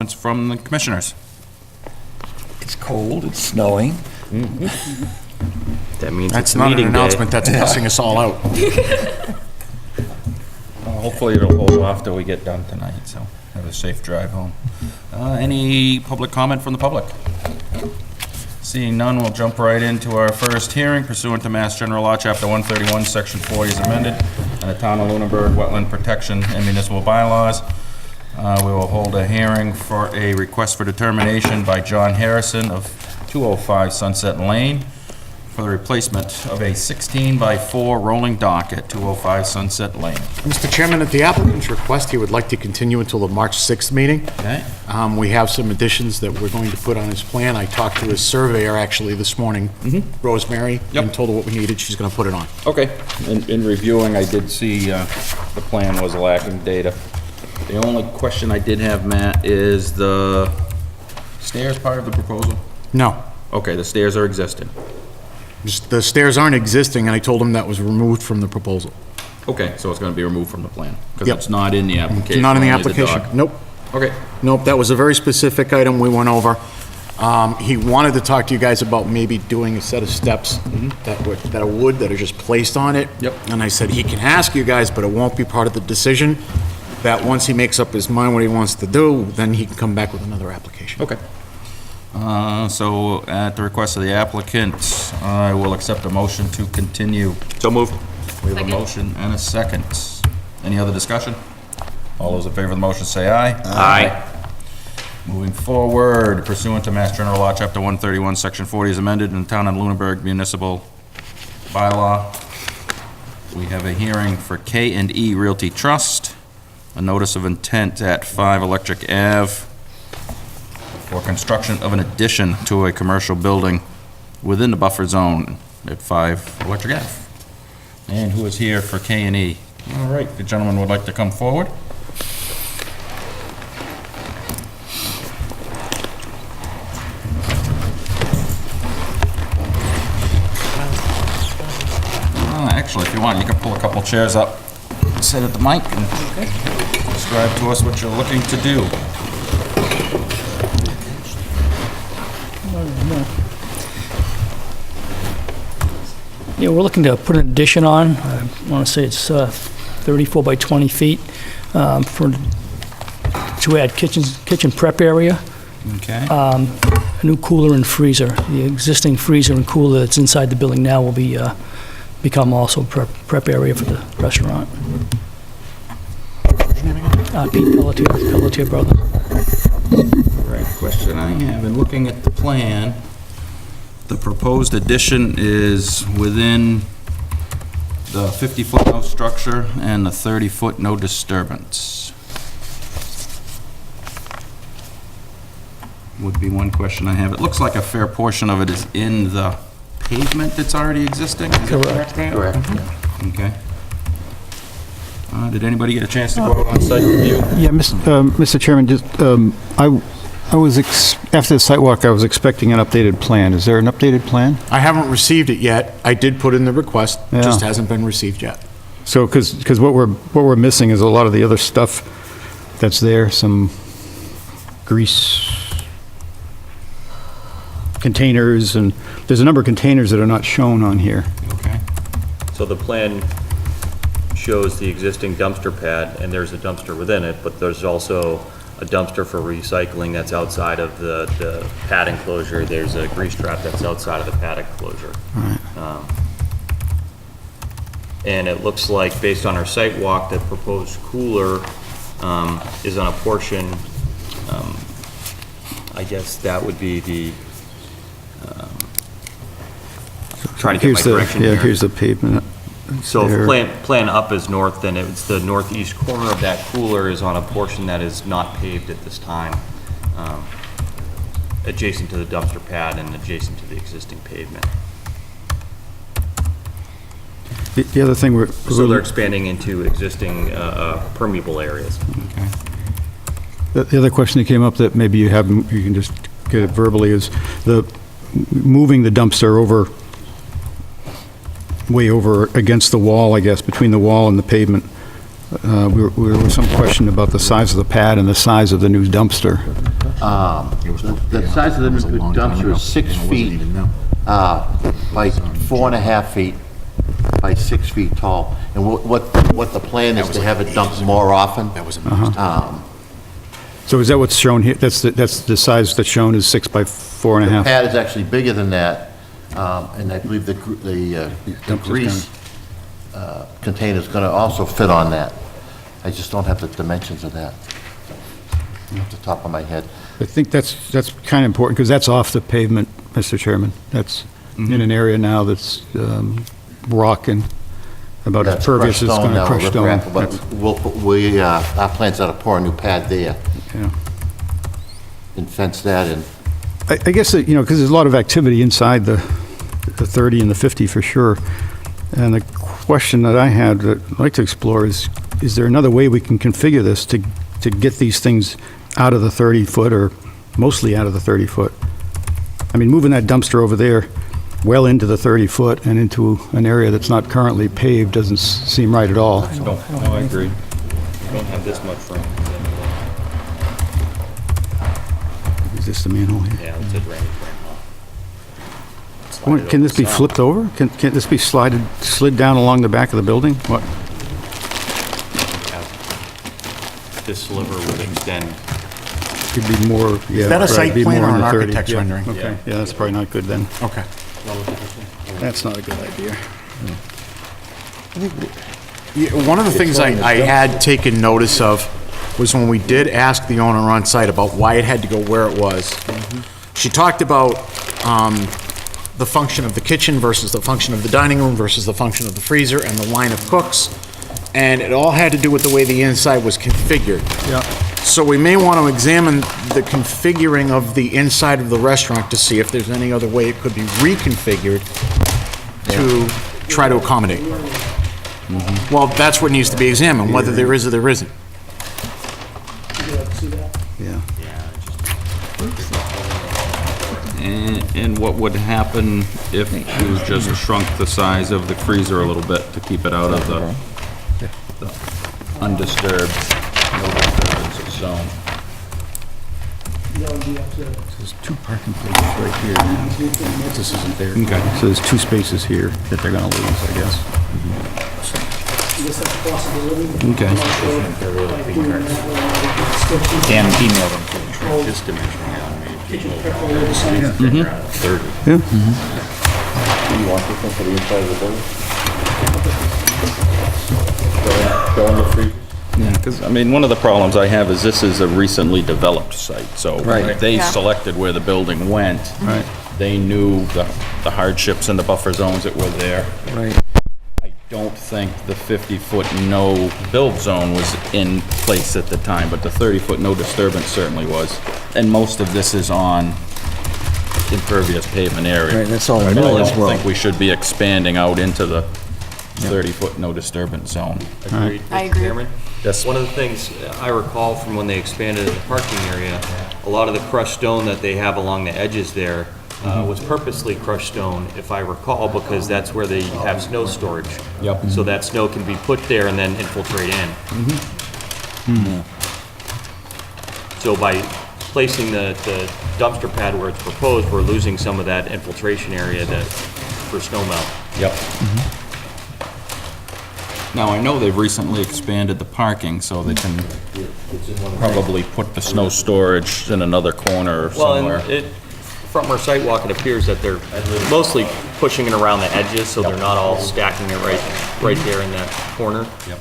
announcements from the commissioners. It's cold, it's snowing. That means That's it's not an meeting day. announcement, that's cussing us all out. Hopefully it'll hold off till we get done tonight, so have a safe drive home. Any public comment from the public? Seeing none, we'll jump right into our first hearing pursuant to Mass General Law, Chapter 131, Section 40 is amended, and the Town of Lunenburg Wetland Protection and Municipal Bylaws. We will hold a hearing for a request for determination by John Harrison of 205 Sunset Lane for the replacement of a 16-by-4 rolling dock at 205 Sunset Lane. Mr. Chairman, at the applicant's request, he would like to continue until the March 6th meeting. Okay. We have some additions that we're going to put on his plan. I talked to his surveyor actually this morning, Rosemary, Yep. and told her what we needed. She's going to put it on. Okay. In reviewing, I did see the plan was lacking data. The only question I did have, Matt, is the stairs part of the proposal? No, Okay, the stairs are existing. just the stairs aren't existing, and I told him that was removed from the proposal. Okay, so it's gonna be removed from the plan? Because Yep. it's not in the application? It's not in the only application. dock. Nope. Okay. Nope, that was a very specific item we went over. He wanted to talk to you guys about maybe doing a set of steps that are wood, that are just placed on it. Yep. And I said, he can ask you guys, but it won't be part of the decision, that once he makes up his mind what he wants to do, then he can come back with another application. Okay. So at the request of the applicant, I will accept a motion to continue. So moved. We have a motion and a second. Any other discussion? All those in favor of the motion say aye. Aye. Moving forward, pursuant to Mass General Law, Chapter 131, Section 40 is amended in the Town of Lunenburg Municipal Bylaw. We have a hearing for K&E Realty Trust, a notice of intent at 5 Electric Ave for construction of an addition to a commercial building within the buffer zone at 5 Electric Ave. And who is here for K&E? All right, the gentleman would like to come forward. Actually, if you want, you can pull a couple chairs up, sit at the mic, and describe to us what you're looking to do. Yeah, we're looking to put an addition on. I want to say it's 34 by 20 feet to add kitchen prep area, Okay. a new cooler and freezer. The existing freezer and cooler that's inside the building now will be become also prep area for the restaurant. Pete Pelletier Brothers. Right, question I have, in looking at the plan, the proposed addition is within the 50-foot no structure and the 30-foot no disturbance. Would be one question I have. It looks like a fair portion of it is in the pavement that's already existing? Is that Correct. Matt? Correct. Okay. Did anybody get a chance to go out on site review? Yeah, Mr. Chairman, just, I was, after the site walk, I was expecting an updated plan. Is there an updated plan? I haven't received it yet. I did put in the request, Yeah. just hasn't been received yet. So, because what we're missing is a lot of the other stuff that's there, some grease containers, and there's a number of containers that are not shown on here. Okay. So the plan shows the existing dumpster pad, and there's a dumpster within it, but there's also a dumpster for recycling that's outside of the pad enclosure. There's a grease trap that's outside of the pad enclosure. And it looks like, based on our site walk, the proposed cooler is on a portion, I guess that would be the, trying to get my direction here. Yeah, here's the pavement. So if there. plan up is north, then it's the northeast corner of that cooler is on a portion that is not paved at this time, adjacent to the dumpster pad and adjacent to the existing pavement. The other thing So they're expanding into existing permeable areas. Okay. the other question that came up that maybe you can just get it verbally is moving the dumpster way over against the wall, I guess, between the wall and the pavement. There was some question about the size of the pad and the size of the new dumpster. The size of the new dumpster is 6 feet by 4.5 feet by 6 feet tall. And what the plan is to have it dumped more often. That was a So is that what's shown here? That's the size that's shown is 6 by 4.5? Pad is actually bigger than that, and I believe the grease container is going to also fit on that. I just don't have the dimensions of that off the top of my head. I think that's kind of important, because that's off the pavement, Mr. Chairman. That's in an area now that's rock and about as That's pervious as crushed going to stone now, crush stone. But our plan's out to pour a new pad there Yeah. and fence that in. I guess, that, because there's a lot of activity inside the 30 and the 50 for sure. And the question that I had that I'd like to explore is there another way we can configure this to get these things out of the 30-foot or mostly out of the 30-foot? I mean, moving that dumpster over there well into the 30-foot and into an area that's not currently paved doesn't seem right at all. No, I agree. You don't have this much room. Is this the manhole here? Yeah, it's a drainage drain. Can this be flipped over? Can this be slid down along the back of the building? What? This sliver would extend. Could be more, yeah. Is that a right, site be plan more or in an the 30. architect's Yeah, rendering? Okay, yeah, that's probably not good then. Okay. That's not a good idea. Yeah, one of the things I had taken notice of was when we did ask the owner on site about why it had to go where it was. She talked about the function of the kitchen versus the function of the dining room versus the function of the freezer and the line of cooks, and it all had to do with the way the inside was configured. Yeah. So we may want to examine the configuring of the inside of the restaurant to see if there's any other way it could be reconfigured to try to accommodate. Well, that's what needs to be examined, whether there is or there isn't. Yeah. And what would happen if you just shrunk the size of the freezer a little bit to keep it out of the undisturbed, no disturbance zone? There's 2 parking places right here now. This isn't there. Okay. So there's 2 spaces here that they're gonna lose, I guess. Okay. Dan emailed them to this dimension. You want this one for the inside of the building? Go in the freezer? Yeah, because, I mean, one of the problems I have is this is a recently developed site, so they selected where the building went. Right. They knew the hardships and the buffer zones that were there. Right. I don't think the 50-foot no-build zone was in place at the time, but the 30-foot no disturbance certainly was. And most of this is on impervious pavement area. Right, that's all I I know really as don't well. think we should be expanding out into the 30-foot no disturbance zone. Agreed. I agree. Chairman? Yes. One of the things I recall from when they expanded the parking area, a lot of the crushed stone that they have along the edges there was purposely crushed stone, if I recall, because that's where they have snow storage. Yep. So that snow can be put there and then infiltrate in. So by placing the dumpster pad where it's proposed, we're losing some of that infiltration area for snow melt. Yep. Now, I know they've recently expanded the parking, so they can probably put the snow storage in another corner or Well, somewhere. and from our site walk, it appears that they're mostly pushing it around the edges, so they're not all stacking it right there in that corner. Yep.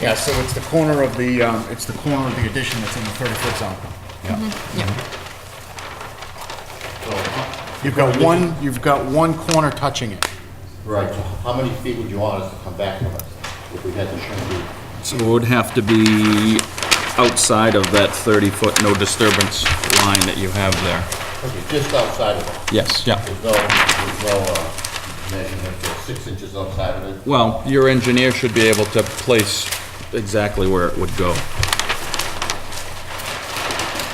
Yeah, so it's the corner of the, addition that's in the 30-foot zone. You've got one corner touching it. Right, so how many feet would you want us to come back from us if we had to shrink it? So it would have to be outside of that 30-foot no disturbance line that you have there. Okay, just outside of it. Yes, yeah. There's no measurement for 6 inches outside of it? Well, your engineer should be able to place exactly where it would go.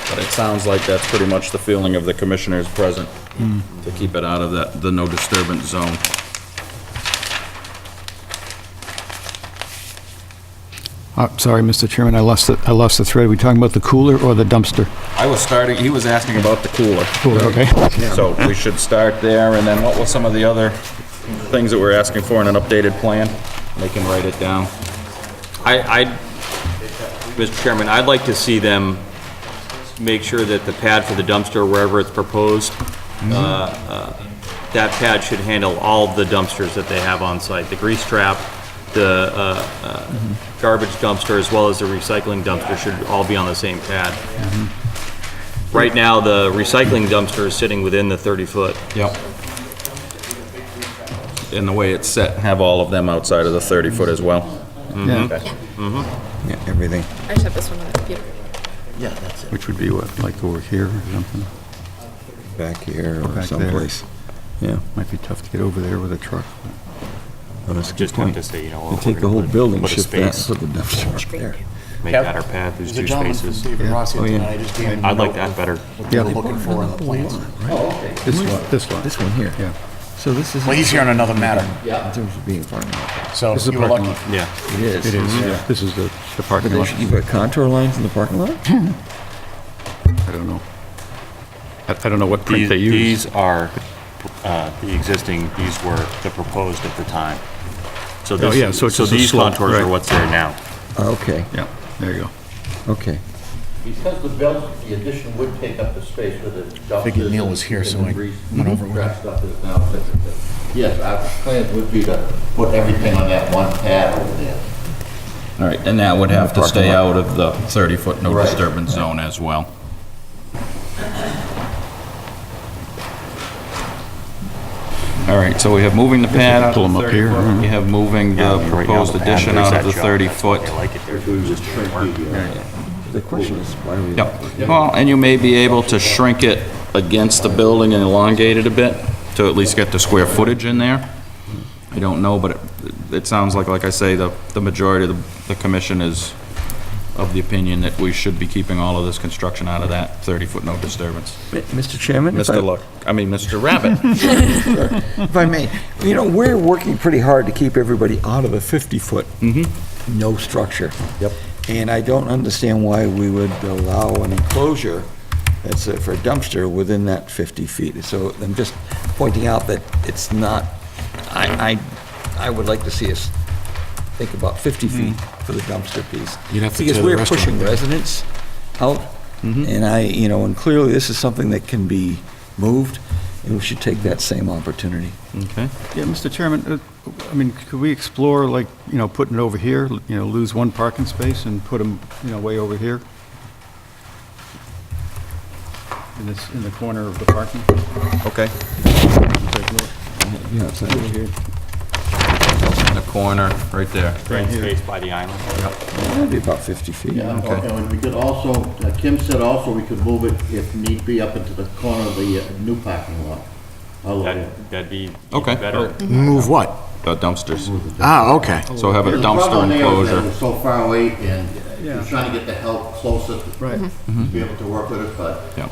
But it sounds like that's pretty much the feeling of the commissioners present, to keep it out of the no disturbance zone. Sorry, Mr. Chairman, I lost the thread. Are we talking about the cooler or the dumpster? He was asking about the cooler. Cooler, okay. So we should start there, and then what were some of the other things that we're asking for in an updated plan? They can write it down. Mr. Chairman, I'd like to see them make sure that the pad for the dumpster, wherever it's proposed, that pad should handle all of the dumpsters that they have on site. The grease trap, the garbage dumpster, as well as the recycling dumpster should all be on the same pad. Right now, the recycling dumpster is sitting within the 30-foot. Yep. And the way it's set, have all of them outside of the 30-foot as well. Yeah, Yeah, everything. I just have this one on the computer. Yeah, that's it. which would be what, like over here or something? Back here or Back there. someplace. Yeah. Might be tough to get over there with a truck. Well, that's a good Just have point. to say, you know, You we're take the gonna whole building, put a shift that, space, put the dumpster up there. make that our pad, there's There's a two gentleman from spaces. David Rossi Oh, yeah. tonight, I just gave him a I'd like note that of better. what they were looking for in the plans. This one. This one here. Yeah. So this is. Well, he's here on another matter, In terms of being parking lot. so This is a you were parking lucky. lot. Yeah. It is. It is, yeah. This is the But parking they lot. should, you've got contour lines in the parking lot? I don't know. I don't know what print they use. These are the existing, these were the proposed at the time. So Oh, yeah, so it's just a these slope, contours are right. what's there now. Okay, Yeah, there you go. okay. Because the addition would take up the space for the dumpsters. Figured Neil was here, so I went over with Scrap stuff is now, yes, our plan would be to put everything on that one pad over there. All right, and that would have to stay Parking out of the 30-foot no Right. disturbance zone as well. All right, so we have moving the pad out Pull of 'em the up here, 30-foot. We have moving the Right now, proposed the pad, addition there's out of that the jog. 30-foot. They like it there. Just shrink the, The question is, why do we? Yep. Well, and you may be able to shrink it against the building and elongate it a bit to at least get the square footage in there. I don't know, but it sounds like I say, the majority of the commission is of the opinion that we should be keeping all of this construction out of that 30-foot no disturbance. Mr. Chairman? If Mr. Rabbit. If I may, you know, we're working pretty hard to keep everybody out of the 50-foot no structure. Yep. And I don't understand why we would allow an enclosure that's for a dumpster within that 50 feet. So I'm just pointing out that it's not, I would like to see us think about 50 feet for the dumpster piece. You'd have to Because tear the we're restaurant pushing down. residents out, and and clearly this is something that can be moved, and we should take that same opportunity. Okay. Yeah, Mr. Chairman, I mean, could we explore, like, putting it over here, lose one parking space and put them, way over here? In the corner of the parking? Okay. Yeah, it's over here. In the corner, right there. Green space by the island. That'd be about 50 feet. yeah, and we could also, Kim said also we could move it if need be up into the corner of the new parking lot. That'd be Okay. even better. Move what? The dumpsters. Ah, okay. So have a The dumpster problem there is that enclosure. we're so far away, and Yeah. we're trying to get the help closer Right. to be able to work with it, but Yeah.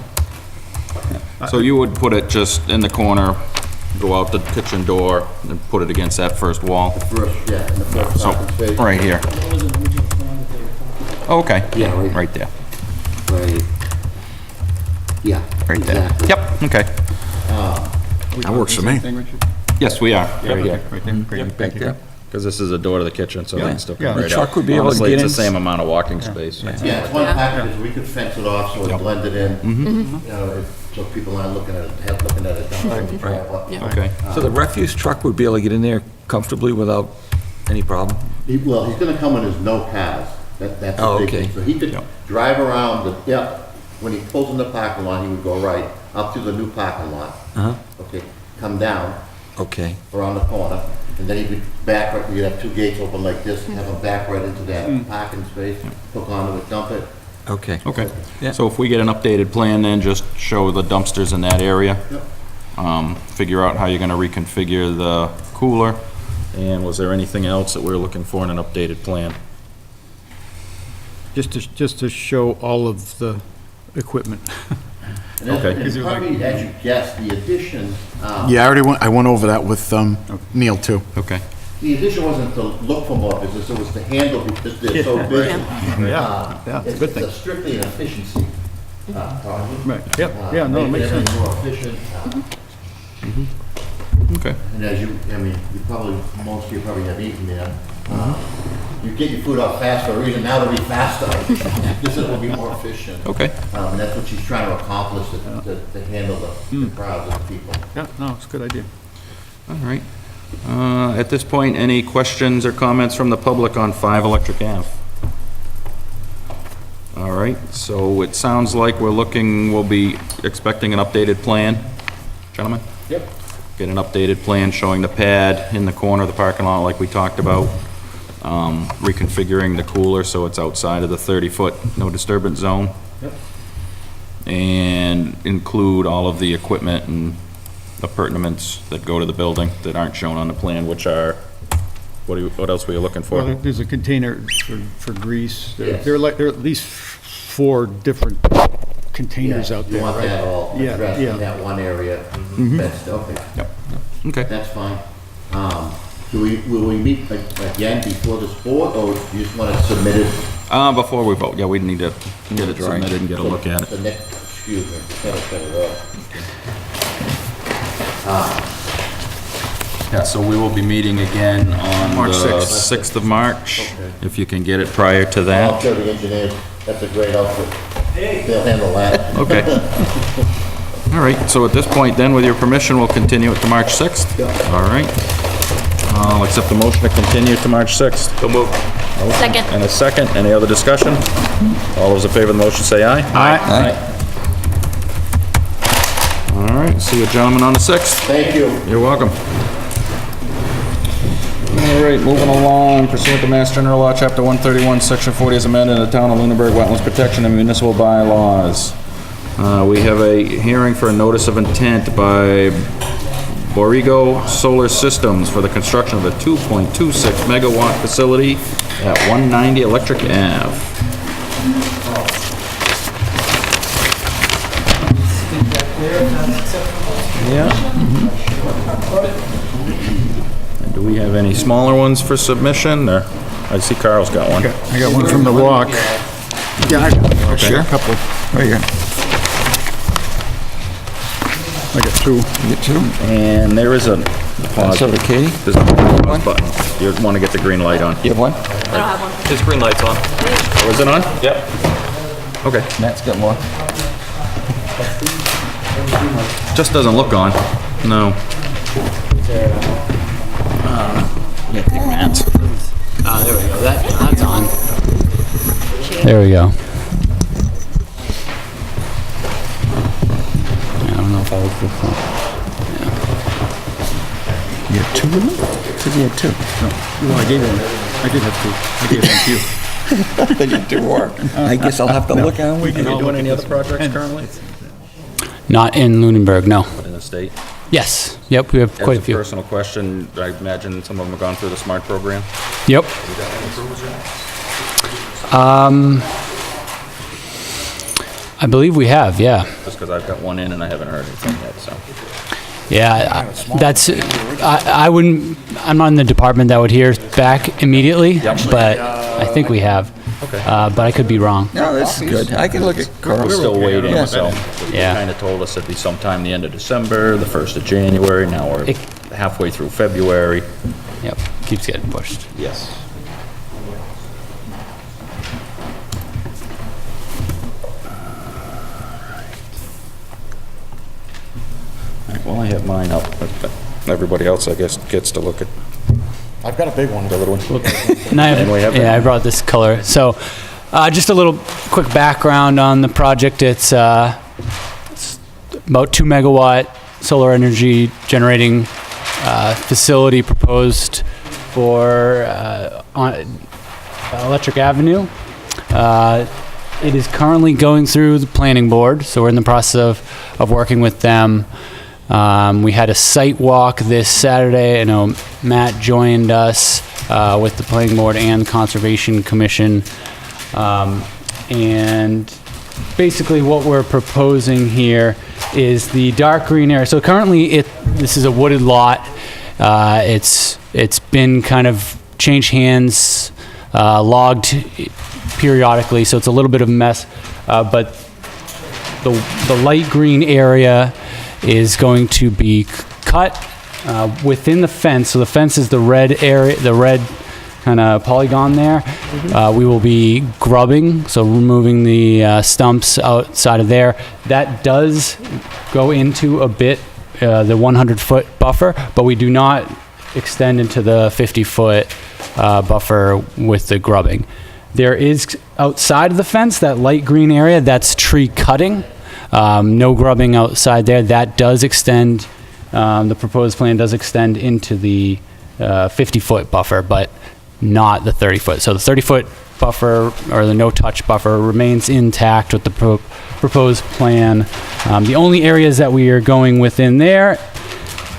So you would put it just in the corner, go out the kitchen door, and put it against that first wall? first, yeah, in the first So, parking space. right here. Okay. Yeah, right. Right there. Right. Yeah. Right there. exactly. Yep, okay. That works for me. Yes, we are. Right here, right there. Great, Back there. Because this is a door to the kitchen, so it can still Yeah. come The right out. truck would be able to Honestly, get it's the in. same amount of walking space. Yeah, it's one package, we could fence it off so it blended in, so people aren't looking at it down the driveway. Okay. So the refuse truck would be able to get in there comfortably without any problem? Well, he's gonna come in his no cars, that's Oh, the big okay. thing. So he could Yep. drive around, when he pulls in the parking lot, he would go right up to the new parking lot. Uh-huh. Okay, come down Okay, around the corner, and then he'd be back, you'd have two gates open like this, have him back right into that parking space, hook onto it, dump it. okay. Okay. Yeah. So if we get an updated plan, then just show the dumpsters in that area. Yep. Figure out how you're gonna reconfigure the cooler, and was there anything else that we're looking for in an updated plan? Just to show all of the equipment. And Okay. And probably, as you guessed, the addition, Yeah, I went over that with Neil, too. Okay. the addition wasn't to look for more business, it was to handle because they're so busy. Yeah, it's a good thing. It's strictly an efficiency problem. Right, yep, yeah, no, it makes Making sense. everything more efficient. Okay. And as you, I mean, you probably, most of you probably have eaten there. You get your food out fast for a reason, now to be faster. This will be more efficient. Okay. And that's what she's trying to accomplish, to handle the crowds of people. Yeah, no, it's a good idea. All right. At this point, any questions or comments from the public on 5 Electric Ave? All right, so it sounds like we'll be expecting an updated plan, gentlemen? Yep. Get an updated plan showing the pad in the corner of the parking lot like we talked about. Reconfiguring the cooler so it's outside of the 30-foot no disturbance zone. Yep. And include all of the equipment and appurtenances that go to the building that aren't shown on the plan, which are, what else were you looking for? Well, there's a container for grease. Yes. There are at least 4 different containers out there, You want right? that all Yeah, addressed yeah. in that one area. That's, okay, Okay. that's fine. Will we meet again before this board, or do you just want to submit it? Before we vote, yeah, we need to get it Drawing. submitted and get a look at it. The next, excuse me, gotta cut it off. Yeah, so we will be meeting again on March the 6th. 6th of March, if you can get it prior to I'll that. show the engineers, that's a great outfit. They'll handle that. Okay. All right, so at this point then, with your permission, we'll continue it to March 6th? All right. I'll accept the motion to continue to March 6th. So move. Second. And a second, any other discussion? All those in favor of the motion say aye. Aye. All right, see you gentlemen on the 6th. Thank you. You're welcome. All right, moving along, pursuant to Mass General Law, Chapter 131, Section 40, as amended, in the Town of Lunenburg Wetlands Protection and Municipal Bylaws. We have a hearing for a notice of intent by Borrego Solar Systems for the construction of a 2.26 megawatt facility at 190 Electric Ave. And do we have any smaller ones for submission, or, I see Carl's got one. I got one from the walk. Yeah, Sure. a couple. Right here. I got 2. You get 2? And there is a pause. So to Katie? There's a pause button. You want to get the green light on. You have one? I don't have one. His green light's on. Oh, is it on? Yep. Okay. Matt's got more. Just doesn't look on. No. Yeah, take Matt's. There we go. That's on. There we go. I don't know if I was this one. You have 2 of them? Said you had 2. Well, I gave one. I did have 2. I gave one to you. Then you do more. I guess I'll have to look at Are you doing any other projects currently? Not in Lunenburg, no. In the state? Yes. Yep, we have quite a As a few. personal question, I imagine some of them have gone through the SMART program? Yep. I believe we have, yeah. Just because I've got one in and I haven't heard anything yet, so. Yeah, that's, I wouldn't, I'm not in the department that would hear back immediately, but I think we have. Okay. But I could be wrong. No, that's good. I can look at We're Carl's. still waiting, Yeah. so. They Yeah. kind of told us it'd be sometime the end of December, the 1st of January, now we're It- halfway through February. Yep, keeps getting pushed. Yes. Well, I have mine up, but everybody else, I guess, gets to look at I've got a big one. the little one. And I And we have yeah, I brought this color. So, just a little quick background on the project. It's about 2 megawatt solar energy generating facility proposed for on Electric Avenue. It is currently going through the planning board, so we're in the process of working with them. We had a site walk this Saturday. I know Matt joined us with the planning board and conservation commission. And basically what we're proposing here is the dark green area. So currently this is a wooded lot. It's been kind of changed hands, logged periodically, so it's a little bit of a mess. But the light green area is going to be cut within the fence. So the fence is the red area, the red kind of polygon there. We will be grubbing, so removing the stumps outside of there. That does go into a bit the 100-foot buffer, but we do not extend into the 50-foot buffer with the grubbing. There is outside of the fence, that light green area, that's tree cutting. No grubbing outside there. That does extend, the proposed plan does extend into the 50-foot buffer, but not the 30-foot. So the 30-foot buffer, or the no-touch buffer, remains intact with the proposed plan. The only areas that we are going within there,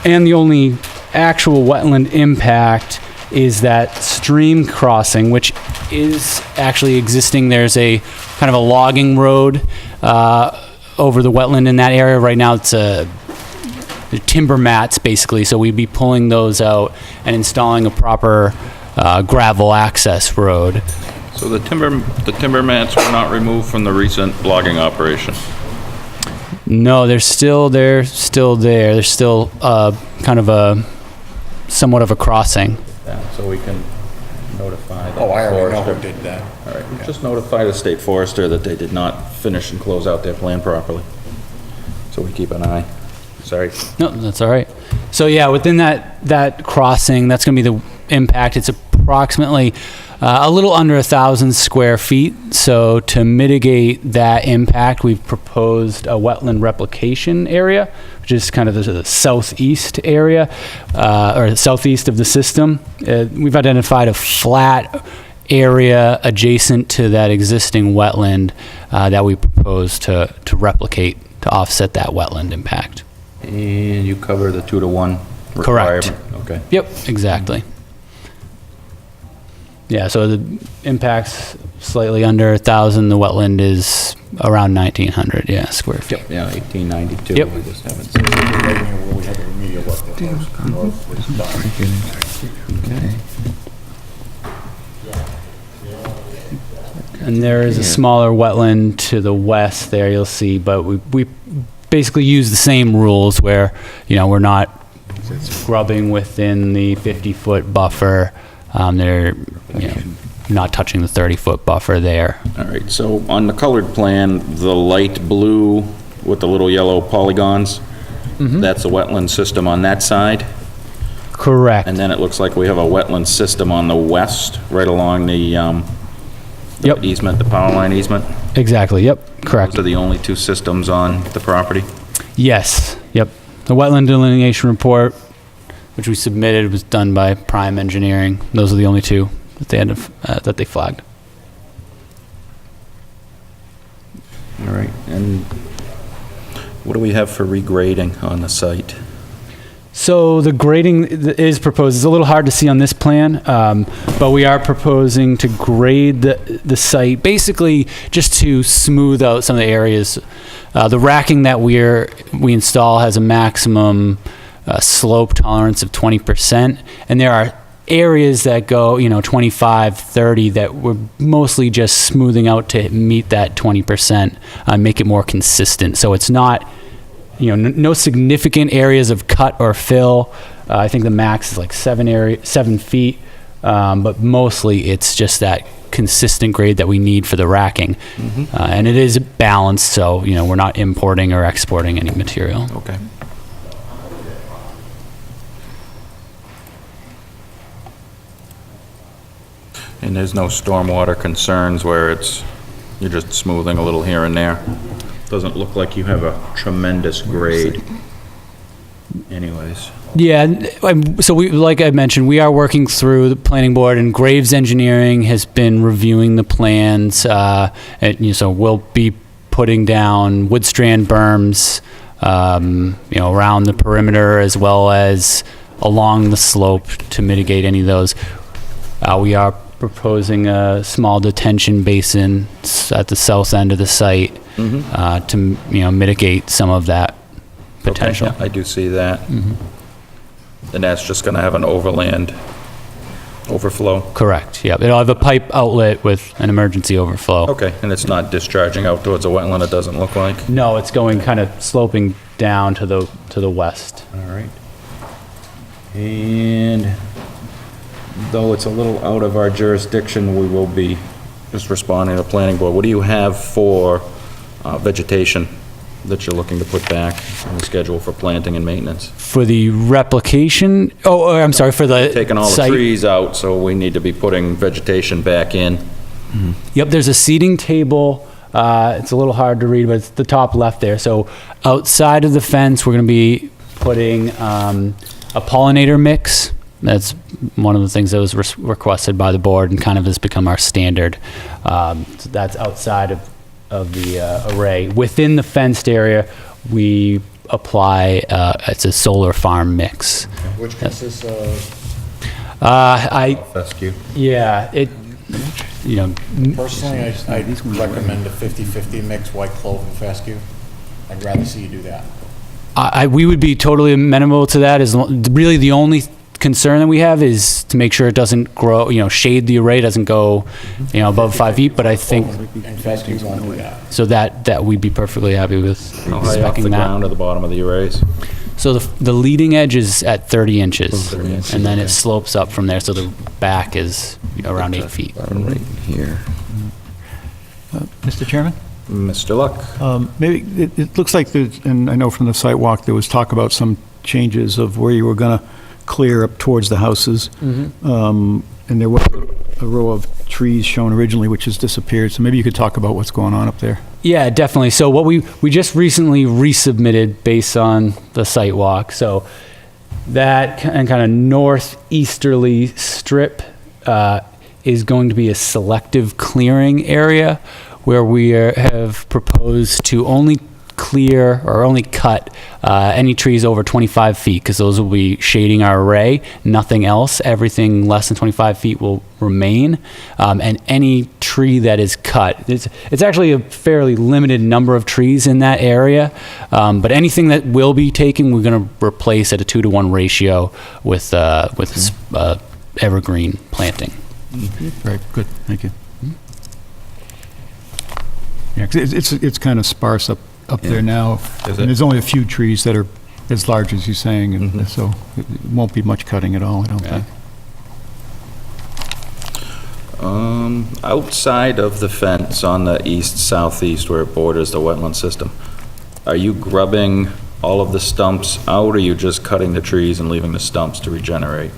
and the only actual wetland impact, is that stream crossing, which is actually existing. There's a kind of a logging road over the wetland in that area. Right now it's timber mats, basically, so we'd be pulling those out and installing a proper gravel access road. So the timber mats were not removed from the recent logging operation? No, they're still there. There's still kind of a somewhat of a crossing. Yeah, so we can notify the Oh, I already know forester. who did that. All right, we'll just notify the state forester that they did not finish and close out their plan properly. So we keep an eye. Sorry. No, that's all right. So yeah, within that crossing, that's going to be the impact. It's approximately a little under 1,000 square feet. So to mitigate that impact, we've proposed a wetland replication area, which is kind of the southeast area, or southeast of the system. We've identified a flat area adjacent to that existing wetland that we propose to replicate to offset that wetland impact. And you cover the 2-to-1 Correct. requirement? Okay. Yep, exactly. Yeah, so the impact's slightly under 1,000. The wetland is around 1,900, yeah, square feet. Yep, yeah, 1892. Yep. We just haven't seen it. And there is a smaller wetland to the west there, you'll see, but we basically use the same rules where, we're not grubbing within the 50-foot buffer. They're, not touching the 30-foot buffer there. All right, so on the colored plan, the light blue with the little yellow polygons, that's a wetland system on that side. Correct. And then it looks like we have a wetland system on the west, right along the Yep. easement, the power line easement. Exactly, yep, correct. Those are the only two systems on the property. Yes, yep. The wetland delineation report, which we submitted, was done by Prime Engineering. Those are the only two at the end of, that they flagged. All right, and what do we have for regrading on the site? So the grading is proposed. It's a little hard to see on this plan, but we are proposing to grade the site, basically just to smooth out some of the areas. The racking that we install has a maximum slope tolerance of 20%, and there are areas that go, 25, 30, that we're mostly just smoothing out to meet that 20%, make it more consistent. So it's not, no significant areas of cut or fill. I think the max is like 7 feet, but mostly it's just that consistent grade that we need for the racking. And it is balanced, so, we're not importing or exporting any material. Okay. And there's no stormwater concerns where you're just smoothing a little here and there? Doesn't look like you have a tremendous grade anyways. Yeah, so like I mentioned, we are working through the planning board, and Graves Engineering has been reviewing the plans. So we'll be putting down wood strand berms, around the perimeter as well as along the slope to mitigate any of those. We are proposing a small detention basin at the south end of the site to, mitigate some of that potential. Okay, yeah, I do see that. And that's just gonna have an overland overflow? Correct, yep. It'll have a pipe outlet with an emergency overflow. Okay, and it's not discharging out towards a wetland, it doesn't look like? No, it's going kind of sloping down to the west. All right. And though it's a little out of our jurisdiction, we will be just responding to the planning board. What do you have for vegetation that you're looking to put back on the schedule for planting and maintenance? For the replication, I'm sorry, for the Taking all the site. trees out, so we need to be putting vegetation back in. Yep, there's a seating table. It's a little hard to read, but it's the top left there. So outside of the fence, we're going to be putting a pollinator mix. That's one of the things that was requested by the board and kind of has become our standard. So that's outside of the array. Within the fenced area, we apply, it's a solar farm mix. Which consists of? Fescue. Yeah, Personally, I recommend a 50-50 mix, white clove and fescue. I'd rather see you do that. we would be totally amenable to that. Really the only concern that we have is to make sure it doesn't grow, shade the array doesn't go, above 5 feet, but I think, And fescue won't do that. so that we'd be perfectly happy with How high off the speccing ground that. to the bottom of the arrays? So the leading edge is at 30 inches, 30 inches, and then okay. it slopes up from there, so the back is around 8 feet. Right here. Mr. Chairman? Mr. Luck? Maybe, it looks like there's, and I know from the site walk, there was talk about some changes of where you were going to clear up towards the houses. And there was a row of trees shown originally, which has disappeared. So maybe you could talk about what's going on up there. Yeah, definitely. So what we just recently resubmitted based on the site walk. So that kind of northeasterly strip is going to be a selective clearing area where we have proposed to only clear or only cut any trees over 25 feet because those will be shading our array, nothing else. Everything less than 25 feet will remain. And any tree that is cut, it's actually a fairly limited number of trees in that area, but anything that will be taken, we're going to replace at a 2-to-1 ratio with evergreen planting. Right, good, thank you. Yeah, 'cause it's kind of sparse up there now. Is And it? there's only a few trees that are as large as you're saying, and so it won't be much cutting at all, I don't think. Outside of the fence on the east-southeast where it borders the wetland system, are you grubbing all of the stumps out, or are you just cutting the trees and leaving the stumps to regenerate?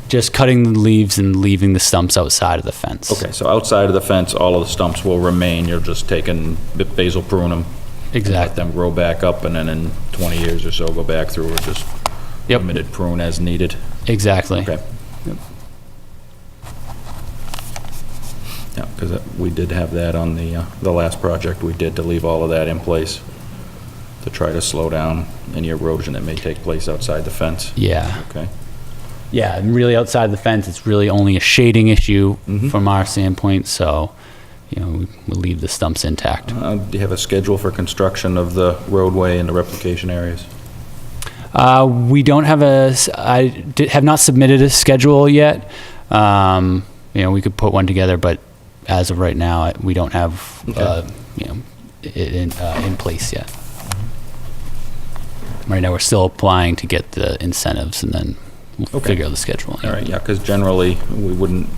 Just cutting the leaves and leaving the stumps outside of the fence. Okay, so outside of the fence, all of the stumps will remain, you're just taking basil prune them? Let Exactly. them grow back up, and then in 20 years or so, go back through, or just Yep. limited prune as needed? Exactly. Okay. Yeah, because we did have that on the last project we did, to leave all of that in place, to try to slow down any erosion that may take place outside the fence. Yeah. Okay. Yeah, and really outside the fence, it's really only a shading issue from our standpoint, so, we'll leave the stumps intact. Do you have a schedule for construction of the roadway and the replication areas? We don't have have not submitted a schedule yet. We could put one together, but as of right now, we don't have, it in place yet. Right now, we're still applying to get the incentives, and then we'll figure out the schedule. All right, yeah, because generally, we wouldn't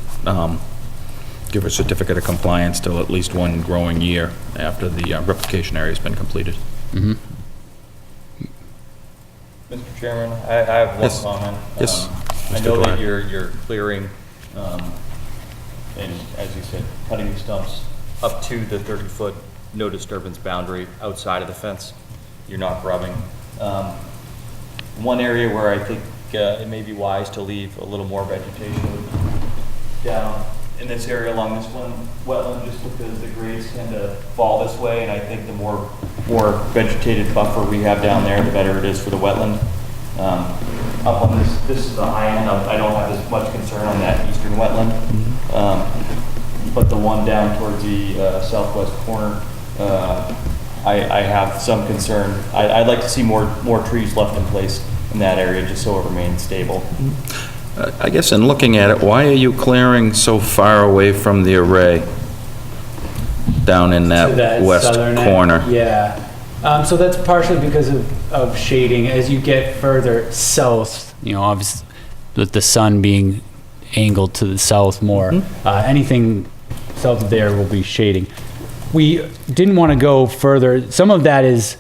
give a certificate of compliance till at least one growing year after the replication area's been completed. Mr. Chairman, I have one Yes. comment. Yes, I Mr. know that Dwyer. you're clearing, and as you said, cutting the stumps up to the 30-foot no disturbance boundary outside of the fence. You're not grubbing. One area where I think it may be wise to leave a little more vegetation would be down in this area along this one wetland, just because the grades tend to fall this way, and I think the more vegetated buffer we have down there, the better it is for the wetland. Up on this is the high end, I don't have as much concern on that eastern wetland. But the one down towards the southwest corner, I have some concern. I'd like to see more trees left in place in that area, just so it remains stable. I guess in looking at it, why are you clearing so far away from the array down in that west southern end. corner? Yeah. So that's partially because of shading. As you get further south, obviously with the sun being angled to the south more, anything south of there will be shading. We didn't want to go further. Some of that is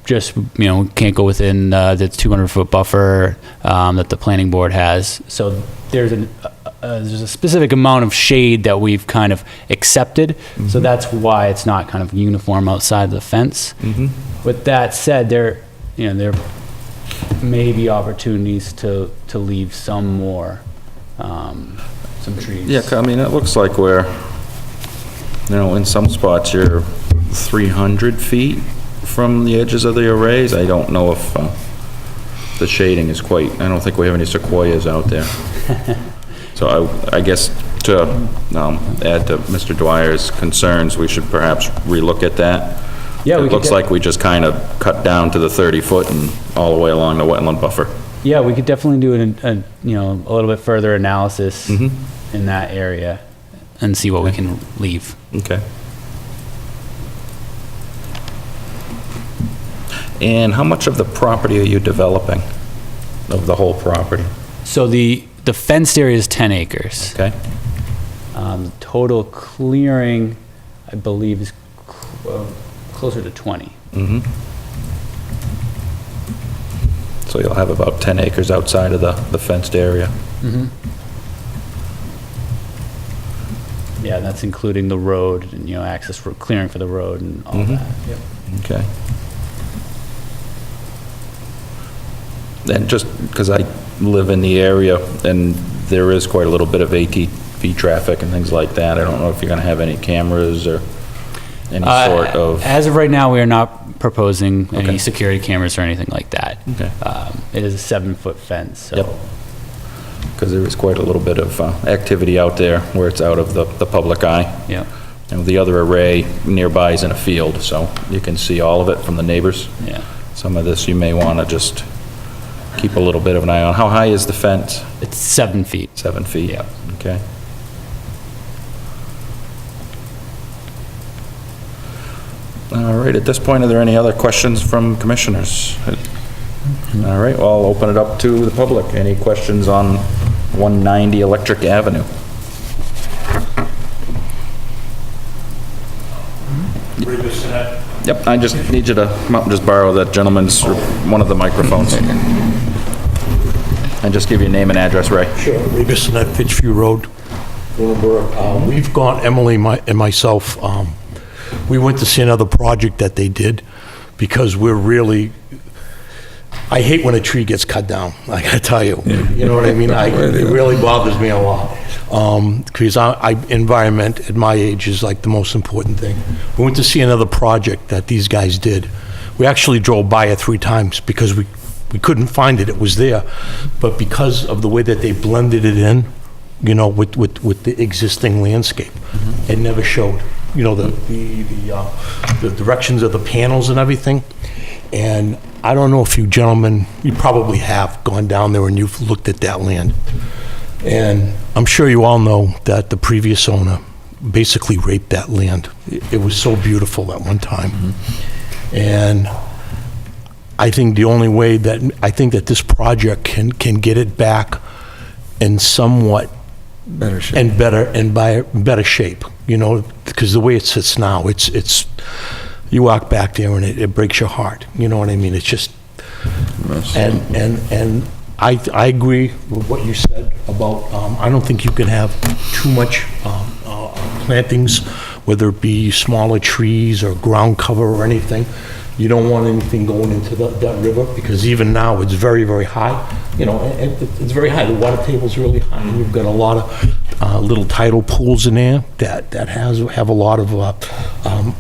just, can't go within the 200-foot buffer that the planning board has. So there's a specific amount of shade that we've kind of accepted. So that's why it's not kind of uniform outside the fence. With that said, there may be opportunities to leave some more, some trees. Yeah, I mean, it looks like we're, in some spots you're 300 feet from the edges of the arrays. I don't know if the shading is quite, I don't think we have any sequoias out there. So I guess to add to Mr. Dwyer's concerns, we should perhaps relook at that. Yeah, it looks like we just kind of cut down to the 30 foot and all the way along the wetland buffer. Yeah, we could definitely do a little bit further analysis in that area and see what we can leave. Okay. And how much of the property are you developing, of the whole property? So the fenced area is 10 acres. Okay. Total clearing, I believe, is closer to 20. So you'll have about 10 acres outside of the fenced area. Yeah, that's including the road and, access for clearing for the road and all that. Yep. Okay. And just because I live in the area and there is quite a little bit of ATV traffic and things like that, I don't know if you're going to have any cameras or any sort of... As of right now, we are not proposing any Okay. security cameras or anything like that. Okay. It is a 7-foot fence, so... Yep. Because there is quite a little bit of activity out there where it's out of the public eye. Yeah. And the other array nearby is in a field, so you can see all of it from the neighbors. Yeah. Some of this you may want to just keep a little bit of an eye on. How high is the fence? It's 7 feet. 7 feet? Yep. Okay. All right, at this point, are there any other questions from commissioners? All right, well, I'll open it up to the public. Any questions on 190 Electric Avenue? Yep, I just need you to come up and just borrow that gentleman's, one of the microphones. And just give your name and address, Ray. Sure, Replication at Fitchview Road, Lunenburg. We've gone, Emily and myself, we went to see another project that they did because we're really, I hate when a tree gets cut down, I gotta tell you. You know what I mean? It really bothers me a lot. Because environment at my age is like the most important thing. We went to see another project that these guys did. We actually drove by it 3 times because we couldn't find it. It was there. But because of the way that they blended it in, with the existing landscape, it never showed, the directions of the panels and everything. And I don't know if you gentlemen, you probably have gone down there and you've looked at that land. And I'm sure you all know that the previous owner basically raped that land. It was so beautiful at one time. And I think the only way that this project can get it back in somewhat Better shape. and by better shape, because the way it sits now, it's you walk back there and it breaks your heart. You know what I mean? It's just, and I agree with what you said about, I don't think you can have too much plantings, whether it be smaller trees or ground cover or anything. You don't want anything going into that river, because even now, it's very, very high. It's very high. The water table's really high. And we've got a lot of little tidal pools in there that have a lot of,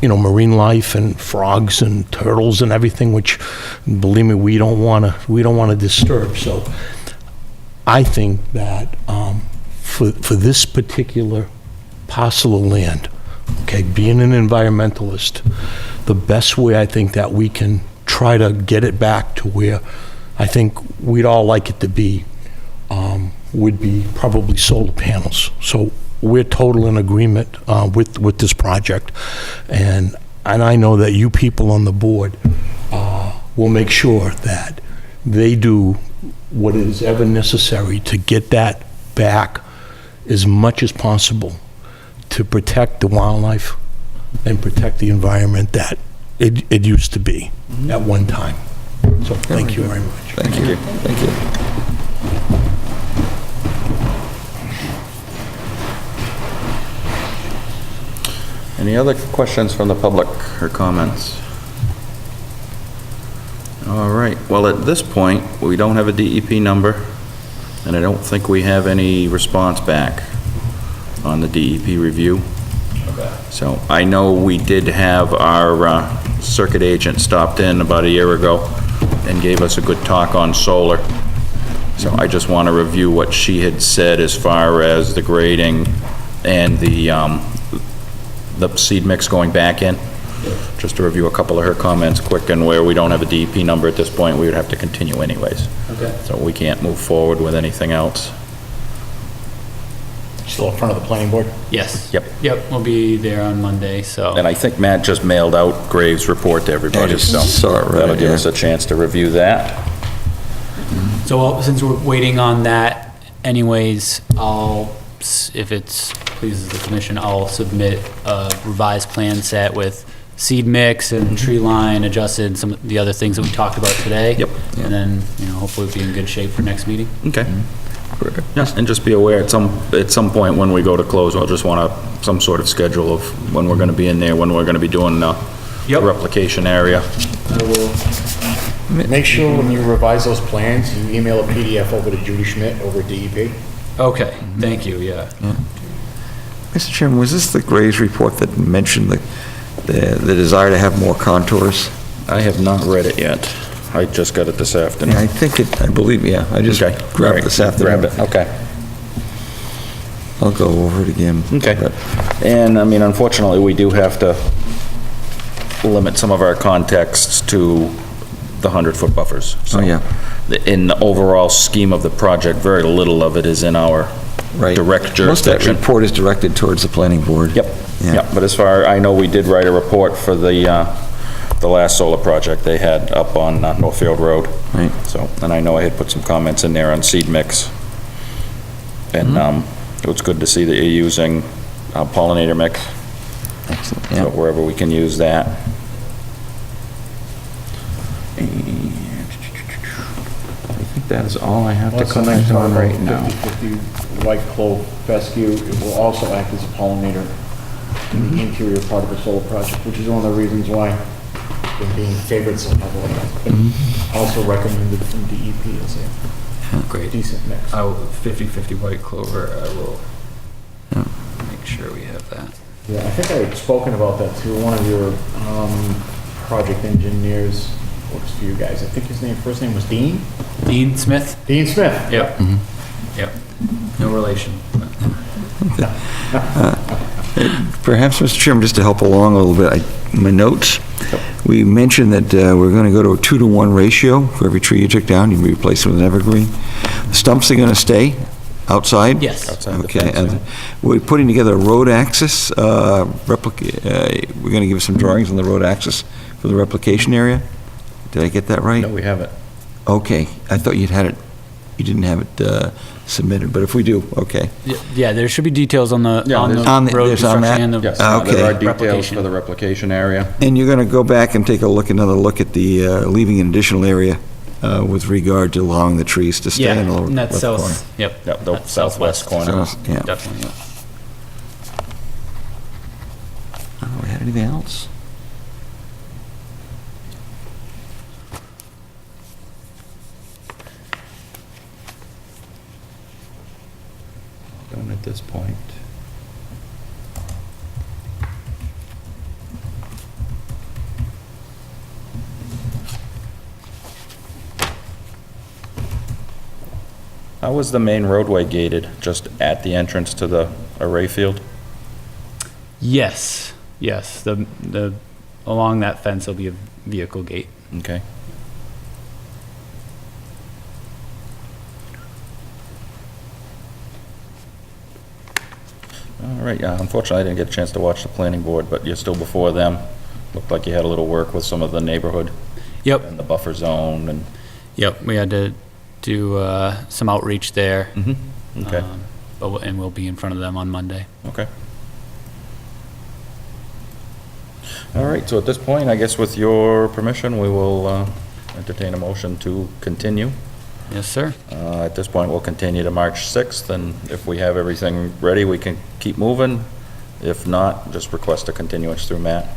marine life and frogs and turtles and everything, which, believe me, we don't want to disturb. So I think that for this particular parcel of land, okay, being an environmentalist, the best way I think that we can try to get it back to where I think we'd all like it to be, would be probably solar panels. So we're total in agreement with this project. And I know that you people on the board will make sure that they do what is ever necessary to get that back as much as possible to protect the wildlife and protect the environment that it used to be at one time. So thank you very much. Thank you. Thank you. Any other questions from the public or comments? All right, well, at this point, we don't have a DEP number, and I don't think we have any response back on the DEP review. So I know we did have our circuit agent stopped in about a year ago and gave us a good talk on solar. So I just want to review what she had said as far as the grading and the seed mix going back in. Just to review a couple of her comments quick, and where we don't have a DEP number at this point, we would have to continue anyways. Okay. So we can't move forward with anything else. Still in front of the planning board? Yes. Yep. Yep, we'll be there on Monday, so. And I think Matt just mailed out Graves' report to everybody, I just so saw it right that'll give here. us a chance to review that. So since we're waiting on that anyways, if it pleases the commission, I'll submit a revised plan set with seed mix and tree line adjusted, some of the other things that we talked about today. Yep. And then, hopefully we'll be in good shape for next meeting. Okay. Yeah, and just be aware, at some point when we go to close, I'll just want some sort of schedule of when we're gonna be in there, when we're gonna be doing the replication area. I will. Make sure when you revise those plans, you email a PDF over to Judy Schmidt over at DEP. Okay, thank you, yeah. Mr. Chairman, was this the Graves report that mentioned the desire to have more contours? I have not read it yet. I just got it this afternoon. Yeah, I believe, I just Okay. All grabbed right. it this afternoon. Grabbed it, okay. I'll go over it again. Okay. But- And, I mean, unfortunately, we do have to limit some of our contexts to the 100-foot buffers. So Oh, yeah. in the overall scheme of the project, very little of it is in our Right. direct Most of jurisdiction. that report is directed towards the planning board. Yep, Yeah. yep, but as far, I know we did write a report for the last solar project they had up on Northfield Road. Right. So, and I know I had put some comments in there on seed mix. And it was good to see that you're using pollinator mix, Excellent, so yeah. wherever we can use that. And I think that is all I have to comment on right now. 50/50 white clove fescue, it will also act as a pollinator in the interior part of the solar project, which is one of the reasons why they're being favored so heavily. It's been also recommended from DEP as a Great. decent mix. 50/50 white clover, I will make sure we have that. Yeah, I think I had spoken about that to one of your project engineers, works for you guys. I think his first name was Dean? Dean Smith? Dean Smith. Yep. Yep. No relation. Perhaps, Mr. Chairman, just to help along a little bit, my notes, we mentioned that we're going to go to a 2-to-1 ratio. For every tree you took down, you replace it with an evergreen. The stumps are going to stay outside? Yes. Outside the Okay, fence, and yeah. we're putting together a road access replica, we're going to give some drawings on the road access for the replication area? Did I get that right? No, we have it. Okay, I thought you didn't have it submitted, but if we do, okay. Yeah, there should be details on the, Yeah, on there's- the On the- road there's on construction that? and the Yes, there are Okay. details Replication. for the replication area. And you're going to go back and take another look at the, leaving an additional area with regard to allowing the trees to stay Yeah, in the lower and that's left corner. south, yep. Yep, the That's southwest corner. So, yeah. Definitely, yep. Oh, we had anything else? Done at this point. How is the main roadway gated? Just at the entrance to the array field? Yes, yes, along that fence will be a vehicle gate. Okay. All right, unfortunately, I didn't get a chance to watch the planning board, but you're still before them. Looked like you had a little work with some of the neighborhood Yep, and the buffer zone and, yep, we had to do some outreach there. okay, And we'll be in front of them on Monday. okay. All right, so at this point, I guess with your permission, we will entertain a motion to continue. Yes, sir. At this point, we'll continue to March 6th, and if we have everything ready, we can keep moving. If not, just request a continuance through Matt.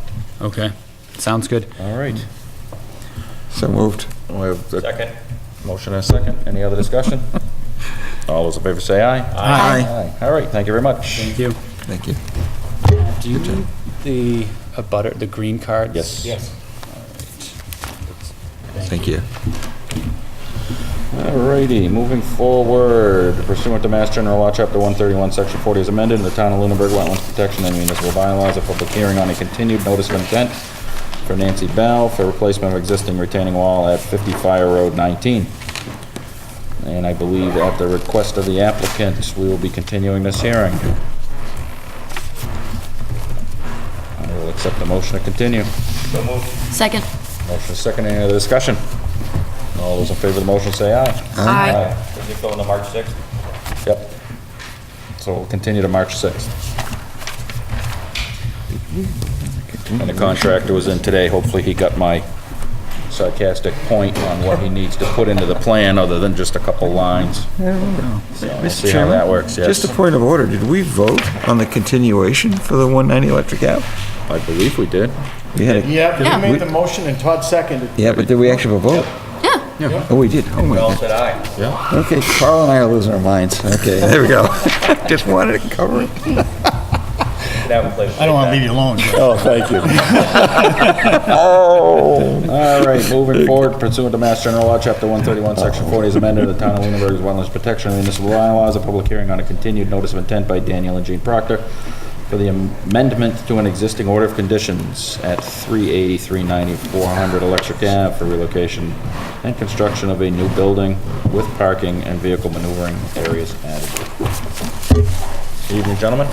Okay, sounds good. All right. So moved. We have the motion and a second. Any other discussion? All those in favor say aye. Aye. All right, thank you very much. Thank you. Thank you. Do you need the green cards? Yes. Thank you. All righty, moving forward, pursuant to Mass General Law, Chapter 131, Section 40 as amended, in the Town of Lunenburg Wetlands Protection and Municipal Bylaws, a public hearing on a continued notice of intent for Nancy Bell for replacement of existing retaining wall at 50 Fire Road 19. And I believe at the request of the applicant, we will be continuing this hearing. I will accept the motion to continue. Second. Motion is second, any other discussion? All those in favor of the motion say aye. Aye. Does it go into March 6th? Yep. So we'll continue to March 6th. And the contractor was in today, hopefully he got my sarcastic point on what he needs to put into the plan, other than just a couple lines. So we'll Mr. see how that Chairman, works, yes. just a point of order, did we vote on the continuation for the 190 Electric Ave? I believe we did. We had a, Yeah, Yeah. you made the motion and Todd seconded. yeah, but did we actually have a vote? Yeah. Oh, we did. Oh, my God. Said aye. Okay, Carl and I are losing our minds. Okay, there we go. Just wanted to cover it. I don't want to leave you alone. Oh, thank you. All right, moving forward, pursuant to Mass General Law, Chapter 131, Section 40 as amended, the Town of Lunenburg's Wetlands Protection and Municipal Bylaws, a public hearing on a continued notice of intent by Daniel and Jean Proctor for the amendment to an existing order of conditions at 380, 390, 400 Electric Ave for relocation and construction of a new building with parking and vehicle maneuvering areas added. Good evening, gentlemen.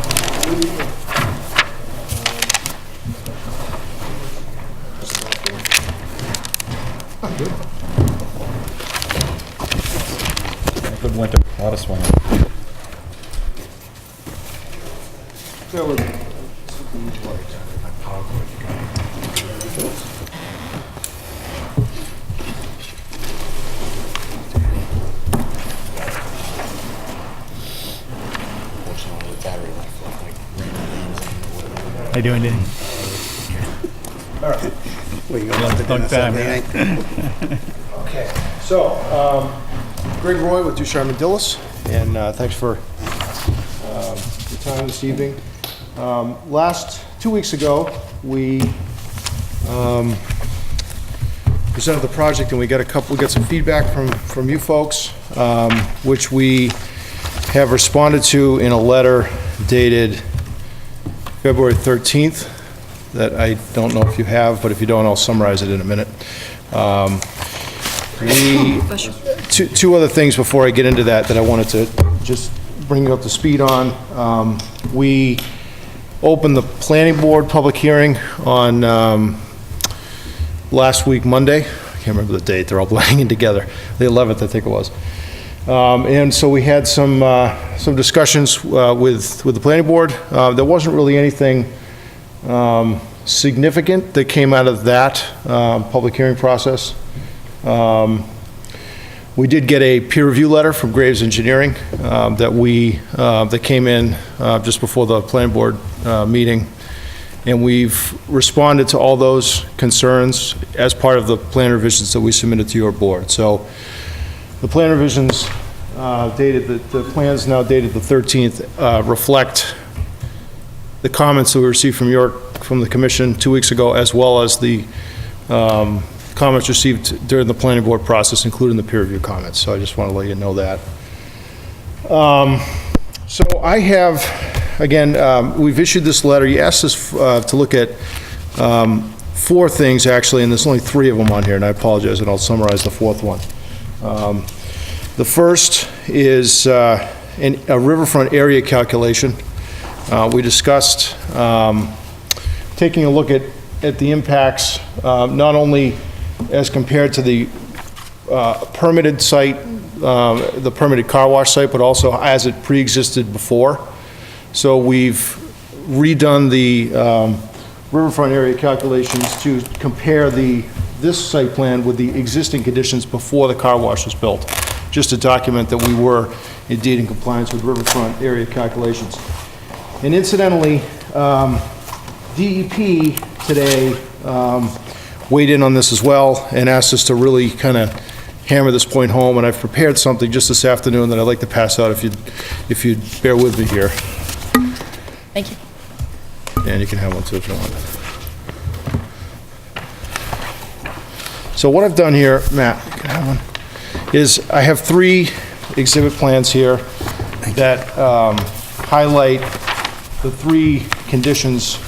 Good winter, a lot of swinging. How you doing, Danny? Okay, so, Greg Roy with Ducharme and Dillis, and thanks for your time this evening. 2 weeks ago, we presented the project, and we got some feedback from you folks, which we have responded to in a letter dated February 13th, that I don't know if you have, but if you don't, I'll summarize it in a minute. Two other things before I get into that I wanted to just bring you up to speed on. We opened the planning board public hearing on last week, Monday. I can't remember the date, they're all blending together. The 11th, I think it was. And so we had some discussions with the planning board. There wasn't really anything significant that came out of that public hearing process. We did get a peer review letter from Graves Engineering that came in just before the planning board meeting, and we've responded to all those concerns as part of the plan revisions that we submitted to your board. So the plan revisions the plans now dated the 13th reflect the comments that we received from the commission 2 weeks ago, as well as the comments received during the planning board process, including the peer review comments. So I just want to let you know that. So I have, again, we've issued this letter. You asked us to look at 4 things, actually, and there's only 3 of them on here, and I apologize, and I'll summarize the 4th one. The first is a riverfront area calculation. We discussed taking a look at the impacts, not only as compared to the permitted site, the permitted car wash site, but also as it pre-existed before. So we've redone the riverfront area calculations to compare this site plan with the existing conditions before the car wash was built, just to document that we were indeed in compliance with riverfront area calculations. And incidentally, DEP today weighed in on this as well and asked us to really kind of hammer this point home, and I've prepared something just this afternoon that I'd like to pass out if you'd bear with me here. Thank you. And you can have one too if you want. So what I've done here, Matt, you can have one, is I have 3 exhibit plans here that highlight the 3 conditions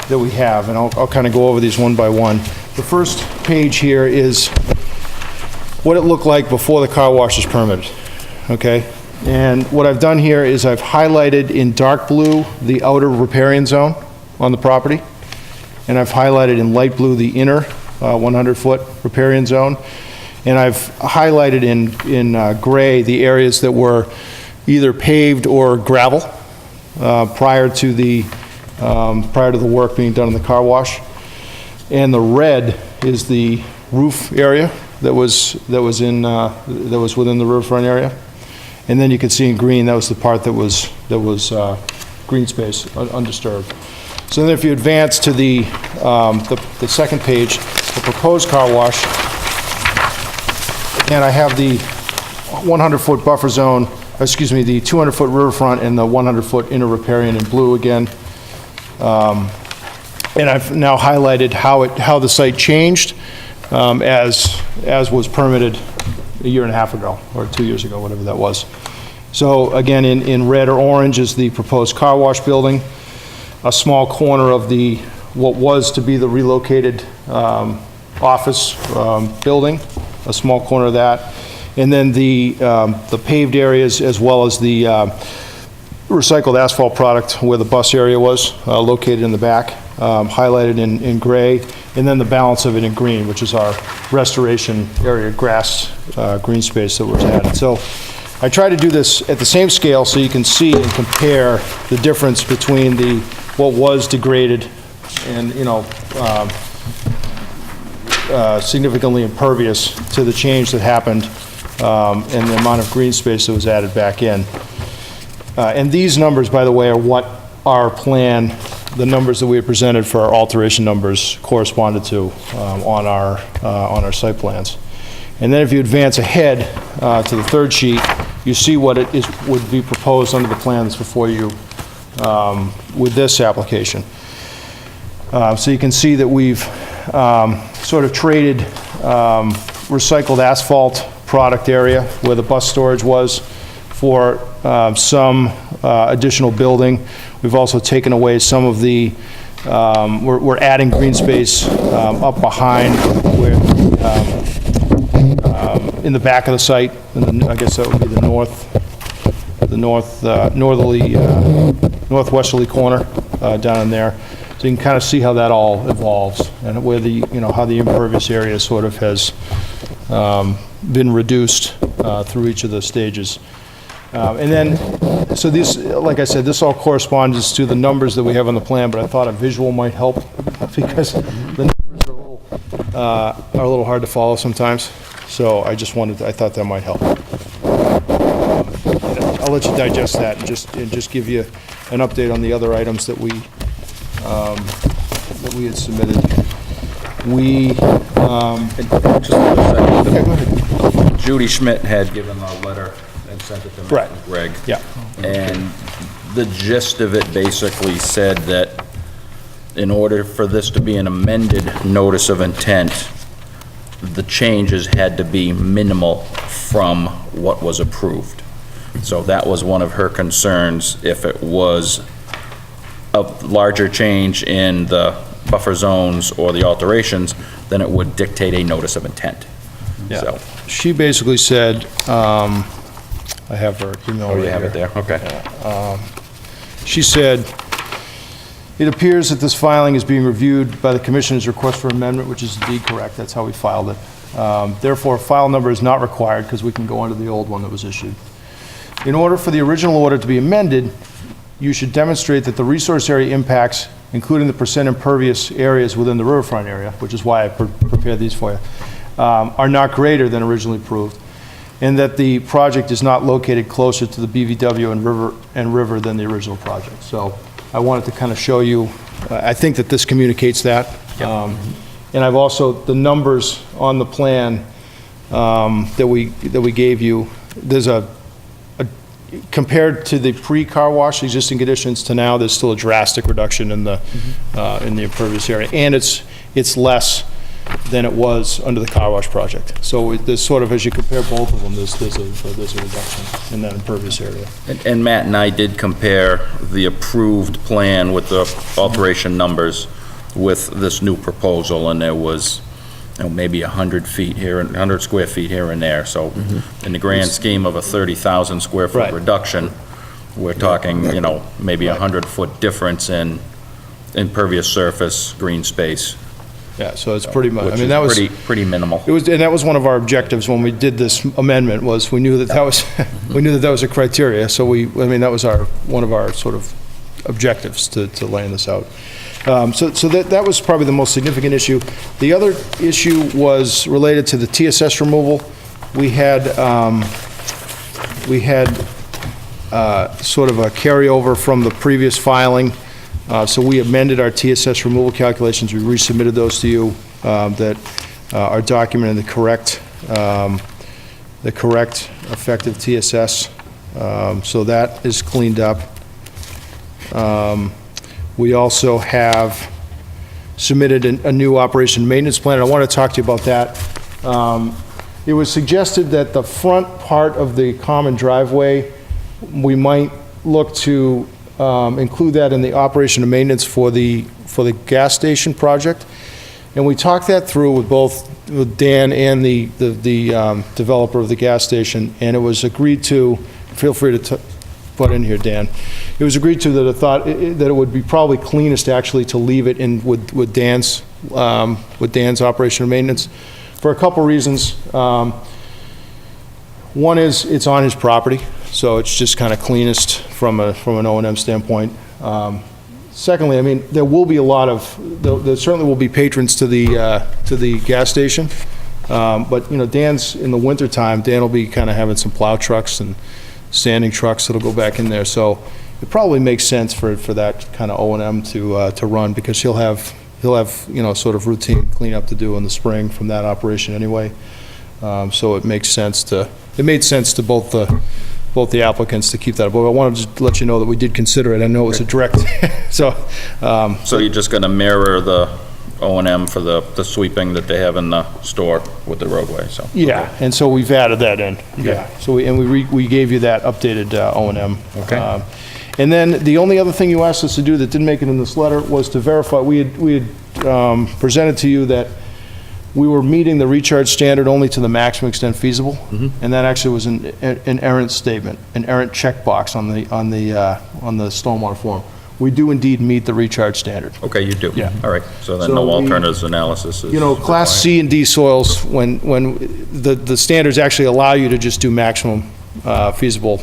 that we have, and I'll kind of go over these one by one. The first page here is what it looked like before the car wash was permitted, okay? And what I've done here is I've highlighted in dark blue the outer riparian zone on the property, and I've highlighted in light blue the inner 100-foot riparian zone, and I've highlighted in gray the areas that were either paved or gravel prior to the work being done in the car wash. And the red is the roof area that was within the riverfront area. And then you can see in green, that was the part that was green space, undisturbed. So then if you advance to the second page, the proposed car wash, and I have the 100-foot buffer zone, excuse me, the 200-foot riverfront and the 100-foot inner riparian in blue again. And I've now highlighted how the site changed as was permitted a year and a half ago, or 2 years ago, whatever that was. So again, in red or orange is the proposed car wash building, a small corner of what was to be the relocated office building, a small corner of that, and then the paved areas as well as the recycled asphalt product where the bus area was located in the back, highlighted in gray, and then the balance of it in green, which is our restoration area grass green space that was added. So I try to do this at the same scale so you can see and compare the difference between what was degraded and, significantly impervious to the change that happened and the amount of green space that was added back in. And these numbers, by the way, are what our plan, the numbers that we have presented for our alteration numbers corresponded to on our site plans. And then if you advance ahead to the third sheet, you see what would be proposed under the plans before you with this application. So you can see that we've sort of traded recycled asphalt product area where the bus storage was for some additional building. We've also taken away some of the, we're adding green space up behind where, in the back of the site, I guess that would be the northwesterly corner down in there. So you can kind of see how that all evolves and where how the impervious area sort of has been reduced through each of the stages. And then, so this, like I said, this all corresponds to the numbers that we have on the plan, but I thought a visual might help because the numbers are a little hard to follow sometimes. So I thought that might help. I'll let you digest that and just give you an update on the other items that we had submitted. Just a second. Okay, go ahead. Judy Schmidt had given a letter and sent it to Matt and Greg. Yeah. And the gist of it basically said that in order for this to be an amended notice of intent, the changes had to be minimal from what was approved. So that was one of her concerns, if it was a larger change in the buffer zones or the alterations, then it would dictate a notice of intent. Yeah. So, She basically said, I have her email oh, right you have here. it there, okay. She said, "It appears that this filing is being reviewed by the Commissioner's request for amendment," which is indeed correct, that's how we filed it. Therefore, file number is not required, because we can go under the old one that was issued. In order for the original order to be amended, you should demonstrate that the resource area impacts, including the percent impervious areas within the riverfront area, which is why I prepared these for you, are not greater than originally approved, and that the project is not located closer to the BVW and river than the original project. So I wanted to kind of show you, I think that this communicates that. And I've also, the numbers on the plan that we gave you, there's compared to the pre-car wash existing conditions to now, there's still a drastic reduction in the impervious area, and it's less than it was under the car wash project. So there's sort of, as you compare both of them, there's a reduction in that impervious area. And Matt and I did compare the approved plan with the alteration numbers with this new proposal, and there was, maybe 100 feet here, 100 square feet here and there. So in the grand scheme of a 30,000 square foot Right. reduction, we're talking, maybe 100-foot difference in impervious surface, green space. Yeah, so it's pretty much, I Which mean, is that was, pretty minimal. and that was one of our objectives when we did this amendment, was we knew that that was a criteria, so that was one of our sort of objectives to laying this out. So that was probably the most significant issue. The other issue was related to the TSS removal. We had sort of a carryover from the previous filing. So we amended our TSS removal calculations. We resubmitted those to you that are documenting the correct effective TSS. So that is cleaned up. We also have submitted a new operation maintenance plan. I want to talk to you about that. It was suggested that the front part of the common driveway, we might look to include that in the operation and maintenance for the gas station project. And we talked that through with Dan and the developer of the gas station, and it was agreed to, feel free to put in here, Dan. It was agreed to that that it would be probably cleanest actually to leave it in with Dan's operation and maintenance for a couple reasons. One is it's on his property, so it's just kind of cleanest from an O&M standpoint. Secondly, I mean, there will be there certainly will be patrons to the gas station, but Dan's in the wintertime. Dan will be kind of having some plow trucks and sanding trucks that'll go back in there, so it probably makes sense for that kind of O&M to run, because he'll have sort of routine cleanup to do in the spring from that operation anyway. So it made sense to both the applicants to keep that. But I wanted to let you know that we did consider it. I know it was a direct, so. So you're just gonna mirror the O&M for the sweeping that they have in the store with the roadway, so. Yeah, and so we've added that in. Yeah. So we gave you that updated O&M. Okay. And then the only other thing you asked us to do that didn't make it in this letter was to verify, we had presented to you that we were meeting the recharge standard only to the maximum extent feasible, and that actually was an errant statement, an errant checkbox on the stormwater form. We do indeed meet the recharge standard. Okay, you do? Yeah. All right, so then So no we- alternatives analysis is Class C and D soils, when the standards actually allow you to just do maximum feasible,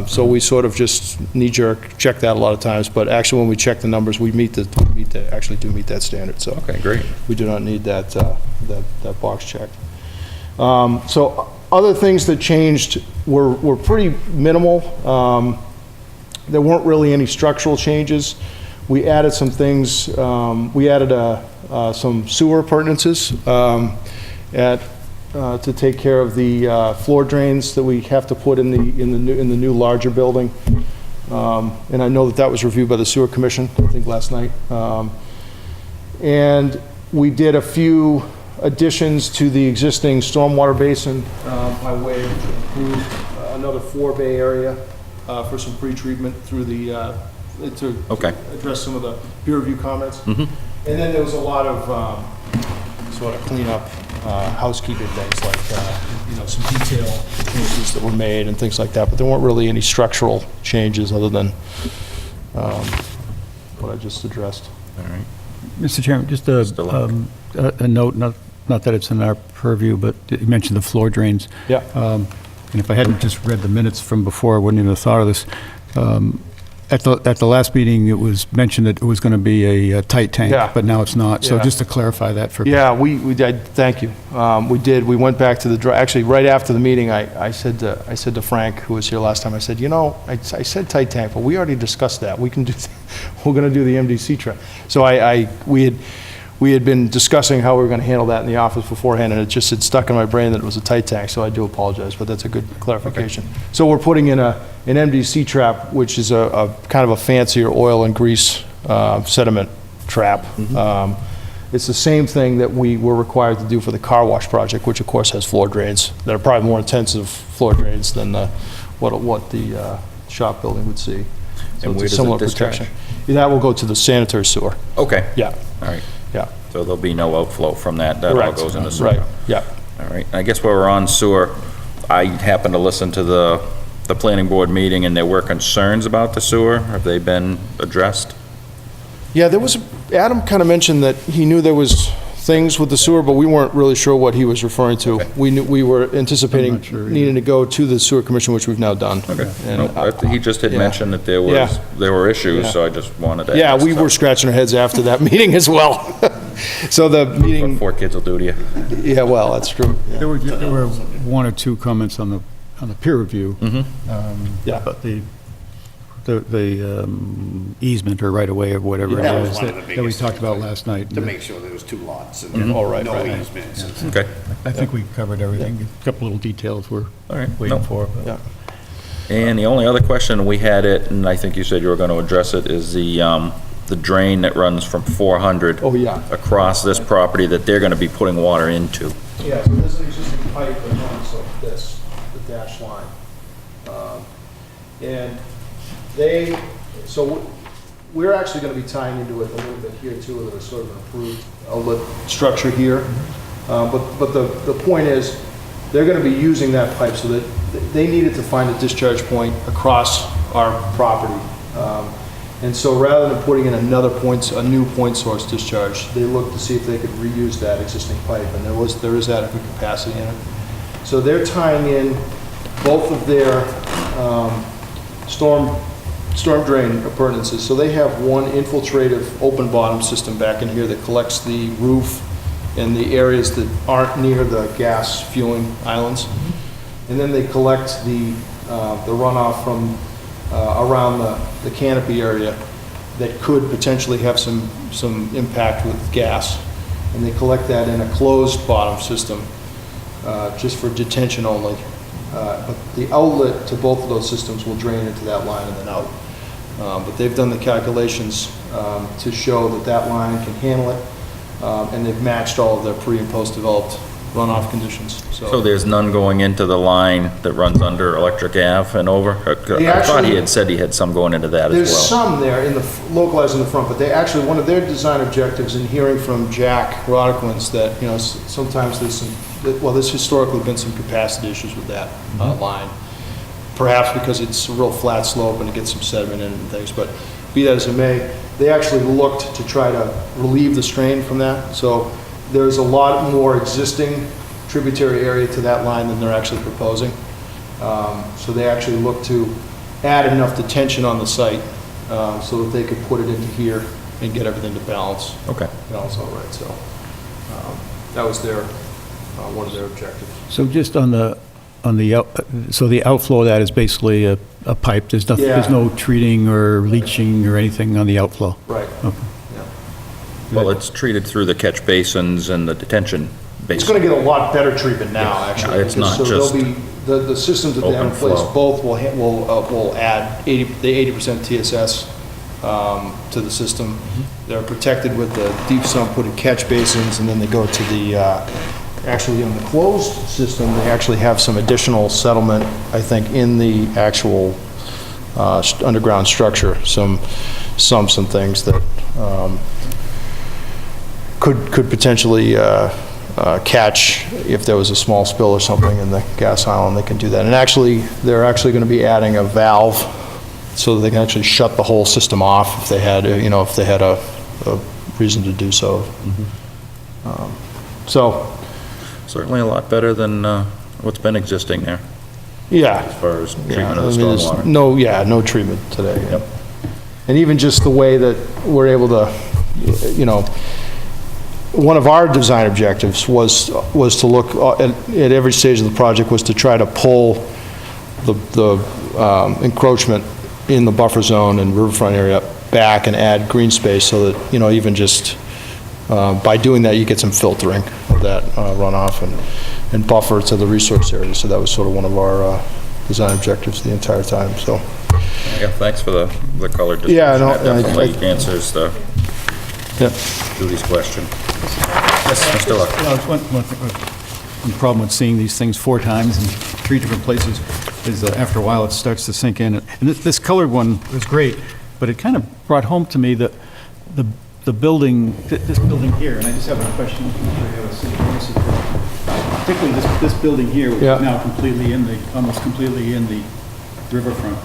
so we sort of just knee-jerk check that a lot of times, but actually when we check the numbers, we actually do meet that standard, so. Okay, great. We do not need that box checked. So other things that changed were pretty minimal. There weren't really any structural changes. We added some things, we added some sewer appurtenances to take care of the floor drains that we have to put in the new larger building. And I know that was reviewed by the Sewer Commission, I think last night. And we did a few additions to the existing stormwater basin by way of improved another 4-bay area for some pre-treatment through the, to Okay. address some of the peer review comments. And then there was a lot of sort of cleanup, housekeeping things like, some detail changes that were made and things like that, but there weren't really any structural changes other than what I just addressed. Mr. Chairman, just a note, not that it's in our purview, but you mentioned the floor drains. Yeah. And if I hadn't just read the minutes from before, I wouldn't even have thought of this. At the last meeting, it was mentioned that it was going to be a tight tank, Yeah. but now it's not. So Yeah. just to clarify that for. Yeah, we did, thank you. We did, we went back to actually, right after the meeting, I said to Frank, who was here last time, I said, I said tight tank, but we already discussed that. We're gonna do the MDC truck. So we had been discussing how we were gonna handle that in the office beforehand, and it just had stuck in my brain that it was a tight tank, so I do apologize, but that's a good clarification. So we're putting in an MDC trap, which is a kind of a fancier oil and grease sediment trap. It's the same thing that we were required to do for the car wash project, which of course has floor drains that are probably more intensive floor drains than what the shop building would see. So And where it's a does it similar discharge? protection. That will go to the sanitary sewer. Okay. Yeah, All right. yeah. So there'll be no outflow from that. That all Correct. goes into sewer. Right, yeah. All right. I guess while we're on sewer, I happened to listen to the planning board meeting, and there were concerns about the sewer. Have they been addressed? Yeah, Adam kind of mentioned that he knew there was things with the sewer, but we weren't really sure what he was referring to. We were anticipating I'm not sure either. needing to go to the sewer commission, which we've now done. Okay. And, Nope, he just had yeah. mentioned that there Yeah. were issues, Yeah. so I just wanted to Yeah, ask. we were scratching our heads after that meeting as well. So the What meeting, 4 kids will do to you. yeah, well, that's true. There were one or two comments on the peer review. Yeah. But the easement or right-of-way or whatever it That was is one of the that we biggest talked things, about like, last night. To make sure there was 2 lots and Oh, right, no right. easements. Okay. I think we covered everything. A couple little details we're All right. waiting Nope. for. but- Yeah. And the only other question we had and I think you said you were going to address it, is the drain that runs from 400 Oh, yeah. across this property that they're going to be putting water into. Yeah, so there's an existing pipe that runs like this, the dash line. And we're actually gonna be tying into it a little bit here too, with a sort of an approved outlet structure here. But the point is, they're gonna be using that pipe so that they needed to find a discharge point across our property. And so rather than putting in a new point source discharge, they looked to see if they could reuse that existing pipe, and there is adequate capacity in it. So they're tying in both of their storm drain appurtenances. So they have one infiltrative open bottom system back in here that collects the roof and the areas that aren't near the gas fueling islands. And then they collect the runoff from around the canopy area that could potentially have some impact with gas. And they collect that in a closed bottom system, just for detention only. But the outlet to both of those systems will drain into that line and then out. But they've done the calculations to show that line can handle it, and they've matched all of their pre- and post-developed runoff conditions. So there's none going into the line that runs under Electric Ave and over? I thought he actually- had said he had some going into that as well. There's some there localized in the front, but they actually, one of their design objectives in hearing from Jack Roddicklands that, sometimes there's historically been some capacity issues with that line. Perhaps because it's a real flat slope and it gets some sediment in and things, but be that as it may, they actually looked to try to relieve the strain from that. So there's a lot more existing tributary area to that line than they're actually proposing. So they actually looked to add enough detention on the site so that they could put it into here and get everything to balance. Okay. Balance all right, so that was one of their objectives. So just so the outflow of that is basically a pipe. There's nothing, there's no treating or leaching or anything on the outflow. Right. Okay. Yeah. Well, it's treated through the catch basins and the detention It's basin. going to get a lot better treatment now, actually. It's because not just there'll be the systems that they have in open place, flow. both will add the 80% TSS to the system. They're protected with the deep sump put in catch basins, and then they go to the actually on the closed system, they actually have some additional settlement, I think, in the actual underground structure, some sumps and things that could potentially catch if there was a small spill or something in the gas island. They can do that. And actually, they're actually going to be adding a valve so that they can actually shut the whole system off if they had, if they had a reason to do so. So, Certainly a lot better than what's been existing there, yeah. as far as Yeah, treatment of I the mean, there's stormwater. no treatment today. Yep. And even just the way that we're able to, one of our design objectives was to look at every stage of the project was to try to pull the encroachment in the buffer zone and riverfront area back and add green space so that, even just by doing that, you get some filtering of that runoff and buffer to the resource area. So that was sort of one of our design objectives the entire time, so. Yeah, thanks for the colored description. Yeah, no, That definitely answers Yeah. Judy's question. Yes, Mr. Luck. One problem with seeing these things 4 times in 3 different places is after a while it starts to sink in. And this colored one was great, but it kind of brought home to me the building, this building here, and I just have a question. Particularly this building here, which is now almost completely in the riverfront.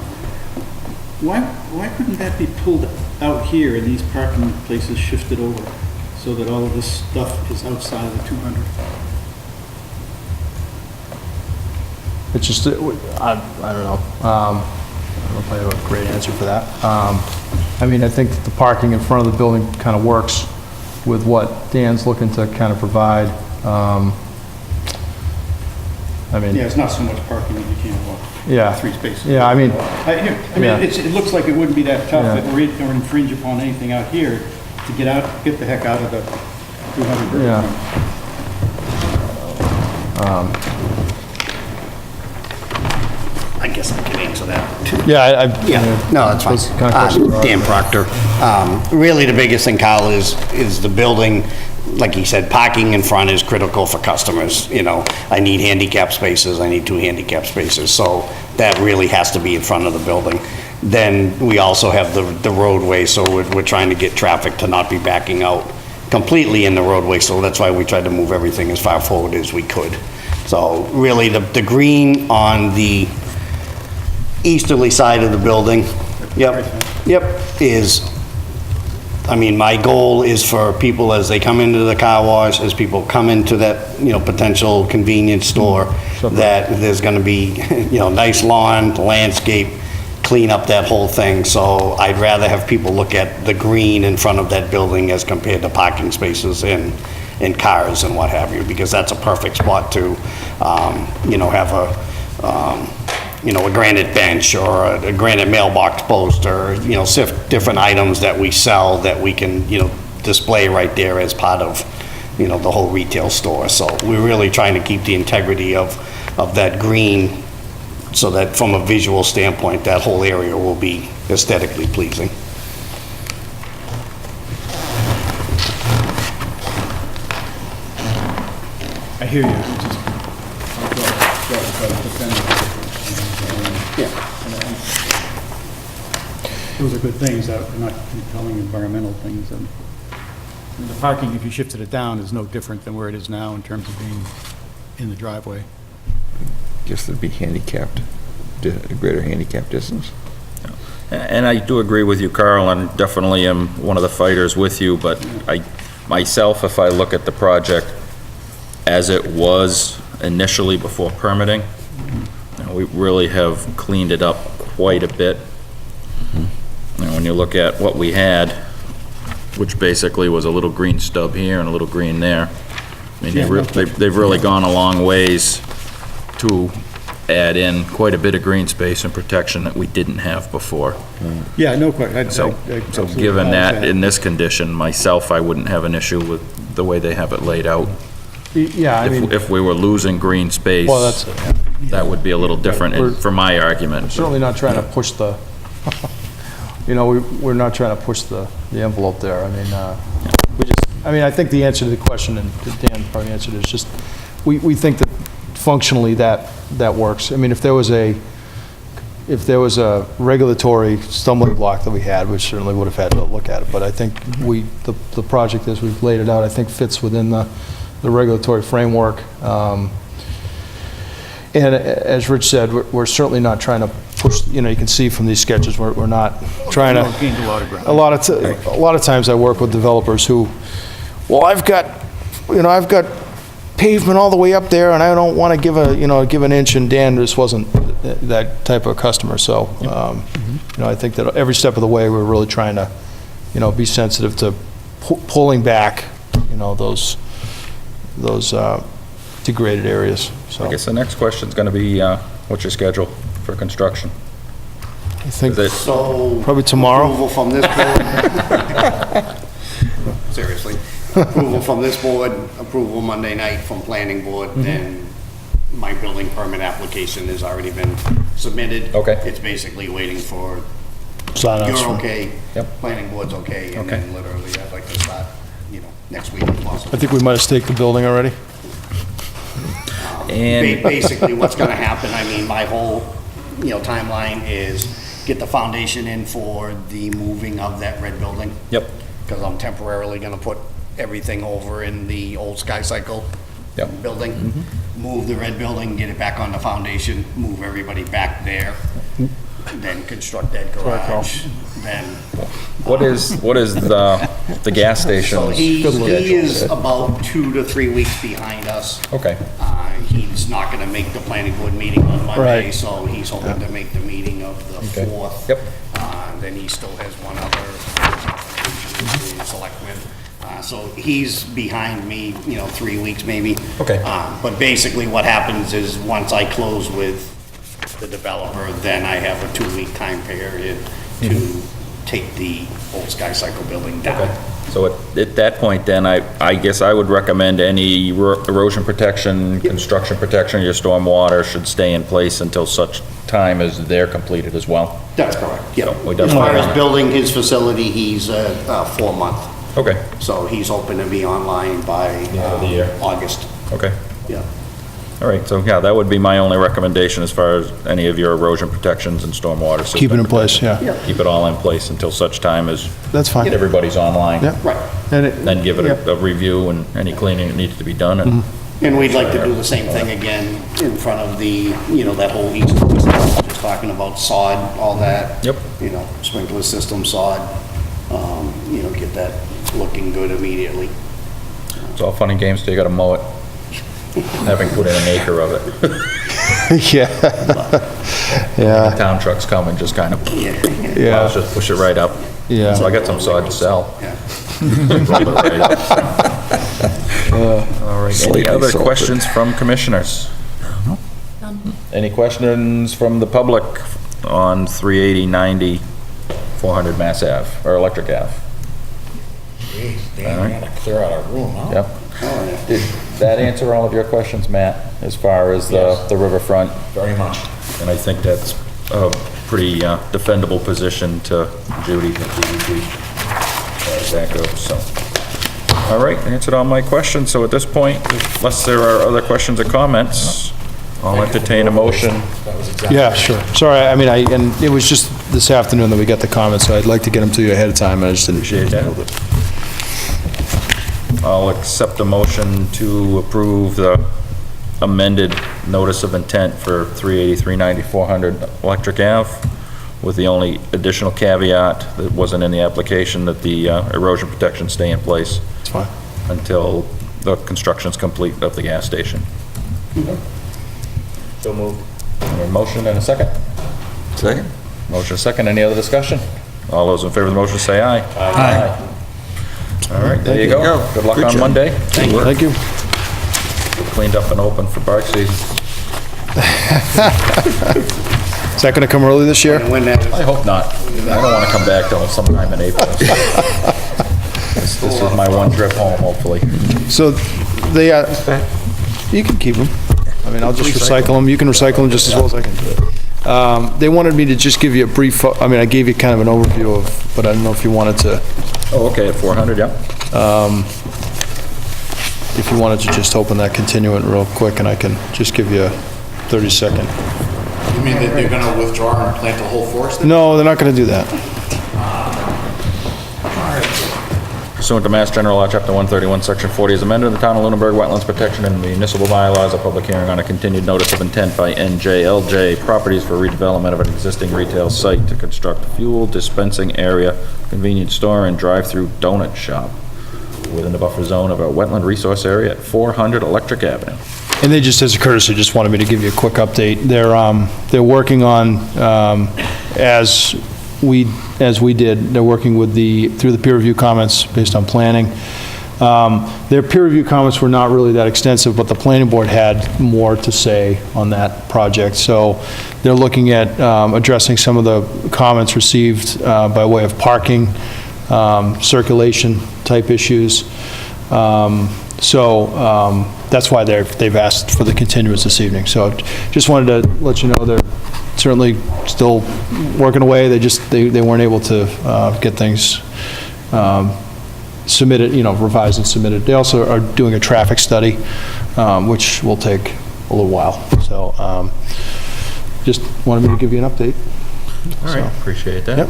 Why couldn't that be pulled out here and these parking places shifted over so that all of this stuff is outside of the 200? It's just, I don't know. I don't know if I have a great answer for that. I mean, I think that the parking in front of the building kind of works with what Dan's looking to kind of provide. I mean, Yeah, it's not so much parking that you can't walk. Yeah. 3 spaces. Yeah, I mean, Yeah. It looks like it wouldn't be that tough Yeah. if we're going to infringe upon anything out here to get the heck out of the 200 Yeah. I guess I can answer that. yeah, No, that's fine. Kind of question. Dan Proctor. Really, the biggest thing, Kyle, is the building, like he said, parking in front is critical for customers. I need handicap spaces, I need 2 handicap spaces, so that really has to be in front of the building. Then we also have the roadway, so we're trying to get traffic to not be backing out completely in the roadway, so that's why we tried to move everything as far forward as we could. So really, the green on the easterly side of the building, is, my goal is for people as they come into the car wash, as people come into that, potential convenience store, that there's gonna be, nice lawn, landscape, clean up that whole thing. So I'd rather have people look at the green in front of that building as compared to parking spaces in cars and what have you, because that's a perfect spot to, have a granite bench or a granite mailbox post or, different items that we sell that we can, display right there as part of, the whole retail store. So we're really trying to keep the integrity of that green so that from a visual standpoint, that whole area will be aesthetically pleasing. I hear you. Those are good things, that are not compelling environmental things. And the parking, if you shifted it down, is no different than where it is now in terms of being in the driveway. Guess there'd be handicapped, a greater handicap distance. And I do agree with you, Carl, and definitely am one of the fighters with you, but myself, if I look at the project as it was initially before permitting, we really have cleaned it up quite a bit. When you look at what we had, which basically was a little green stub here and a little green there, they've really gone a long ways to add in quite a bit of green space and protection that we didn't have before. Yeah, no question. So given that, in this condition, myself, I wouldn't have an issue with the way they have it laid out. Yeah, If we were losing green space, well, that's it. that would be a little different for my argument. Certainly not trying to push the, we're not trying to push the envelope there. I think the answer to the question, and Dan probably answered it, is just we think that functionally that works. I mean, if there was a regulatory stumbling block that we had, we certainly would have had to look at it. But I think the project as we've laid it out, I think fits within the regulatory framework. And as Rich said, we're certainly not trying to push, you can see from these sketches, we're not trying to. Gained a lot of ground. A lot of times I work with developers who, well, I've got pavement all the way up there and I don't want to give an inch, and Dan just wasn't that type of customer. So, I think that every step of the way, we're really trying to, be sensitive to pulling back, those degraded areas. So I guess the next question's gonna be, what's your schedule for construction? I think Is it- So. Probably tomorrow. Approval from this board. Seriously. Approval from this board, approval Monday night from planning board, then my building permit application has already been submitted. Okay. It's basically waiting for, Sign-offs you're from- okay, Yep. planning board's okay, and Okay. then literally I'd like to start, next week if possible. I think we might have staked the building already. And Basically, what's gonna happen, I mean, my whole, timeline is get the foundation in for the moving of that red building. Yep. Because I'm temporarily gonna put everything over in the old Sky Cycle Yep. building. Move the red building, get it back on the foundation, move everybody back there, then construct that garage, then. what is the gas station? So he is about 2 to 3 weeks behind us. Okay, He's not gonna make the planning board meeting on Monday, Right. so he's hoping to make the meeting of the Okay. 4th. Yep. Then he still has one other the selectmen. So he's behind me, 3 weeks maybe. Okay. But basically what happens is, once I close with the developer, then I have a 2-week time period to take the old Sky Cycle building down. okay. So at that point then, I guess I would recommend any erosion protection, construction protection, your stormwater should stay in place until such time as they're completed as well. That's correct, yeah. So we definitely As far wanna- as building his facility, he's a 4-month. Okay, So he's hoping to be online by end of the year. August, okay. yeah. All right, so yeah, that would be my only recommendation as far as any of your erosion protections and stormwater system. Keep it in place, yeah. Keep it all in place until such time as That's fine. everybody's online. Yeah. Right. Then give it a review and any cleaning that needs to be done, and And we'd like to do the same thing again in front of the, that whole Easement stuff, just talking about sod, all that. Yep. Sprinkler system, sod, get that looking good immediately. it's all fun and games till you gotta mow it. Having put in an acre of it. Yeah. Yeah, Town trucks come and just kind of, yeah, let's just push it right up. Yeah. So I got some sod to sell. Yeah. All right, any other questions from commissioners? Any questions from the public on 380, 90, 400 Mass Ave, or Electric Ave? Damn, we gotta clear out our room, huh? Yep. Did that answer all of your questions, Matt, as far as the riverfront? Very much. And I think that's a pretty defendable position to Judy at DEP, as that goes, so. All right, answered all my questions, so at this point, unless there are other questions or comments, I'll entertain a motion. yeah, sure. Sorry, and it was just this afternoon that we got the comments, so I'd like to get them to you ahead of time, and I just didn't. Appreciate that. I'll accept a motion to approve the amended notice of intent for 380, 390, 400 Electric Ave, with the only additional caveat that wasn't in the application, that the erosion protection stay in place It's fine. until the construction's complete of the gas station. So moved. A motion and a second? Second? Motion second, any other discussion? All those in favor of the motion say aye. Aye. All right, there you go. Good luck on Monday. Thank you. Cleaned up and open for bark season. Is that gonna come early this year? And when that is, I hope not. I don't want to come back till sometime in April. This is my one trip home, hopefully. So, they, you can keep them. I'll just recycle them. You can recycle them just as well as I can. They wanted me to just give you a brief, I gave you kind of an overview of, but I don't know if you wanted to. Oh, okay, at 400, yeah. if you wanted to just open that continuant real quick, and I can just give you a 30-second. You mean that they're gonna withdraw and plant a whole forest? No, they're not going to do that. Pursuant to Mass General Law, Chapter 131, Section 40, as amended, the Town of Lunenburg Wetlands Protection and Municipal Bylaws, a public hearing on a continued notice of intent by NJLJ Properties for redevelopment of an existing retail site to construct a fuel dispensing area, convenience store, and drive-through donut shop within the buffer zone of a wetland resource area at 400 Electric Avenue. And they just, as a courtesy, just wanted me to give you a quick update. They're working on, as we did, they're working with through the peer review comments based on planning. Their peer review comments were not really that extensive, but the planning board had more to say on that project. So they're looking at addressing some of the comments received by way of parking, circulation type issues. That's why they've asked for the continuance this evening. So just wanted to let you know they're certainly still working away. They weren't able to get things submitted, revised and submitted. They also are doing a traffic study, which will take a little while. So just wanted me to give you an update. All right, appreciate that. Yep.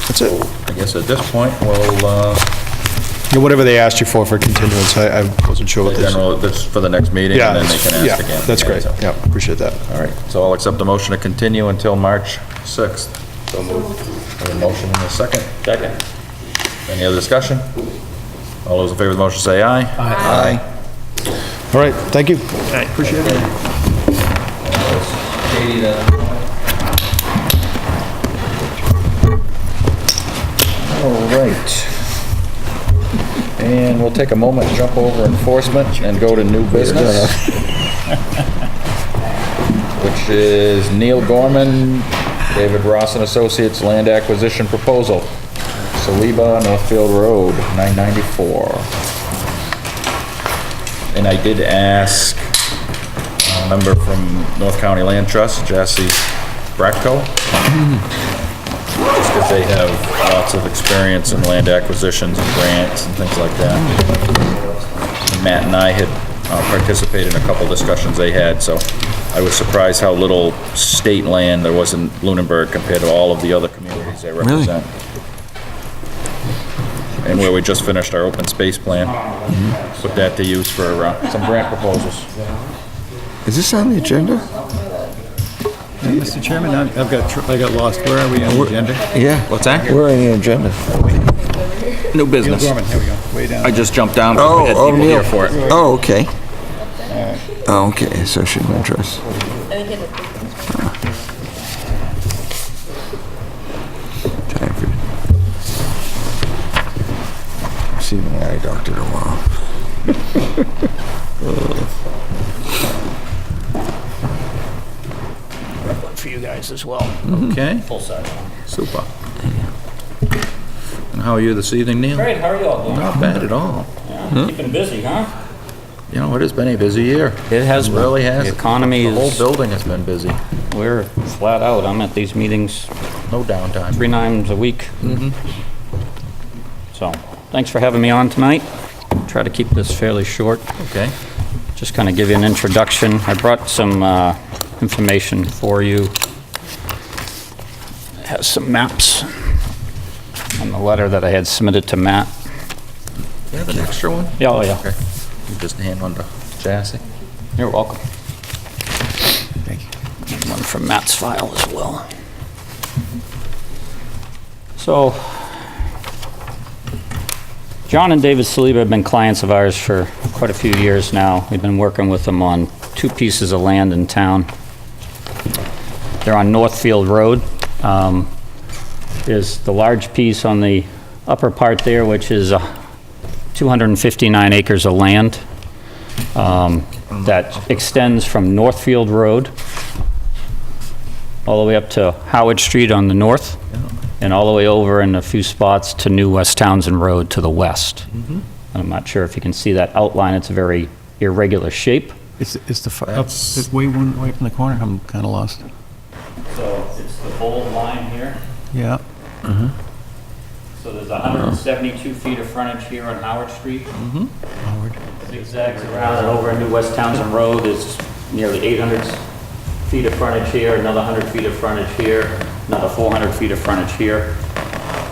That's it. I guess at this point, we'll, Whatever they asked you for continuance, I wasn't sure what this. general, that's for the next meeting, and then they can ask again. Yeah, that's great. So- Yeah, appreciate that. All right, so I'll accept the motion to continue until March 6th. So moved. A motion in a second. Second. Any other discussion? All those in favor of the motion say aye. Aye. All right, thank you. Appreciate it. Katie, all right. And we'll take a moment to jump over enforcement and go to new business. Which is Neil Gorman, David Ross and Associates Land Acquisition Proposal. Saliba, Northfield Road, 994. And I did ask a member from North County Land Trust, Jassy Bratko, just because they have lots of experience in land acquisitions and grants and things like that. And Matt and I had participated in a couple discussions they had, so I was surprised how little state land there was in Lunenburg compared to all of the other communities they represent. And where we just finished our open space plan, put that to use for some grant proposals. Is this on the agenda? Mr. Chairman, I got lost. Where are we on the agenda? Yeah. What's that? We're on the agenda. New business. Gorman, here we go, way down. I just jumped down because we had people Neil. here for it. Oh, okay. Oh, okay, Associate Land Trust. Time for see my eye doctor tomorrow. For you guys as well. Okay. Full size. Super. And how are you this evening, Neil? Great, how are you all doing? Not bad at all. Keeping busy, huh? You know, it has been a busy year. It has been. Really has. The economy The whole is, building has been busy. we're flat out. I'm at these meetings No downtime. 3 times a week. So, thanks for having me on tonight. Try to keep this fairly short. Okay. Just kind of give you an introduction. I brought some information for you. It has some maps on the letter that I had submitted to Matt. You have an extra one? Yeah, oh yeah. Okay. You just hand one to Jassy. You're welcome. Thank you. And one from Matt's file as well. So, John and David Saliba have been clients of ours for quite a few years now. We've been working with them on 2 pieces of land in town. They're on Northfield Road. There's the large piece on the upper part there, which is 259 acres of land that extends from Northfield Road all the way up to Howard Street on the north, and all the way over in a few spots to New West Townsend Road to the west. I'm not sure if you can see that outline. It's a very irregular shape. It's way from the corner. I'm kind of lost. So it's the bold line here. Yeah. So there's 172 feet of frontage here on Howard Street. Zigzags around and over New West Townsend Road is nearly 800 feet of frontage here, another 100 feet of frontage here, another 400 feet of frontage here.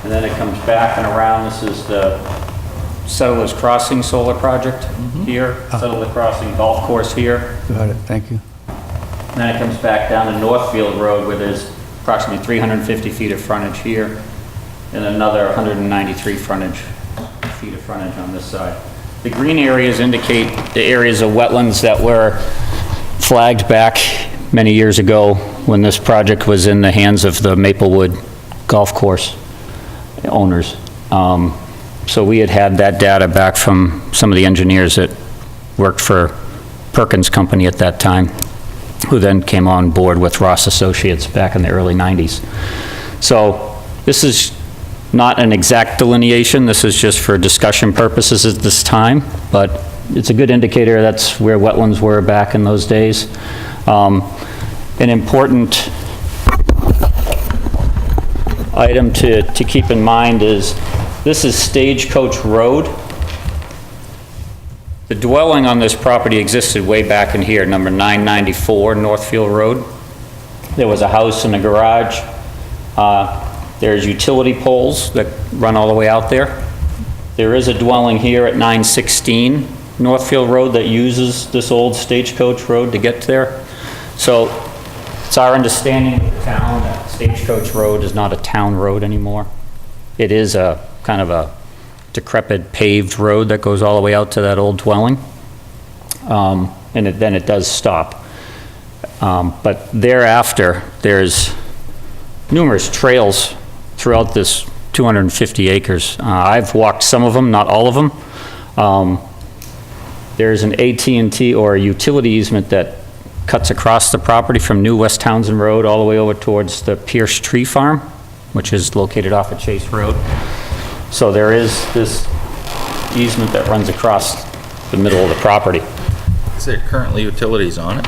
And then it comes back and around. This is the Settlers Crossing Solar Project here, Settlers Crossing Golf Course here. Got it, thank you. And then it comes back down to Northfield Road where there's approximately 350 feet of frontage here and another 193 feet of frontage on this side. The green areas indicate the areas of wetlands that were flagged back many years ago when this project was in the hands of the Maplewood Golf Course owners. So we had that data back from some of the engineers that worked for Perkins Company at that time, who then came on board with Ross Associates back in the early 90s. So this is not an exact delineation, this is just for discussion purposes at this time, but it's a good indicator that's where wetlands were back in those days. An important item to keep in mind is this is Stagecoach Road. The dwelling on this property existed way back in here, number 994 Northfield Road. There was a house and a garage. There's utility poles that run all the way out there. There is a dwelling here at 916 Northfield Road that uses this old Stagecoach Road to get there. So it's our understanding of the town that Stagecoach Road is not a town road anymore. It is a kind of a decrepit paved road that goes all the way out to that old dwelling. And then it does stop. But thereafter, there's numerous trails throughout this 250 acres. I've walked some of them, not all of them. There's an AT&T or a utility easement that cuts across the property from New West Townsend Road all the way over towards the Pierce Tree Farm, which is located off of Chase Road. So there is this easement that runs across the middle of the property. Is there currently utilities on it?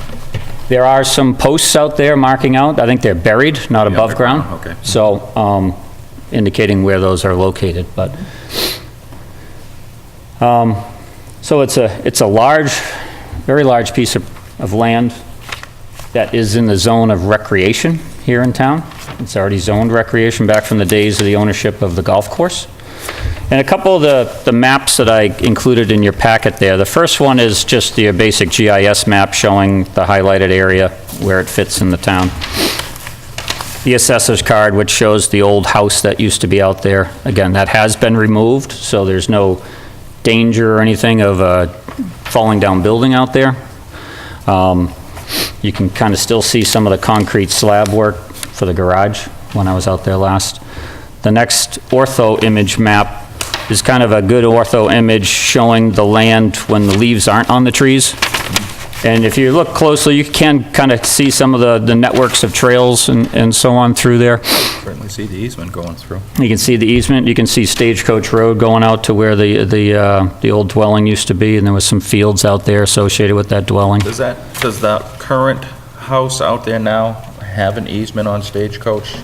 There are some posts out there marking out. I think they're buried, not above ground. Okay. So, indicating where those are located, but, so it's a large, very large piece of land that is in the zone of recreation here in town. It's already zoned recreation back from the days of the ownership of the golf course. And a couple of the maps that I included in your packet there. The first one is just the basic GIS map showing the highlighted area where it fits in the town. The assessor's card, which shows the old house that used to be out there. Again, that has been removed, so there's no danger or anything of a falling down building out there. You can kind of still see some of the concrete slab work for the garage when I was out there last. The next ortho image map is kind of a good ortho image showing the land when the leaves aren't on the trees. And if you look closely, you can kind of see some of the networks of trails and so on through there. Certainly see the easement going through. You can see the easement, you can see Stagecoach Road going out to where the old dwelling used to be, and there was some fields out there associated with that dwelling. Does that current house out there now have an easement on Stagecoach?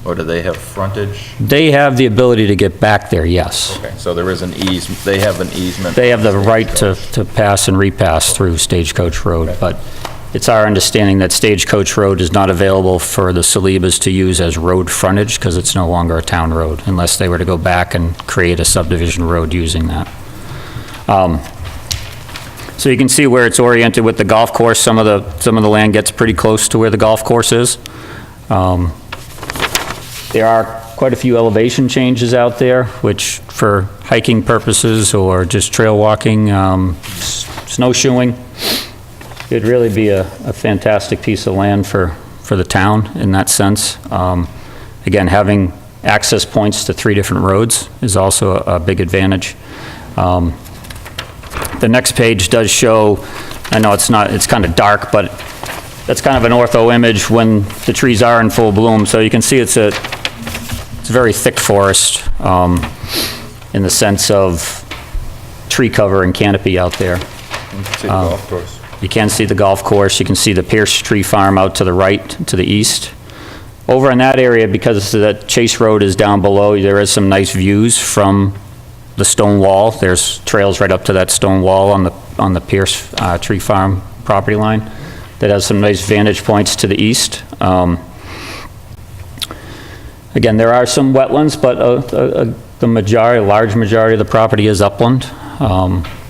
Or do they have frontage? They have the ability to get back there, yes. Okay, so there is an easement, they have an easement. They have the right to pass and repass through Stagecoach Road, but it's our understanding that Stagecoach Road is not available for the Salibas to use as road frontage because it's no longer a town road unless they were to go back and create a subdivision road using that. So you can see where it's oriented with the golf course. Some of the land gets pretty close to where the golf course is. There are quite a few elevation changes out there, which for hiking purposes or just trail walking, snowshoeing, it'd really be a fantastic piece of land for the town in that sense. Again, having access points to 3 different roads is also a big advantage. The next page does show, I know it's kind of dark, but that's kind of an ortho image when the trees are in full bloom. So you can see it's a very thick forest in the sense of tree cover and canopy out there. You can see the golf course. You can see the golf course. You can see the Pierce Tree Farm out to the right, to the east. Over in that area, because that Chase Road is down below, there is some nice views from the stone wall. There's trails right up to that stone wall on the Pierce Tree Farm property line that has some nice vantage points to the east. Again, there are some wetlands, but the large majority of the property is upland,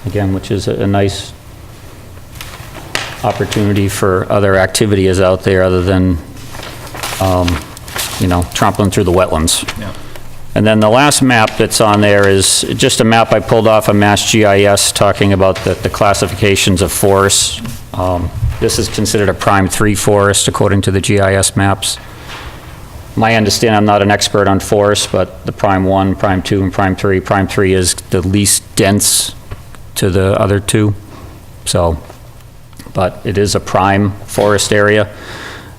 again, which is a nice opportunity for other activities out there other than, trampling through the wetlands. Yeah. And then the last map that's on there is just a map I pulled off of Mass GIS talking about the classifications of forests. This is considered a prime 3 forest according to the GIS maps. My understanding, I'm not an expert on forests, but the prime 1, prime 2, and prime 3. Prime 3 is the least dense to the other two. So, but it is a prime forest area.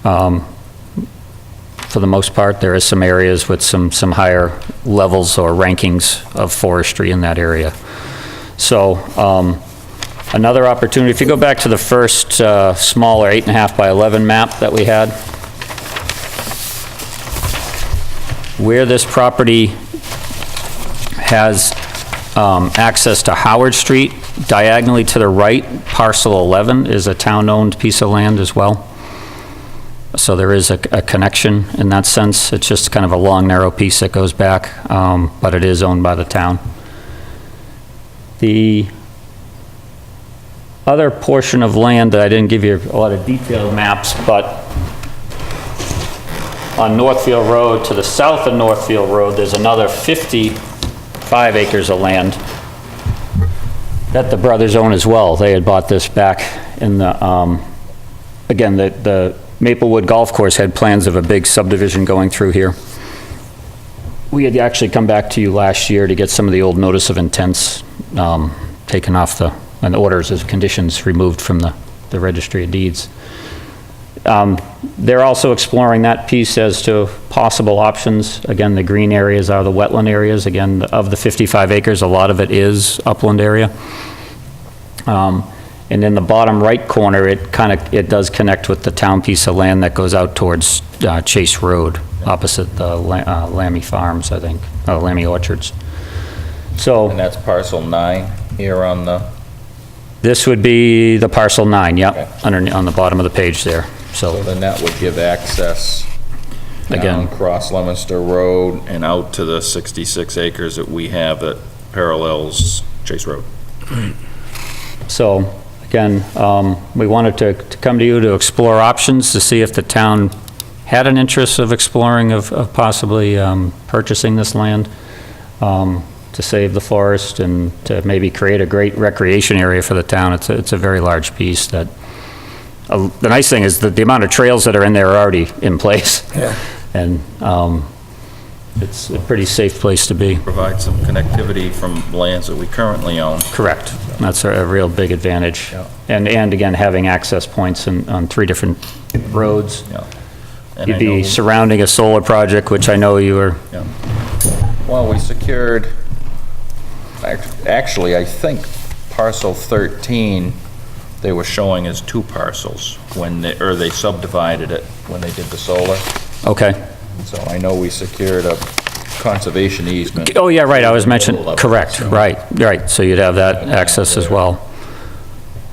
For the most part, there is some areas with some higher levels or rankings of forestry in that area. So, another opportunity, if you go back to the first smaller 8.5 by 11 map that we had, where this property has access to Howard Street, diagonally to the right, parcel 11 is a town-owned piece of land as well. So there is a connection in that sense. It's just kind of a long, narrow piece that goes back, but it is owned by the town. The other portion of land that I didn't give you a lot of detailed maps, but on Northfield Road, to the south of Northfield Road, there's another 55 acres of land that the brothers own as well. They had bought this back in the, again, the Maplewood Golf Course had plans of a big subdivision going through here. We had actually come back to you last year to get some of the old notice of intents taken off and orders as conditions removed from the Registry of Deeds. They're also exploring that piece as to possible options. Again, the green areas are the wetland areas. Again, of the 55 acres, a lot of it is upland area. And in the bottom right corner, it does connect with the town piece of land that goes out towards Chase Road, opposite the Lammy Farms, I think, Lammy Orchards. So. And that's parcel 9 here on the... This would be the parcel 9, yep, Okay. on the bottom of the page there. So then that would give access down across Leominster Road and out to the 66 acres that we have that parallels Chase Road. So, again, we wanted to come to you to explore options to see if the town had an interest of exploring of possibly purchasing this land to save the forest and to maybe create a great recreation area for the town. It's a very large piece that, the nice thing is that the amount of trails that are in there are already in place. Yeah. And it's a pretty safe place to be. Provide some connectivity from lands that we currently own. Correct. That's a real big advantage. Yeah. And again, having access points on 3 different roads. Yeah. And You'd I be know- surrounding a solar project, which I know you are. Yeah. Well, we secured, actually, I think parcel 13, they were showing as 2 parcels when they subdivided it when they did the solar. Okay. So I know we secured a conservation easement. Oh, yeah, right, I was mentioning, Middle of it, correct, so- right. So you'd have that access as well.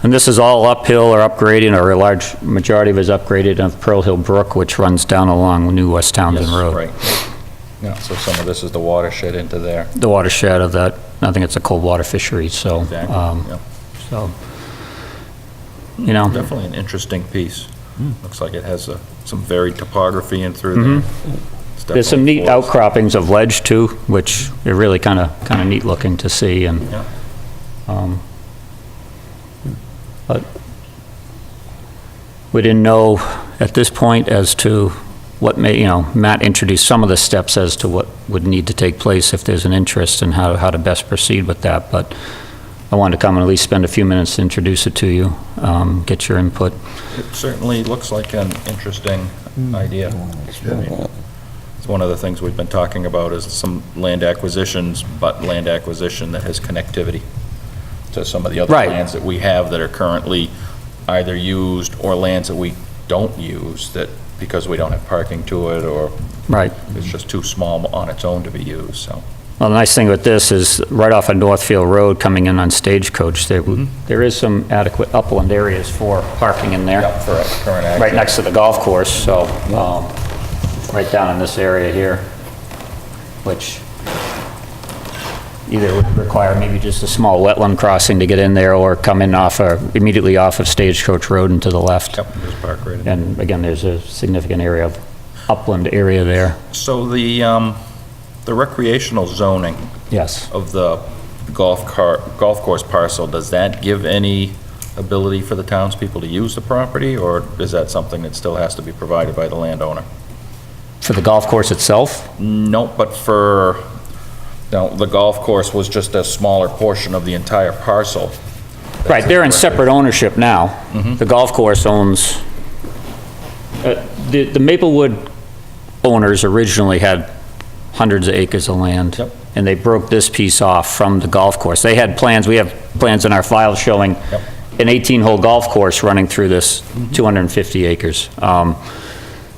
And this is all uphill or upgrading, or a large majority of it is upgraded of Pearl Hill Brook, which runs down along New West Townsend Yes, Road. right. Yeah, so some of this is the watershed into there. The watershed of that, I think it's a cold water fishery, so. Exactly, yeah. So, you know. Definitely an interesting piece. Looks like it has some varied topography in through there. It's There's some definitely neat forest. outcroppings of ledge too, which are really kind of neat looking to see, and, Yeah. but we didn't know at this point as to what Matt introduced some of the steps as to what would need to take place if there's an interest and how to best proceed with that, but I wanted to come and at least spend a few minutes to introduce it to you, get your input. It certainly looks like an interesting idea. I mean, it's one of the things we've been talking about is some land acquisitions, but land acquisition that has connectivity to some of the other Right. lands that we have that are currently either used or lands that we don't use that because we don't have parking to it, or Right. it's just too small on its own to be used, so. Well, the nice thing with this is, right off of Northfield Road, coming in on Stagecoach, there is some adequate upland areas for parking in there. Yep, for current access. Right next to the golf course, so, right down in this area here, which either would require maybe just a small wetland crossing to get in there, or come in immediately off of Stagecoach Road and to the left. Yep, just park right in. And again, there's a significant area of upland area there. So the recreational zoning Yes. of the golf course parcel, does that give any ability for the townspeople to use the property, or is that something that still has to be provided by the landowner? For the golf course itself? No, but the golf course was just a smaller portion of the entire parcel. Right, they're in separate ownership now. The golf course owns, the Maplewood owners originally had hundreds of acres of land. Yep. And they broke this piece off from the golf course. They had plans, we have plans in our file showing Yep. an 18-hole golf course running through this 250 acres,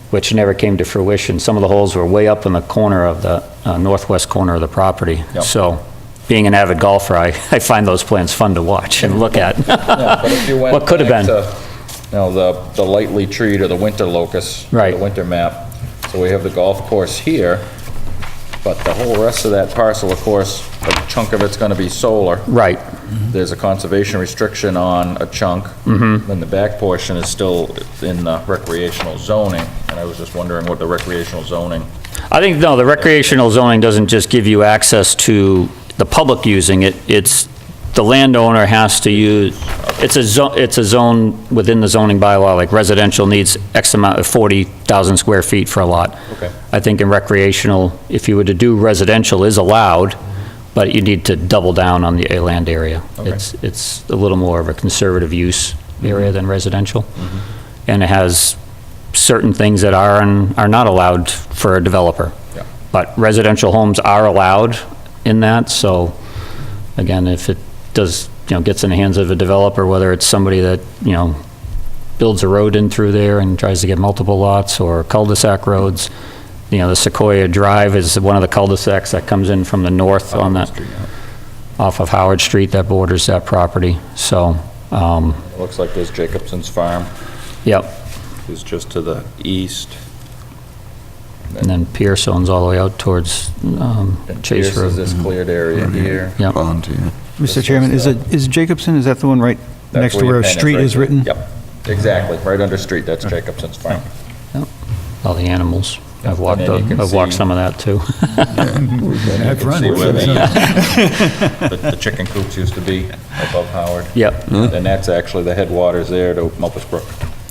which never came to fruition. Some of the holes were way up in the corner of the northwest corner of the property. Yep. So, being an avid golfer, I find those plans fun to watch and look at. Yeah, but if you went What could have back been. to, the lightly treed or the winter locust, Right. the winter map, so we have the golf course here, but the whole rest of that parcel, of course, a chunk of it's gonna be solar. Right. There's a conservation restriction on a chunk. Then the back portion is still in the recreational zoning, and I was just wondering what the recreational zoning. I think, no, the recreational zoning doesn't just give you access to the public using it, it's, the landowner has to use, it's a zone within the zoning bylaw, like residential needs X amount of 40,000 square feet for a lot. Okay. I think in recreational, if you were to do residential is allowed, but you need to double down on the land area. Okay. It's a little more of a conservative use area than residential. And it has certain things that are and are not allowed for a developer. Yeah. But residential homes are allowed in that, so again, if it does, gets in the hands of a developer, whether it's somebody that, builds a road in through there and tries to get multiple lots, or cul-de-sac roads, the Sequoia Drive is one of the cul-de-sacs that comes in from the north on that, off of Howard Street that borders that property, so, It looks like there's Jacobson's Farm, yep. who's just to the east. And then Pierce owns all the way out towards Chase Pierce Road. is this cleared area here. Yep. Mr. Chairman, is Jacobson, is that the one right That's next to your where a pen street right is there. written? Yep, exactly, right under street, that's Jacobson's Farm. All the animals. I've And walked, then you can I've walked see- some of that too. I've run See it. where the chicken coops used to be above Howard. Yep. And that's actually the headwaters there to Mulpus Brook.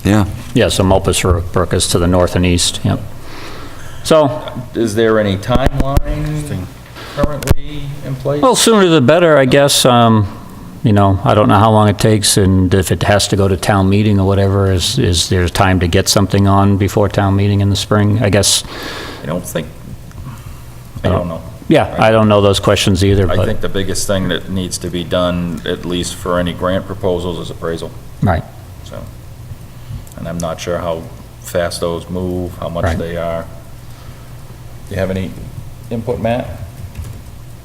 Yeah. Yeah, so Mulpus Brook is to the north and east, yep. So, Is there any timeline currently in place? well, sooner the better, I guess. I don't know how long it takes, and if it has to go to town meeting or whatever, is there time to get something on before town meeting in the spring? I guess, I don't think, I don't know. yeah, I don't know those questions either, I but, think the biggest thing that needs to be done, at least for any grant proposals, is appraisal, right. so. And I'm not sure how fast those move, how much Right. they are. Do you have any input, Matt?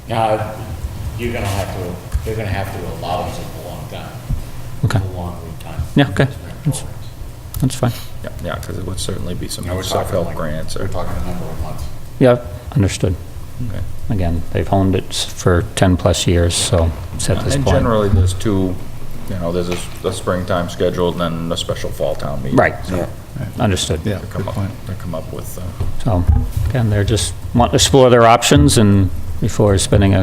You're gonna have to, they're gonna have to allow us a long time. Okay. A long lead time. Yeah, okay. That's fine. Yeah, because it would certainly be some Now we're talking self-help like- grants We're or, talking a number of months. Yeah, understood. okay. Again, they've owned it for 10-plus years, so it's at this And point. generally, there's two, there's a springtime scheduled and then a special fall town meeting. Right, understood. Yeah, To good come up, point. to come up with, So, again, they're just wanting to explore their options and before spending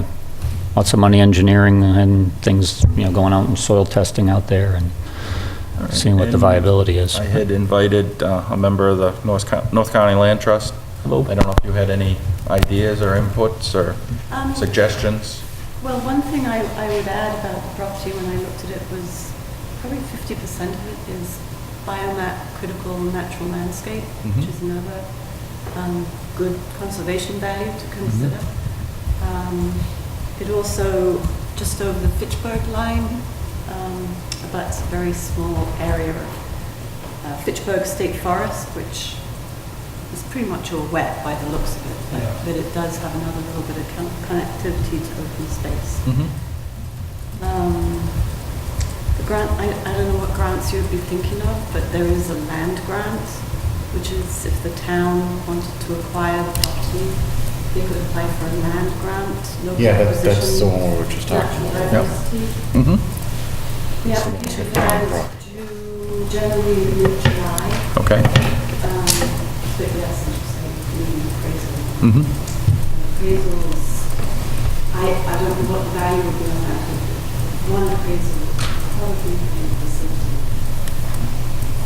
lots of money engineering and things, going out and soil testing out there and seeing what the And viability is. I had invited a member of the North County Land Trust. Hello. I don't know if you had any ideas or inputs or suggestions. Well, one thing I would add about the property when I looked at it was probably 50% of it is biomat critical natural landscape, which is another good conservation value to consider. It also, just over the Fitchburg line, abuts a very small area of Fitchburg State Forest, which it's pretty much all wet by the looks of it, but it does have another little bit of connectivity to open space. The grant, I don't know what grants you would be thinking of, but there is a land grant, which is if the town wanted to acquire the property, they could apply for a land grant. Yeah, that's the one we were just talking about. Mm-hmm. The application for that is due generally in mid-July. Okay. But yes, I'm just saying, the appraisal. Mm-hmm. Appraisals, I don't know what the value would be on that, but one appraisal would probably be in the vicinity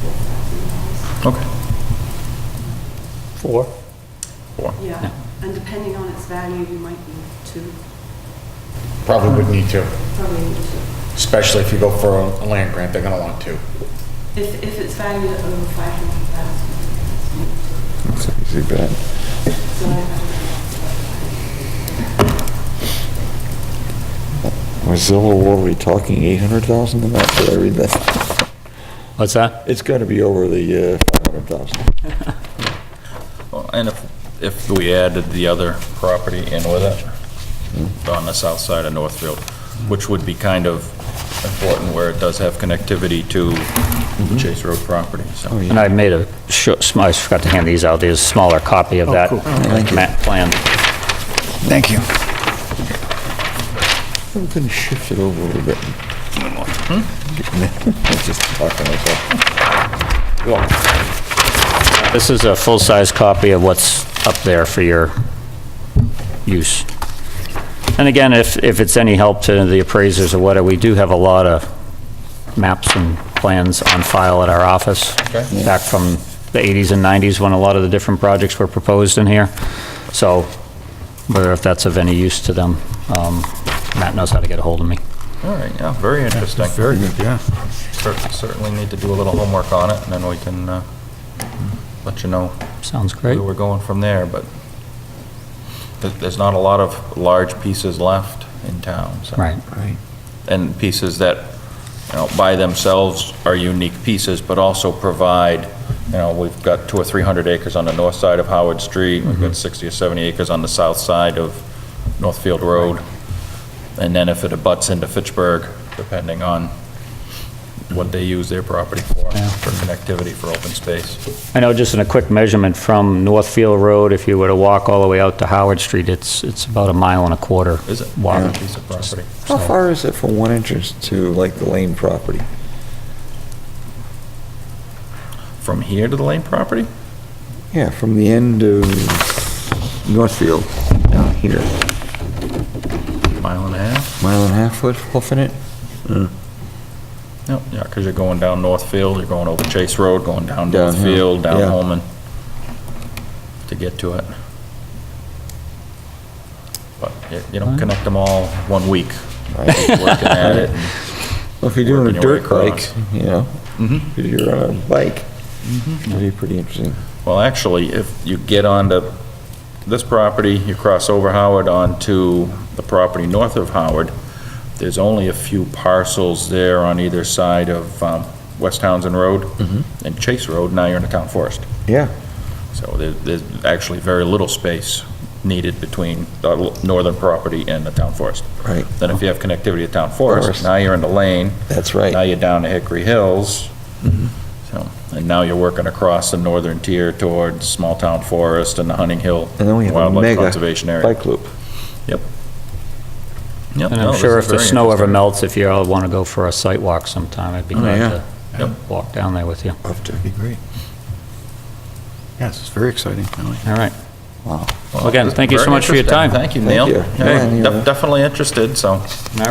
of $4,000. Okay. Four? Yeah, and depending on its value, you might need two, Probably would need to, probably need two. especially if you go for a land grant, they're gonna want to. If it's valued at over 500,000. That's easy bad. So I don't know. Was Zillow already talking 800,000 in that? Did I read that? What's that? It's got to be over the 500,000. Well, and if we added the other property in with it, on the south side of Northfield, which would be kind of important where it does have connectivity to Chase Road property, so. And I made a, I forgot to hand these out, there's a smaller copy of that map plan. Thank you. I'm going to shift it over a little bit. Just talking myself. This is a full-size copy of what's up there for your use. And again, if it's any help to the appraisers or whatever, we do have a lot of maps and plans on file at our office, back from the 80s and 90s when a lot of the different projects were proposed in here. So, whether if that's of any use to them, Matt knows how to get a hold of me. All right, yeah, very interesting. Very good, yeah. Certainly need to do a little homework on it, and then we can let you know Sounds great. where we're going from there, but there's not a lot of large pieces left in town, so. Right. And pieces that, by themselves are unique pieces, but also provide, we've got 200 or 300 acres on the north side of Howard Street, we've got 60 or 70 acres on the south side of Northfield Road, and then if it abuts into Fitchburg, depending on what they use their property for connectivity, for open space. I know just in a quick measurement from Northfield Road, if you were to walk all the way out to Howard Street, it's about 1.25 miles. Is it? Walk. Yeah, piece of property. How far is it from one entrance to like the Lane property? From here to the Lane property? Yeah, from the end of Northfield down here. 1.5 miles? Mile and a half foot hoofing it? Yep, yeah, because you're going down Northfield, you're going over Chase Road, going down Downhill, Northfield, down yeah. Holman to get to it. But you don't connect them all 1 week. Keep working at it. Well, if you're doing a Working your way dirt bike, across. if you're on a bike, it'd be pretty interesting. Well, actually, if you get onto this property, you cross over Howard onto the property north of Howard, there's only a few parcels there on either side of West Townsend Road and Chase Road. Now you're in the town forest. Yeah. So there's actually very little space needed between the northern property and the town forest. Right. Then if you have connectivity to town forest, Forest. now you're in the lane. That's right. Now you're down to Hickory Hills. So, and now you're working across the northern tier towards Small Town Forest and the Hunting Hill And then we have a Wildlife mega Conservation Area. bike loop. Yep. Yep. And No, I'm this sure is if the very snow ever interesting. melts, if you all want to go for a site walk sometime, I'd be glad yeah. to walk down there with you. That'd be great. Yes, it's very exciting. All right. Wow. Well, again, thank you so Very much for your interesting. time. Thank you, Thank Neil. you. Yeah, Yeah, Definitely interested, so All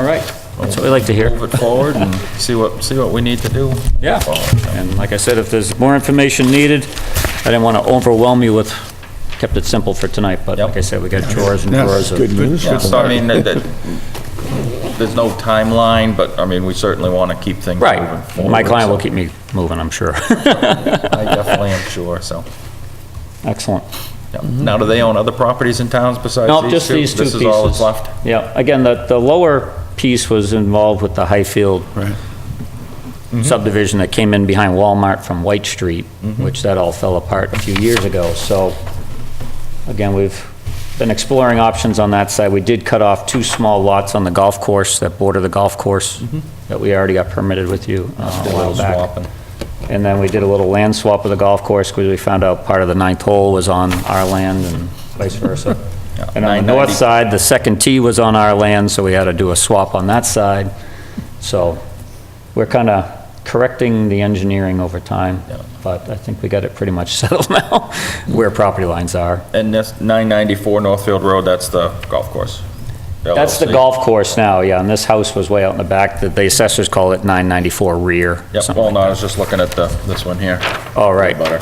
right. That's what we like to hear. move it forward and see what we need to do. Yeah. Forward, so. And like I said, if there's more information needed, I didn't want to overwhelm you with, kept it simple for tonight, but Yep. like I said, we got drawers and Yeah, drawers of. Good news. Yeah, so I mean, there's no timeline, but I mean, we certainly want to keep things moving Right. forward. My client will so keep me moving, I'm sure. I definitely am sure, so. Excellent. yeah. Now, do they own other properties in towns besides No, these just two? these two This is all that's pieces. left? Yeah, again, the lower piece was involved with the Highfield subdivision that came in behind Walmart from White Street, which that all fell apart a few years ago. So, again, we've been exploring options on that side. We did cut off 2 small lots on the golf course that border the golf course that we already got permitted with you a while back. And then we did a little land swap with the golf course because we found out part of the 9th hole was on our land and vice versa. And on the north side, the second tee was on our land, so we had to do a swap on that side. So we're kind of correcting the engineering over time, but I think we got it pretty much settled now, where property lines are. And that's 994 Northfield Road, that's the golf course? That's the LLC. golf course now, yeah, and this house was way out in the back. The assessors call it 994 rear. Yep, something well, no, like I was just looking at this one here. Oh, right. Butter.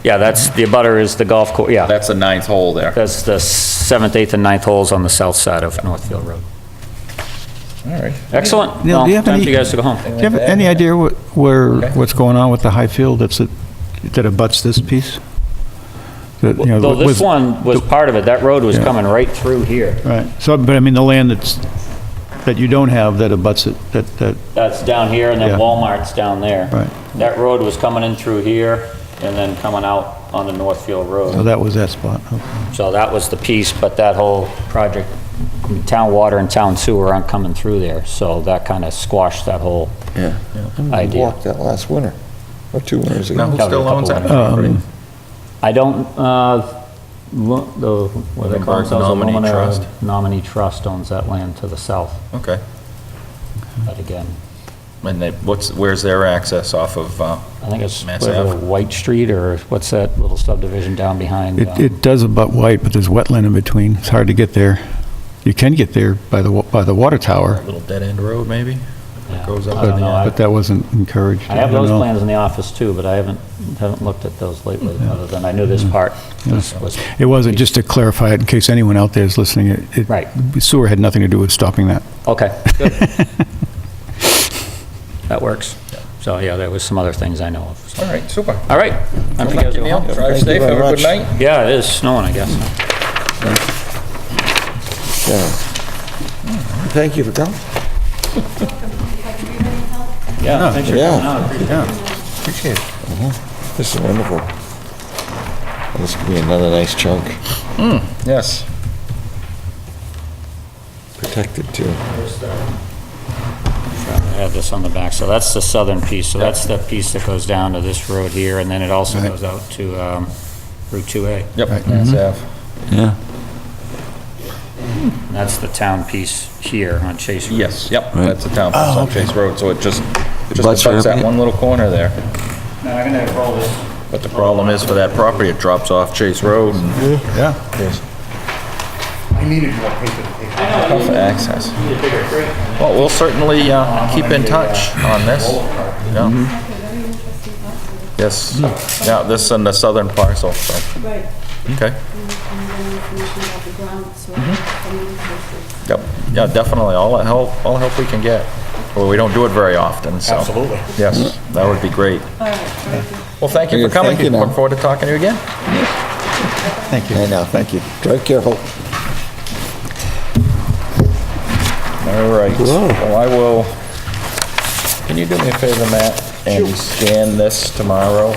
Yeah, that's, the abutter is the golf course, yeah. That's the 9th hole there. That's the 7th, 8th, and 9th holes on the south side of Northfield Road. All right. Excellent. Neil, Well, do you have time any- for you guys to go home. Do you have any idea what's going on with the high field that abuts this piece? That, you know, Though this was- one was part of it, that road was coming right through here. Right, so, but I mean, the land that you don't have that abuts it, that, That's down here, and then Yeah. Walmart's down there. Right. That road was coming in through here, and then coming out on the Northfield so Road. that was that spot, okay. So that was the piece, but that whole project, town water and town sewer aren't coming through there, so that kind of squashed that whole Yeah. I idea. walked that last winter, or 2 winters ago. Now, who still owns that? I don't, what they call themselves, Nominee Lumina Trust. Nominee Trust owns that land to the south, Okay. but again, And where's their access off of, I think it's Mass whatever, Ave? White Street, or what's that little subdivision down behind? It does abut White, but there's wetland in between, it's hard to get there. You can get there by the water tower, little dead-end road, maybe? Yeah. Goes up I don't in the know. but that wasn't encouraged. I have don't those know. plans in the office too, but I haven't looked at those lately, other than I knew this part was. It wasn't, just to clarify it, in case anyone out there is listening, Right. sewer had nothing to do with stopping that. Okay, good. That works. So, yeah, there was some other things I know of. so. All right, super. All right. Time for you guys to go home. Drive Thank you safe, very have a good much. night. Yeah, it is snowing, I guess. Yeah. Thank you for coming. Yeah, thanks for Yeah. coming out. I appreciate it. Appreciate it. This is wonderful. This could be another nice chunk, Yes. protected too. I have this on the back, so that's the southern piece, so that's the piece that goes down to this road here, and then it also Right. goes out to Route 2A. Yep, Mass Ave. Yeah. And that's the town piece here on Chase Road. Yes, yep, Right. that's the town, that's on Chase Road, so it just Butts abuts right that up one little corner there. Now, I'm gonna roll this. But the problem is for that property, it drops off Chase Road and Yeah. I needed more paper to take. tough access. Well, we'll certainly keep in touch on this. Yeah. Yes, yeah, this and the southern parcel, so, Right. okay. And then information about the ground, so Yep, yeah, definitely, all the help we can get. Well, we don't do it very often, so. Absolutely. Yes, that would be great. All right, very good. Well, thank you for Okay, coming. thank you now. Look forward to talking to you again. Thank you. I know, thank you. Drive careful. All right, Whoa. well, I will, can you do me a favor, Matt, and scan this tomorrow?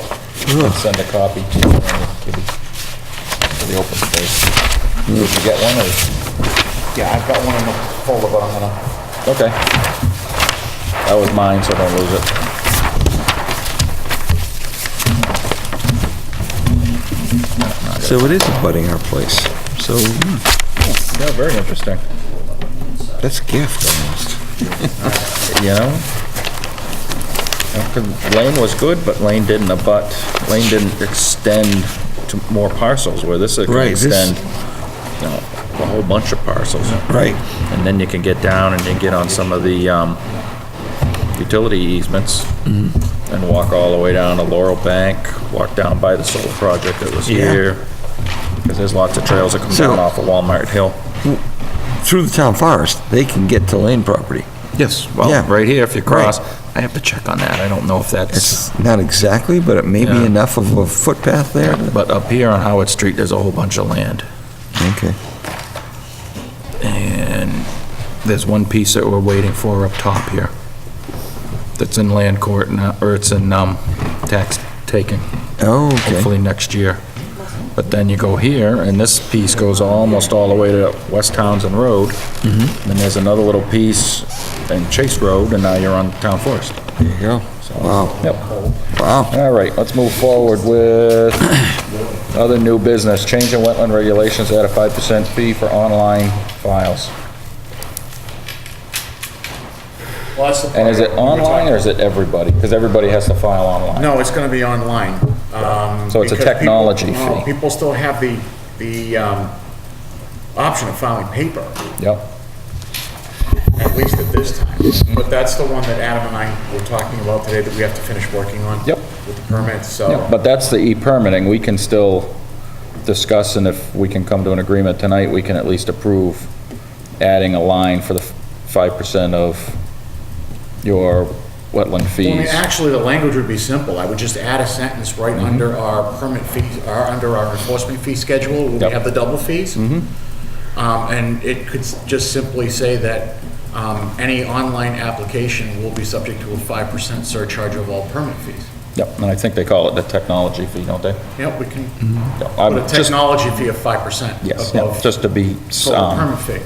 And send a copy to you, Kibby, for the open space. Did you get one, or? Yeah, I've got one in the folder, but I'm gonna. Okay. That was mine, so don't lose it. So it is abutting our place. So Yeah, very interesting. that's a gift almost. You know? 'Cause Lane was good, but Lane didn't Lane didn't extend to more parcels, where this could Right, this- extend, you know, a whole bunch of parcels. Right. And then you can get down and you get on some of the, utility easements and walk all the way down to Laurel Bank, walk down by the solar project that was Yeah. here. Because there's lots of trails that come So- down off of Walmart Hill. Through the town forest, they can get to Lane property. Yes, Yeah. well, right here, if you cross, Right. I have to check on that. I don't know if that's, It's not exactly, but it may be Yeah. enough of a footpath there. but up here on Howard Street, there's a whole bunch of land. Okay. And there's one piece that we're waiting for up top here. that's in land court, or it's in tax taking, Oh, okay. hopefully next year. But then you go here, and this piece goes almost all the way to West Townsend Road. Mm-hmm. Then there's another little piece in Chase Road, and now you're on town forest. There you go. Wow. Yep. Wow. All right, let's move forward with other new business. Change in wetland regulations, add a 5% fee for online files. Well, that's the And is it part we're online, or talking is it everybody? Because everybody has to file online. No, it's gonna be online. So it's a because technology people- no, fee. People still have the option of filing paper, Yep. at least at this time. But that's the one that Adam and I were talking about today that we have to finish working on. Yep. With the permits, so. Yeah, but that's the e-permitting. We can still discuss, and if we can come to an agreement tonight, we can at least approve adding a line for the 5% of your wetland Well, I mean, fees. actually, the language would be simple. I would just add a sentence right under our permit fees, or under our enforcement fee schedule, where we Yep. have the double fees. And it could just simply say that any online application will be subject to a 5% surcharge of all permit fees. Yep, and I think they call it the technology fee, don't they? Yep, we can Yeah, put I'm a just- technology fee of 5% Yes, yeah, above just to be, total permit fee.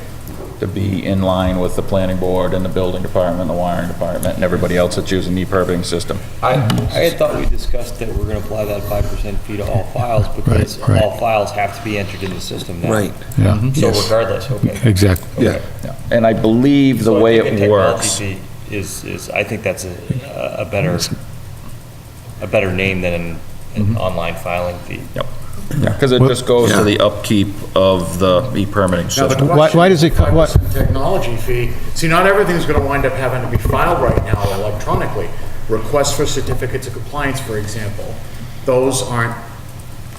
to be in line with the planning board and the building department, the wiring department, and everybody else that's using the e-permitting system. I had thought we discussed that we're gonna apply that 5% fee to all files, because Right. all files have to be entered in the system now. Right. Yeah, So regardless, okay. exactly. Yeah. Yeah. And I believe the So I way think a it technology works. fee is, I think that's a better name than an online filing fee. Yep. Yeah, because it just goes to the upkeep of the e-permitting Now, the system. question why does it is co- what- 5% technology fee, see, not everything's gonna wind up having to be filed right now electronically. Requests for certificates of compliance, for example, those aren't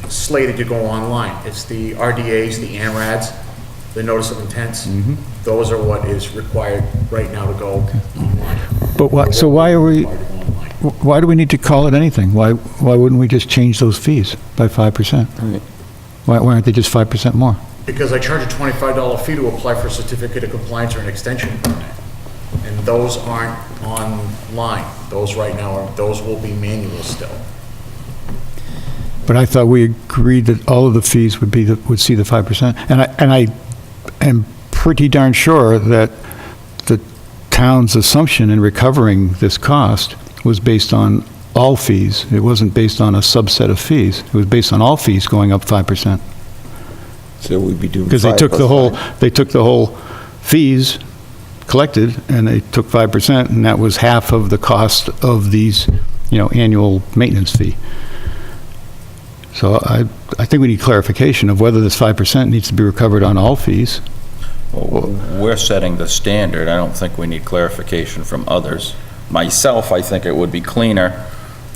slated to go online. It's the RDAs, the ANRADs, the notice of intents. Those are what is required right now to go online. But why, so why are we, Required to go online. why do we need to call it anything? Why wouldn't we just change those fees by 5%? Why aren't they just 5% more? Because I charge a $25 fee to apply for a certificate of compliance or an extension permit. And those aren't online. Those right now those will be manual still. But I thought we agreed that all of the fees would see the 5%. And I am pretty darn sure that the town's assumption in recovering this cost was based on all fees. It wasn't based on a subset of fees. It was based on all fees going up 5%. So we'd be doing. Because they 5 took plus the whole, 5. they took the whole fees collected, and they took 5%, and that was half of the cost of these, annual maintenance fee. So I think we need clarification of whether this 5% needs to be recovered on all fees. Well, we're setting the standard. I don't think we need clarification from others. Myself, I think it would be cleaner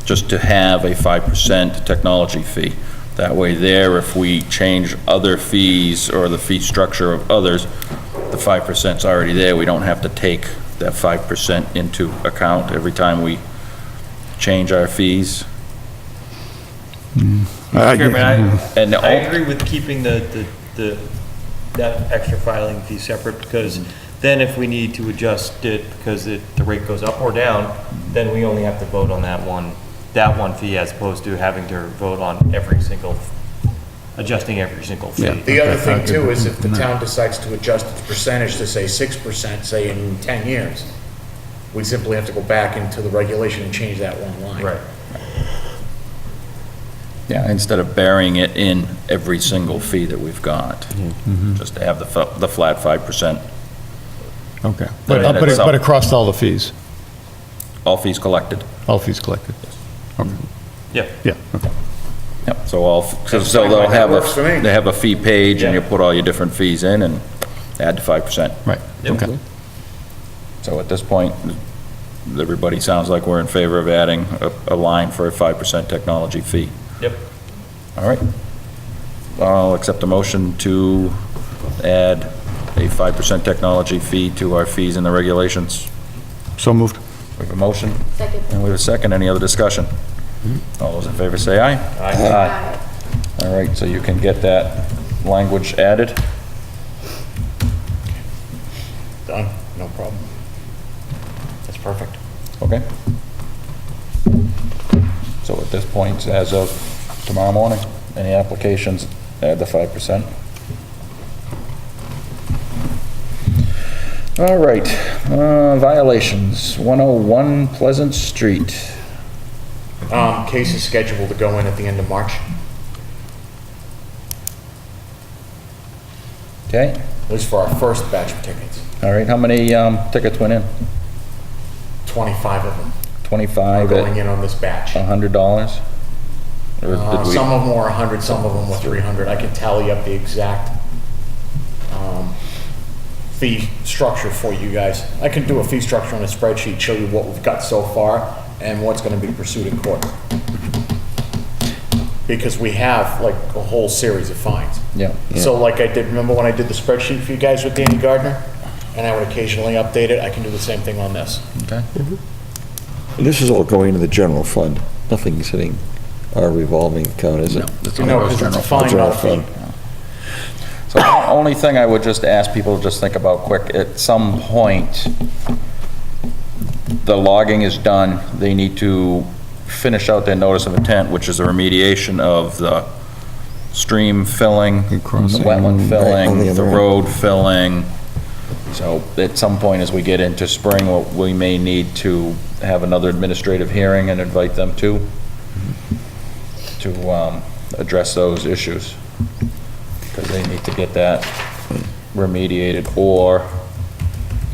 just to have a 5% technology fee. That way there, if we change other fees or the fee structure of others, the 5%'s already there. We don't have to take that 5% into account every time we change our fees. Chairman, And I agree with keeping that extra filing fee separate, because then if we need to adjust it because the rate goes up or down, then we only have to vote on that one fee, as opposed to having to vote on adjusting every single fee. The other thing too is if the town decides to adjust its percentage to say 6%, say in 10 years, we simply have to go back into the regulation and change that one line. Right. Yeah, instead of burying it in every single fee that we've got, just to have the flat 5%. Okay. But in itself- But across all the fees? All fees collected. All fees collected? Okay. Yeah. Yeah, okay. Yep, so That's so fine, they'll that have works for me. they have a fee page, and Yeah. you put all your different fees in and add the 5%. Right, Yep. okay. So at this point, everybody sounds like we're in favor of adding a line for a 5% technology fee. Yep. All right. I'll accept a motion to add a 5% technology fee to our fees and the regulations. So moved. We have a motion, Second. and we have a second. Any other discussion? All those in favor say aye. Aye. All right, so you can get that language added. Done, no problem. That's perfect. Okay. So at this point, as of tomorrow morning, any applications, add the 5%. All right, violations, 101 Pleasant Street. Case is scheduled to go in at the end of March. Okay, At least for our first batch of tickets. all right, how many tickets went in? 25 of them 25 are going at in on this batch. $100? Or did we? Some of them were 100, some of them were 300. I can tally up the exact fee structure for you guys. I can do a fee structure on a spreadsheet, show you what we've got so far and what's going to be pursued in court. Because we have like a whole series of fines. Yeah. So like I did, remember when I did the spreadsheet for you guys with Danny Gardner? And I would occasionally update it. I can do the same thing on this. Okay. And this is all going into the general fund. Nothing's hitting our revolving account, is it? That's No, all because it's a general fine, General not a fee. fund. So the only thing I would just ask people to just think about quick, at some point, the logging is done, they need to finish out their notice of intent, which is a remediation of the stream filling, the crossing. wetland Right, on filling, the the other end. road filling. So at some point, as we get into spring, we may need to have another administrative hearing and invite them to address those issues. Because they need to get that remediated, or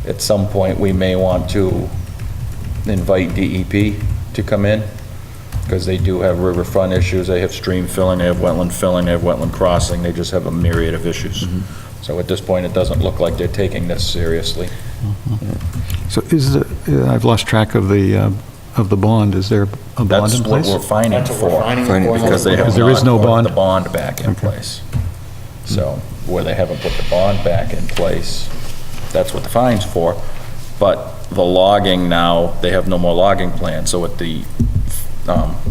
at some point, we may want to invite DEP to come in, because they do have riverfront issues, they have stream filling, they have wetland filling, they have wetland crossing, they just have a myriad of issues. So at this point, it doesn't look like they're taking this seriously. So is the, I've lost track of the bond. Is there a bond That's in what place? we're fining That's what we're for. fining Fining for. Because they have Because there is not no put bond? the bond back in place. So where they haven't put the bond back in place, that's what the fine's for. But the logging now, they have no more logging plan. So at the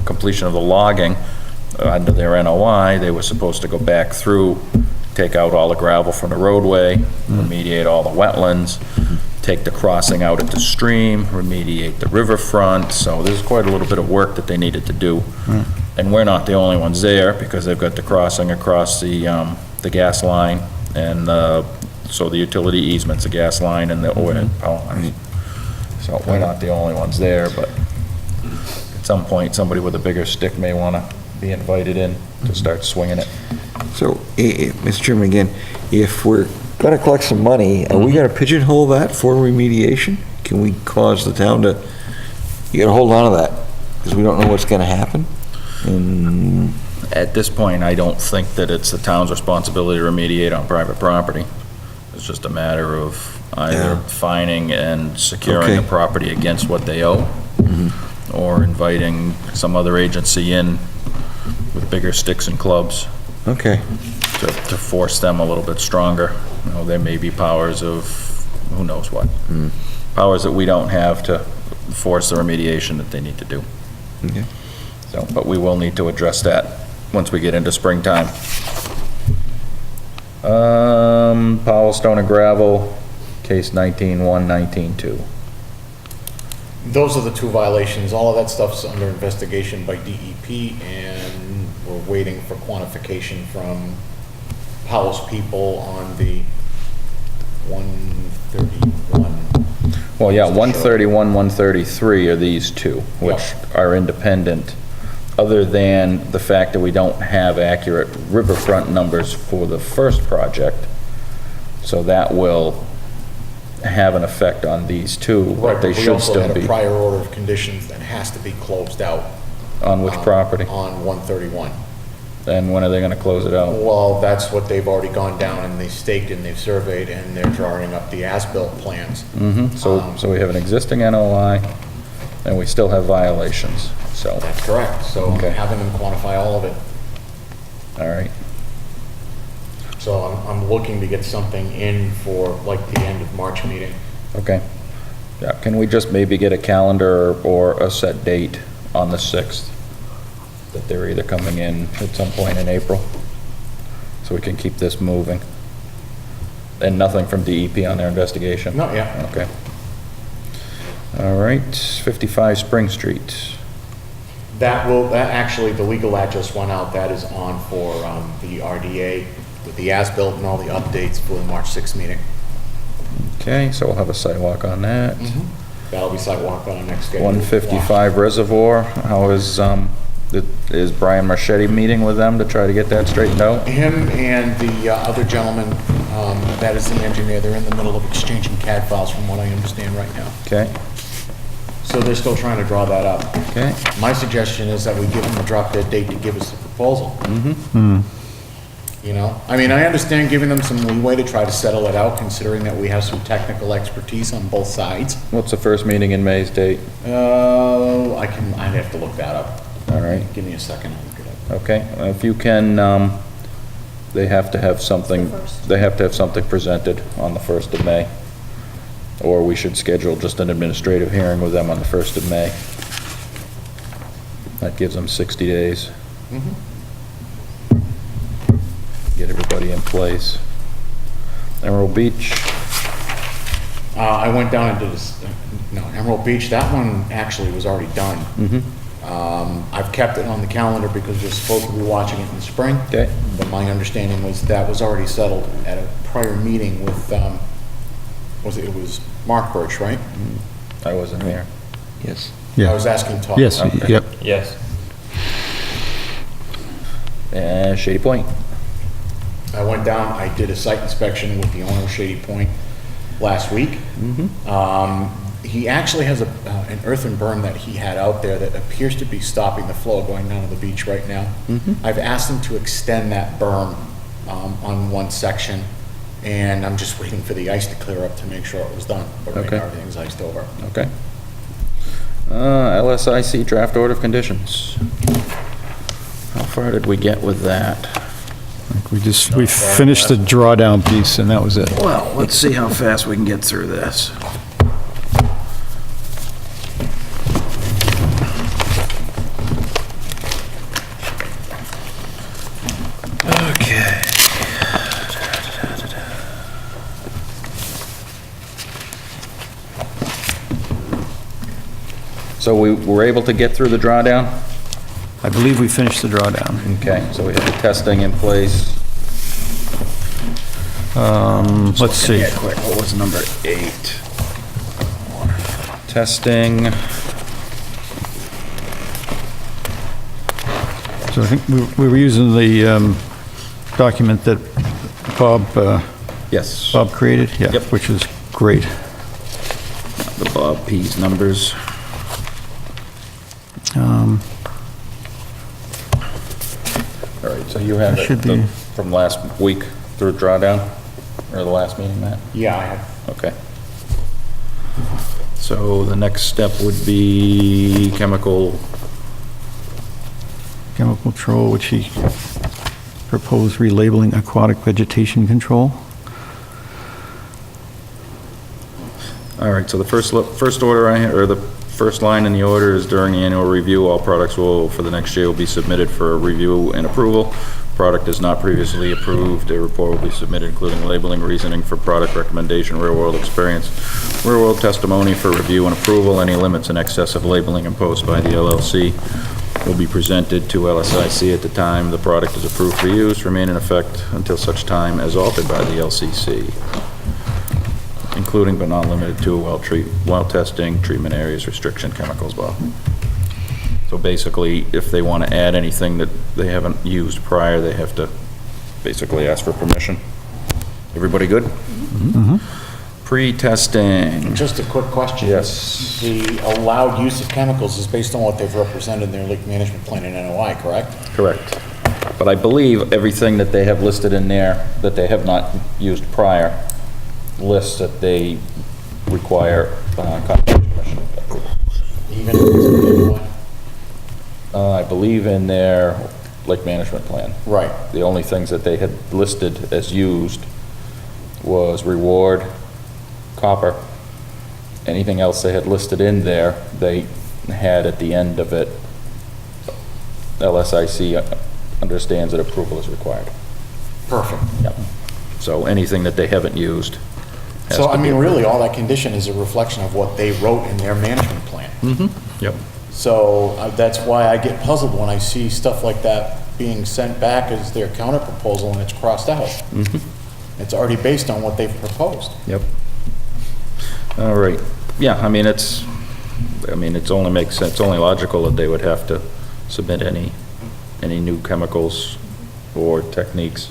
completion of the logging, under their NOI, they were supposed to go back through, take out all the gravel from the roadway, remediate all the wetlands, take the crossing out at the stream, remediate the riverfront. So there's quite a little bit of work that they needed to do. And we're not the only ones there, because they've got the crossing across the gas line, and so the utility easements, the gas line and the overhead power lines. So we're not the only ones there, but at some point, somebody with a bigger stick may want to be invited in to start swinging it. So, Mr. Chairman, again, if we're going to collect some money, are we going to pigeonhole that for remediation? Can we cause the town to, you got to hold on to that, because we don't know what's going to happen? And At this point, I don't think that it's the town's responsibility to remediate on private property. It's just a matter of either Yeah. fining and securing the Okay. property against what they owe, or inviting some other agency in with bigger sticks and clubs Okay, to force them a little bit stronger. You know, there may be powers of, who knows what. Powers that we don't have to force the remediation that they need to do. okay. So, but we will need to address that once we get into springtime. Powell Stone and Gravel, case 19-1, 19-2. Those are the two violations. All of that stuff's under investigation by DEP, and we're waiting for quantification from Powell's people on the 131. Well, yeah, 131, 133 are these two, which are independent, other than the fact that we don't have accurate riverfront numbers for the first project. So that will have an effect on these two, Right, but they but we should also still had a be. prior order of conditions that has to be closed out. On which property? On 131. And when are they gonna close it out? Well, that's what they've already gone down and they staked and they've surveyed and they're drawing up the as-built plans. So we have an existing NOI, and we still have violations, so, That's correct. So Okay. having them quantify all of it. all right. So I'm looking to get something in for like the end of March meeting. Okay. Yeah, can we just maybe get a calendar or a set date on the 6th? That they're either coming in at some point in April, so we can keep this moving? And nothing from DEP on their investigation? Not yet. Okay. All right, 55 Spring Street. That actually, the legal ad just went out, that is on for the RDA with the as-built and all the updates for the March 6th meeting. Okay, so we'll have a sidewalk on that. That'll be sidewalk on our next schedule. 155 Reservoir, how is Brian Marchetti meeting with them to try to get that straightened out? Him and the other gentleman, that is the engineer, they're in the middle of exchanging CAD files from what I understand right now. Okay, So they're still trying to draw that up. okay. My suggestion is that we give them a drop dead date to give us the proposal. You know, I mean, I understand giving them some leeway to try to settle it out, considering that we have some technical expertise on both sides. What's the first meeting in May's date? I'd have to look that up. All right. Give me a second, I'll look it up. Okay, if you can, they have to have something, presented on the 1st of May. Or we should schedule just an administrative hearing with them on the 1st of May. That gives them 60 days. Get everybody in place. Emerald Beach, I went down and did this, Emerald Beach, that one actually was already done. I've kept it on the calendar because we're supposed to be watching it in the spring. Okay. But my understanding was that was already settled at a prior meeting with, it was Mark Birch, right? I wasn't there. Yes. I was asking Todd. Yes, Okay. yep. Yes. And Shady Point. I went down, I did a site inspection with the owner of Shady Point last week. He actually has an earthen berm that he had out there that appears to be stopping the flow going down to the beach right now. I've asked him to extend that berm on one section, and I'm just waiting for the ice to clear up to make sure it was done. But right Okay. now, everything's iced over. Okay. LSIC draft order of conditions. How far did we get with that? We finished the drawdown piece, and that was it. Well, let's see how fast we can get through this. Okay. So we were able to get through the drawdown? I believe we finished the drawdown. Okay, so we have the testing in place. Let's see. Yeah, quick, what was number 8? Testing. So I think we were using the document that Yes. Bob created? Yeah, Yep. which is great. The Bob P's numbers. All right, so you have Should it be- from last week through drawdown, or the last meeting, Matt? Yeah, I have. Okay. So the next step would be chemical, Control, which he proposed relabeling aquatic vegetation control. all right, so the first order or the first line in the order is during the annual review, all products for the next year will be submitted for review and approval. Product is not previously approved, a report will be submitted including labeling, reasoning for product recommendation, real-world experience, real-world testimony for review and approval. Any limits in excess of labeling imposed by the LLC will be presented to LSIC at the time the product is approved for use, remain in effect until such time as altered by the LCC, including but not limited to well testing, treatment areas, restriction, chemicals, well. So basically, if they want to add anything that they haven't used prior, they have to basically ask for permission. Everybody good? Pre-testing. Just a quick question. Yes. The allowed use of chemicals is based on what they've represented in their leak management plan and NOI, correct? Correct. But I believe everything that they have listed in there that they have not used prior lists that they require conservation commission. Even if it's in NOI? I believe in their lake management plan. Right. The only things that they had listed as used was reward, copper. Anything else they had listed in there, they had at the end of it, LSIC understands that approval is required. Perfect. Yep. So anything that they haven't used, has So, to I be mean, approved. really, all that condition is a reflection of what they wrote in their management plan. Yep. So that's why I get puzzled when I see stuff like that being sent back as their counter proposal and it's crossed out. It's already based on what they've proposed. Yep. All right. Yeah, I mean, it's only makes sense, it's only logical that they would have to submit any new chemicals or techniques.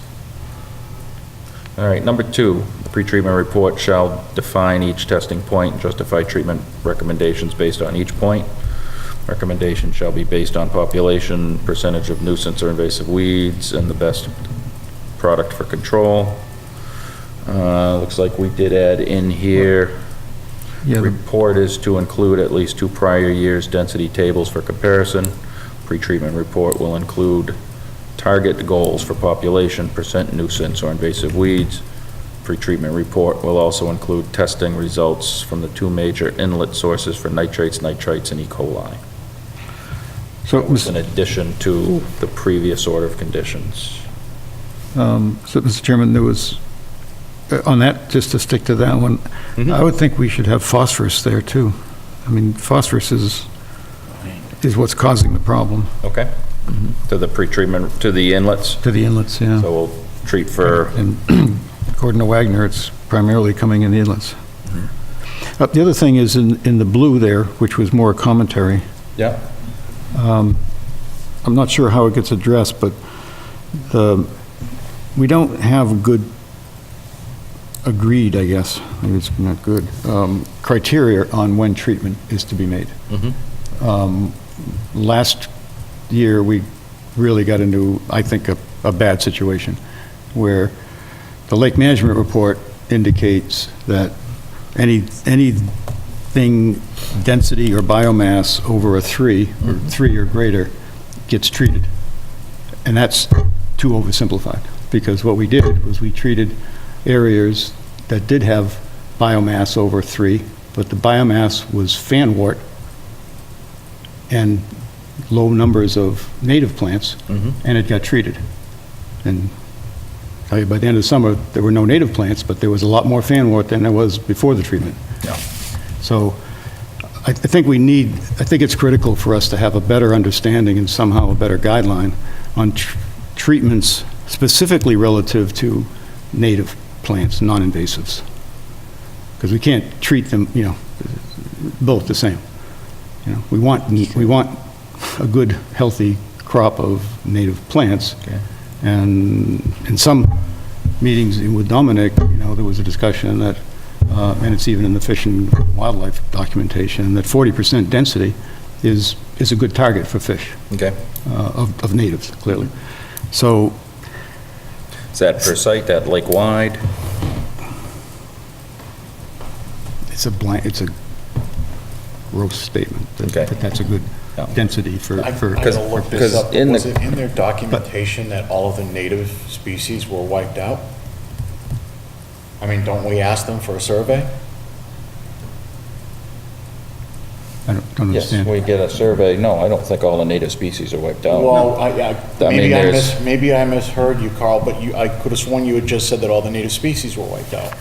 All right, number 2, the pretreatment report shall define each testing point and justify treatment recommendations based on each point. Recommendation shall be based on population, percentage of nuisance or invasive weeds, and the best product for control. Looks like we did add in here, Yeah, report is to include at least 2 prior years' density tables for comparison. Pretreatment report will include target goals for population, percent nuisance or invasive weeds. Pretreatment report will also include testing results from the 2 major inlet sources for nitrates, nitrites, and E. coli. So, In addition to the previous order of conditions. Mr. Chairman, there was, on that, just to stick to that one, I would think we should have phosphorus there, too. I mean, phosphorus is what's causing the problem. Okay. To the pretreatment, to the inlets? To the inlets, yeah. So we'll treat for, And according to Wagner, it's primarily coming in the inlets. The other thing is in the blue there, which was more commentary, yeah, I'm not sure how it gets addressed, but we don't have good, agreed, I guess, maybe it's not good, criteria on when treatment is to be made. Last year, we really got into, I think, a bad situation, where the lake management report indicates that anything density or biomass over a 3, or 3 or greater, gets treated. And that's too oversimplified, because what we did was we treated areas that did have biomass over 3, but the biomass was fanwort and low numbers of native plants, and it got treated. And I tell you, by the end of the summer, there were no native plants, but there was a lot more fanwort than there was before the treatment. Yeah. So I think it's critical for us to have a better understanding and somehow a better guideline on treatments specifically relative to native plants, non-invasives. Because we can't treat them, both the same. We want a good, healthy crop of native plants. Okay. And in some meetings with Dominic, there was a discussion that, and it's even in the Fish and Wildlife documentation, that 40% density is a good target for fish. Okay. Of natives, clearly. So, Is that per site, that lake-wide? it's a gross statement. Okay. That's a good Yeah. density for. I gotta look this because up. in Was the- it in their documentation that all of the native species were wiped out? I mean, don't we ask them for a survey? I don't Yes, understand. we get a survey. No, I don't think all the native species are wiped out. Well, mean, maybe I misheard you, Carl, but I could have sworn you had just said that all the native species were wiped out.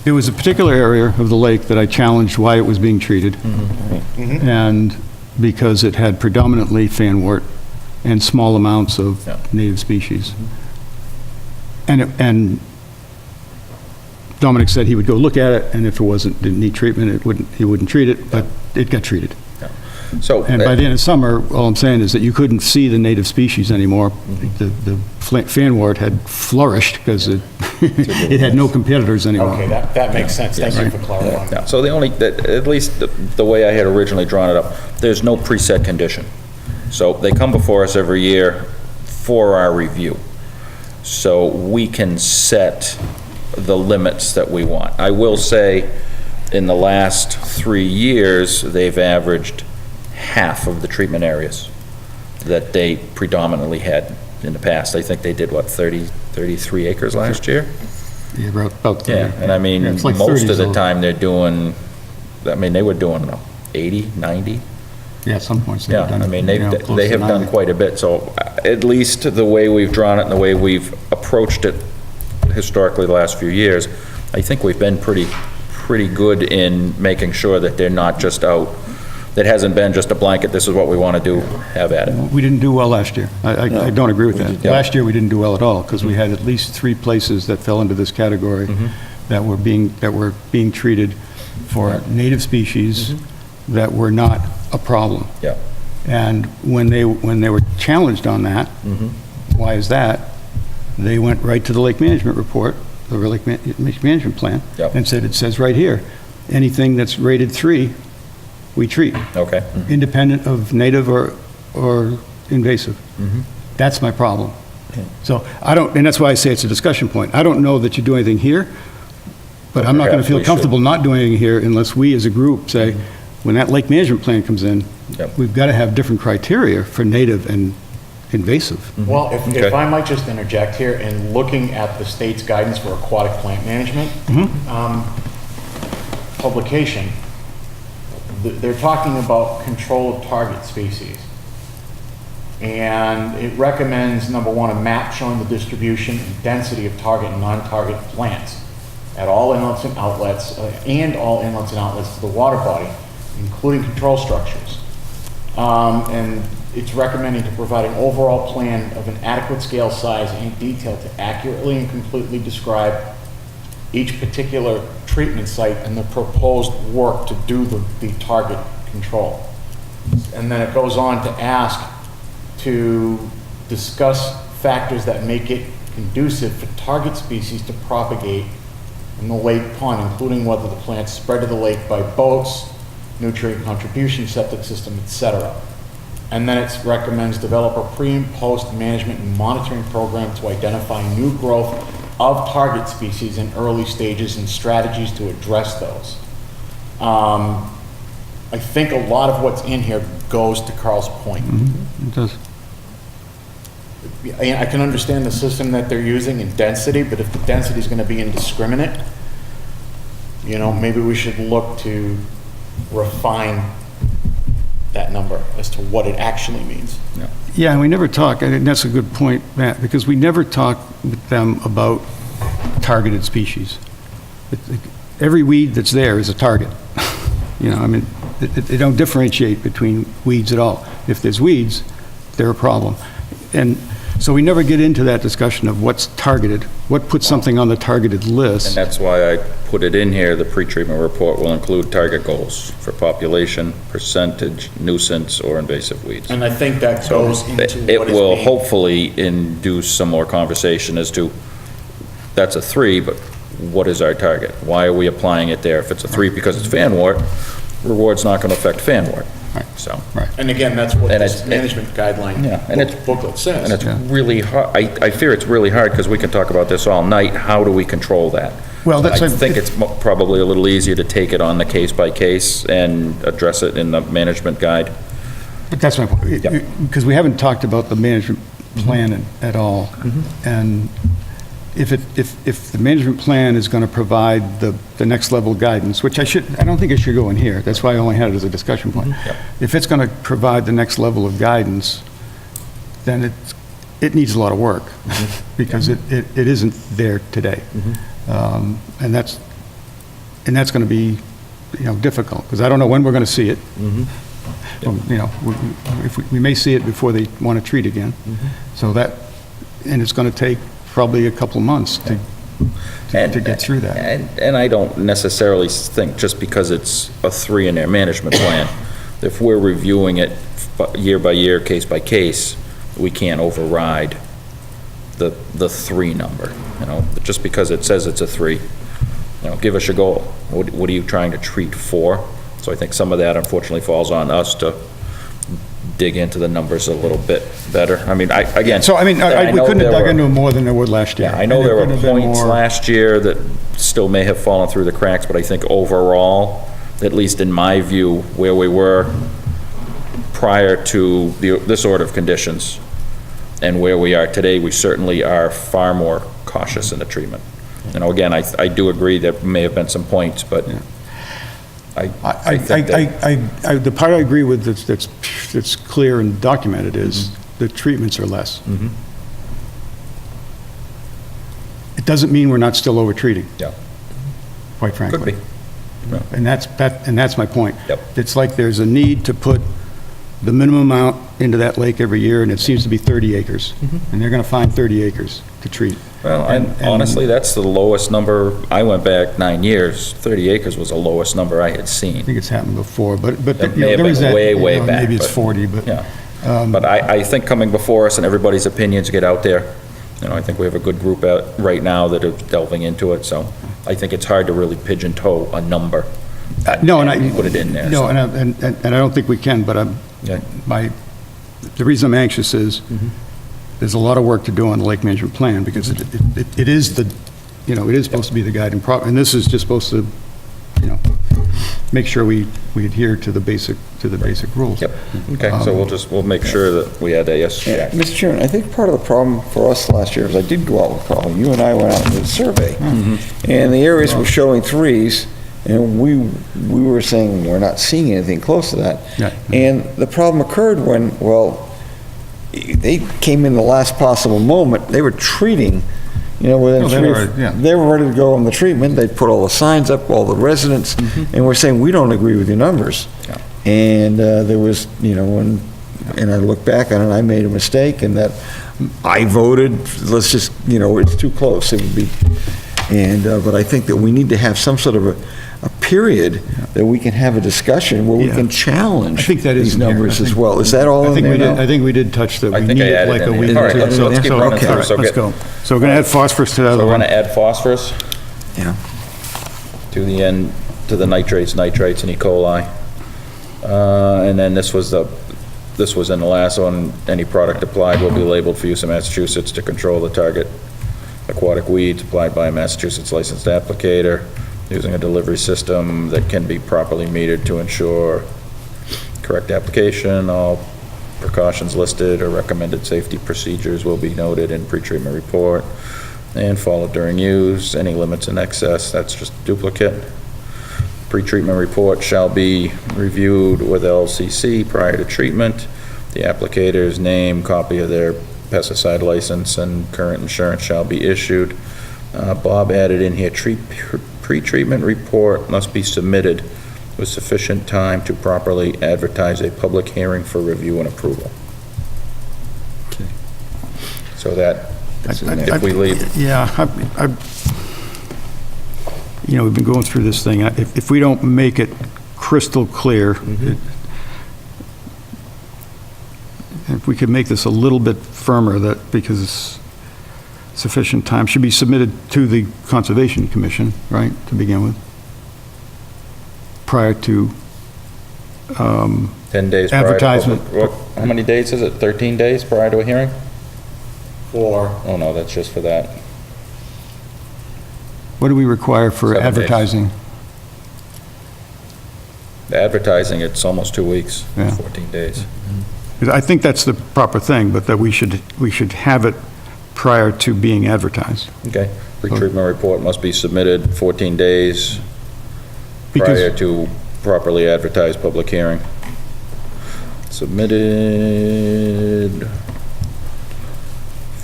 There was a particular area of the lake that I challenged why it was being treated. And because it had predominantly fanwort and small amounts of Yeah. native species. And Dominic said he would go look at it, and if it didn't need treatment, he wouldn't treat it, but it got treated. So, And by the end of summer, all I'm saying is that you couldn't see the native species anymore. The fanwort had flourished because it had no competitors anymore. Okay, that makes sense. Thank you for clarifying. yeah, so at least the way I had originally drawn it up, there's no preset condition. So they come before us every year for our review. So we can set the limits that we want. I will say, in the last 3 years, they've averaged half of the treatment areas that they predominantly had in the past. I think they did, 33 acres last year? Yeah, about 30. Yeah, and I mean, Yeah, it's like most 30 of the so- time, they're doing, they were doing 80, 90? Yeah, at some points they've Yeah, done. I mean, close they to have done 90. quite a bit, so at least the way we've drawn it and the way we've approached it historically the last few years, I think we've been pretty pretty good in making sure that they're not just out, that hasn't been just a blanket, this is what we want to do, have at it. We didn't do well last year. I don't agree with that. Yeah. Last year, we didn't do well at all, because we had at least 3 places that fell into this category that were being treated for native species that were not a problem. Yeah. And when they were challenged on that, why is that? They went right to the lake management report, the lake management plan, Yep. and said, it says right here, anything that's rated 3, we treat, Okay. independent of native or invasive. That's my problem. So I don't, and that's why I say it's a discussion point. I don't know that you do anything here, but I'm not going to Perhaps feel we comfortable not doing anything here unless we as a group say, when that lake management plan comes in, Yep. we've got to have different criteria for native and invasive. Well, if Okay. I might just interject here, in looking at the state's guidance for aquatic plant management publication, they're talking about control of target species. And it recommends, number one, a map showing the distribution and density of target and non-target plants at all inlets and outlets, to the water body, including control structures. And it's recommending to provide an overall plan of an adequate scale, size, and detail to accurately and completely describe each particular treatment site and the proposed work to do the target control. And then it goes on to ask to discuss factors that make it conducive for target species to propagate in the lake pond, including whether the plants spread to the lake by boats, nutrient contribution, septic system, etc. And then it recommends develop a pre and post management and monitoring program to identify new growth of target species in early stages and strategies to address those. I think a lot of what's in here goes to Carl's point. It does. I can understand the system that they're using in density, but if the density is going to be indiscriminate, maybe we should look to refine that number as to what it actually means. Yeah, and we never talk, and that's a good point, Matt, because we never talk with them about targeted species. Every weed that's there is a target. They don't differentiate between weeds at all. If there's weeds, they're a problem. And so we never get into that discussion of what's targeted, what puts something on the targeted list. And that's why I put it in here, the pretreatment report will include target goals for population, percentage, nuisance, or invasive weeds. And I think that goes into what is It will being- hopefully induce some more conversation as to, that's a 3, but what is our target? Why are we applying it there? If it's a 3 because it's fanwort, reward's not going to affect fanwort. So. And again, that's what And this it's- management guideline and it's- booklet says. And it's really hard, I fear it's really hard, because we can talk about this all night, how do we control that? Well, that's I think it's probably a little easier to take it on the case by case and address it in the management guide. But that's my point, because we haven't talked about the management plan at all. And if the management plan is going to provide the next level guidance, which I don't think it should go in here, that's why I only had it as a discussion point. If it's going to provide the next level of guidance, then it needs a lot of work, because it isn't there today. And that's going to be, difficult, because I don't know when we're going to see it. We may see it before they want to treat again. So and it's going to take probably a couple of months to get through that. And I don't necessarily think just because it's a 3 in their management plan, if we're reviewing it year by year, case by case, we can't override the 3 number, just because it says it's a 3. Give us your goal. What are you trying to treat for? So I think some of that unfortunately falls on us to dig into the numbers a little bit better. We couldn't have dug into more than there would last year. Yeah, I know there were points last year that still may have fallen through the cracks, but I think overall, at least in my view, where we were prior to this order of conditions and where we are today, we certainly are far more cautious in the treatment. Again, I do agree there may have been some points, but I think that... The part I agree with that's clear and documented is the treatments are less. It doesn't mean we're not still over-treating. Yeah. Quite frankly. Could be. And that's my point. Yep. It's like there's a need to put the minimum amount into that lake every year, and it seems to be 30 acres. And they're going to find 30 acres to treat. Well, and honestly, that's the lowest number. I went back 9 years. 30 acres was the lowest number I had seen. I think it's happened before, but It you may know, have there was been that, way, you way know, back, maybe it's but- 40, but. Yeah. But I think coming before us and everybody's opinions get out there, you know, I think we have a good group out right now that are delving into it, so I think it's hard to really pigeon-toe a number. No, and Put it in there. No, so. and I don't think we can, but Yeah. the reason I'm anxious is, there's a lot of work to do on the lake management plan, because it is the, you know, it is supposed to be the guiding and this is just supposed to, you know, make sure we adhere to the basic rules. Yep, okay, so we'll make sure that we add that, yes. Yeah, Mr. Chairman, I think part of the problem for us last year is I did go out with Carl. You and I went out and did a survey. And the areas were showing 3s, and we were saying we're not seeing anything close to that. Yeah. And the problem occurred when, well, they came in the last possible moment. They were treating, you know, within Oh, they were, yeah. they were ready to go on the treatment. They'd put all the signs up, all the residents, and we're saying, we don't agree with your numbers. Yeah. And there was, you know, and I look back on it, I made a mistake, and that I voted, let's just, you know, it's too close, it would be, and, but I think that we need to have some sort of a period that we can have a discussion where we Yeah. can challenge I think that is these in here. numbers I as think- well. Is that all I in think there we did. now? I think we did touch that. I We think need I it added like it a in week there. or All two. right, let's keep So- running okay, through. So let's get- go. So we're going to add phosphorus to that So other we're one. gonna add phosphorus Yeah. to the end, to the nitrates, and E. coli. And then this was in the last one, any product applied will be labeled for use in Massachusetts to control the target aquatic weeds applied by a Massachusetts licensed applicator using a delivery system that can be properly metered to ensure correct application. All precautions listed or recommended safety procedures will be noted in pretreatment report and followed during use. Any limits in excess, that's just duplicate. Pretreatment report shall be reviewed with LCC prior to treatment. The applicator's name, copy of their pesticide license, and current insurance shall be issued. Bob added in here, pretreatment report must be submitted with sufficient time to properly advertise a public hearing for review and approval. Okay. So that, if we leave, Yeah, you know, we've been going through this thing. If we don't make it crystal clear, if we could make this a little bit firmer, that because sufficient time should be submitted to the Conservation Commission, right, to begin with, prior to 10 days prior to advertisement. how many days is it? 13 days prior to a hearing? Or Oh, no, that's just for that. What do we require for 7 days. advertising? The advertising, it's almost 2 weeks, Yeah. 14 days. I think that's the proper thing, but that we should have it prior to being advertised. Okay. Pretreatment report must be submitted 14 days prior Because, to properly advertised public hearing. Submitted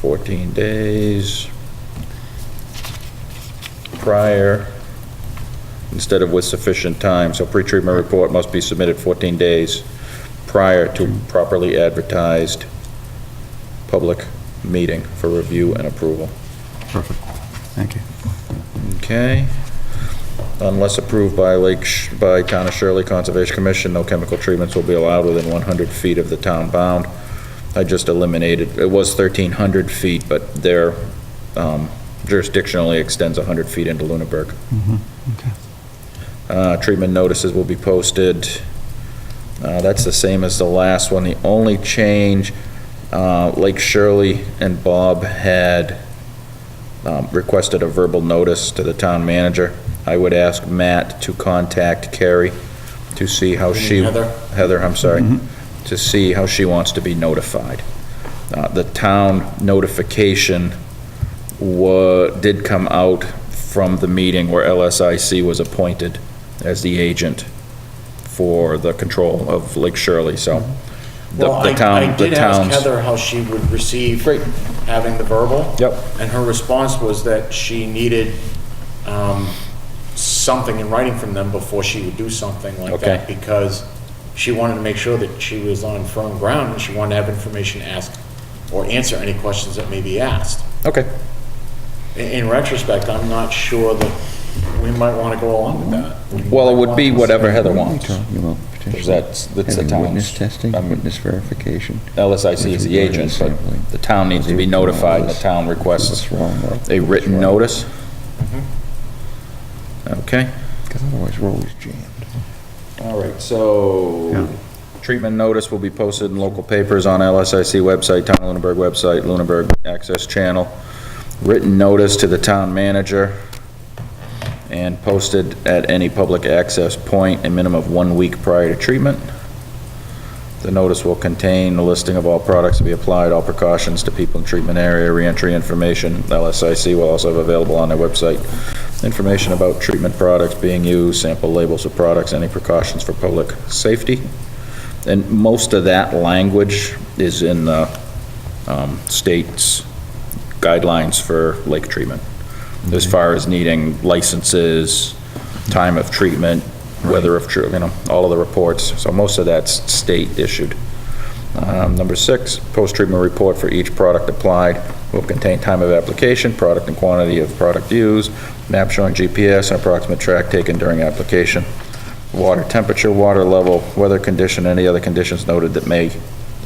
14 days prior, instead of with sufficient time. So pretreatment report must be submitted 14 days prior to properly advertised public meeting for review and approval. perfect, thank you. Okay. Unless approved by by Town of Shirley Conservation Commission, no chemical treatments will be allowed within 100 feet of the town bound. I just eliminated, it was 1,300 feet, but their jurisdictionally extends 100 feet into Lunenburg. Treatment notices will be posted. That's the same as the last one. The only change, Lake Shirley and Bob had requested a verbal notice to the town manager. I would ask Matt to contact Carrie to see how she... Heather, I'm sorry. To see how she wants to be notified. The town notification did come out from the meeting where LSIC was appointed as the agent for the control of Lake Shirley, so Well, the town... I did ask Heather how she would receive having the verbal. Yep. And her response was that she needed something in writing from them before she would do something like Okay. that, because she wanted to make sure that she was on firm ground, and she wanted to have information asked or answer any questions that may be asked. Okay. In retrospect, I'm not sure that we might want to go along with that. Well, it would be whatever Heather wants. Talking about Because potentially that's the having town's. witness testing, I mean, witness verification. LSIC is the agent, but the town needs to be notified, and the town requests What's wrong, Rob? a written notice. Okay. Because otherwise we're always jammed. All right, so treatment notice will be posted in local papers on LSIC website, Town of Lunenburg website, Lunenburg Access Channel. Written notice to the town manager and posted at any public access point a minimum of 1 week prior to treatment. The notice will contain a listing of all products to be applied, all precautions to people in treatment area, reentry information. LSIC will also have available on their website information about treatment products being used, sample labels of products, any precautions for public safety. And most of that language is in the state's guidelines for lake treatment, as far as needing licenses, time of treatment, weather of, all of the reports. So most of that's state issued. Number 6, post-treatment report for each product applied will contain time of application, product and quantity of product used, map showing GPS and approximate track taken during application, water temperature, water level, weather condition, any other conditions noted that may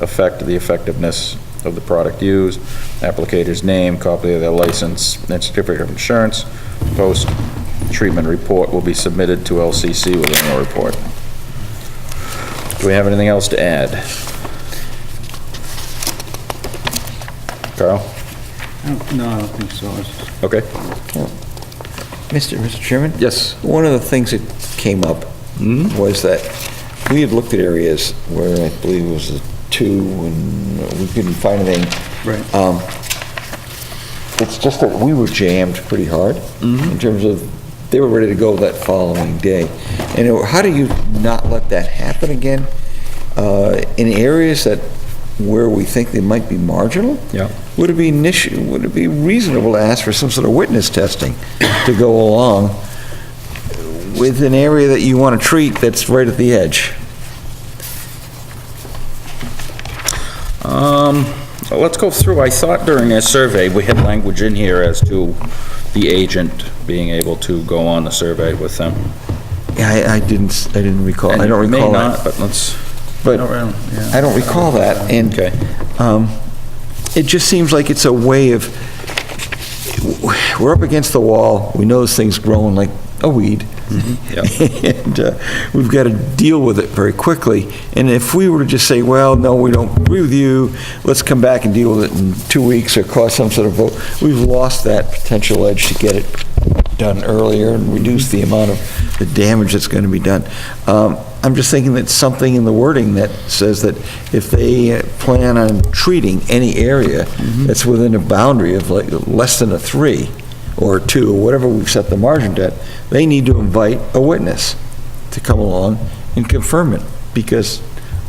affect the effectiveness of the product used, applicator's name, copy of their license, and certificate of insurance. Post-treatment report will be submitted to LCC with annual report. Do we have anything else to add? Carl? No, I don't think so. Okay. Mr. Chairman? Yes. One of the things that came up was that we had looked at areas where I believe it was a 2 and we couldn't find anything. Right. It's just that we were jammed pretty hard in terms of they were ready to go that following day. And how do you not let that happen again? In areas that where we think they might be marginal? Yeah. Would it be reasonable to ask for some sort of witness testing to go along with an area that you want to treat that's right at the edge? Well, let's go through. I thought during our survey, we had language in here as to the agent being able to go on the survey with them. Yeah, I didn't recall. And I don't it may recall not, that. but let's. But I don't recall that, and Okay. it just seems like it's a way of, we're up against the wall, we know this thing's growing like a weed, Yep. and we've got to deal with it very quickly, and if we were to just say, well, no, we don't agree with you, let's come back and deal with it in 2 weeks or cause some sort of vote, we've lost that potential edge to get it done earlier and reduce the amount of the damage that's going to be done. I'm just thinking that something in the wording that says that if they plan on treating any area that's within a boundary of like less than a 3 or a 2, or whatever we've set the margin at, they need to invite a witness to come along and confirm it, because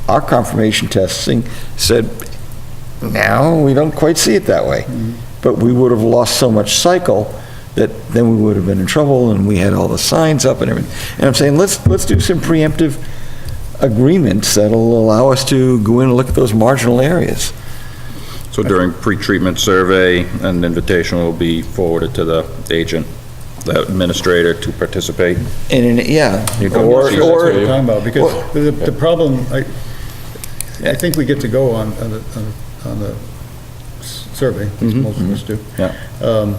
our confirmation testing said, now we don't quite see it that way. But we would have lost so much cycle that then we would have been in trouble, and we had all the signs up and everything. And I'm saying, let's do some preemptive agreements that'll allow us to go in and look at those marginal areas. So during pre-treatment survey, an invitation will be forwarded to the agent, the administrator to participate. And, yeah, You don't or, see That's what or, we're talking about, because the problem, I think we get to go on the survey, as most of us do. Yeah.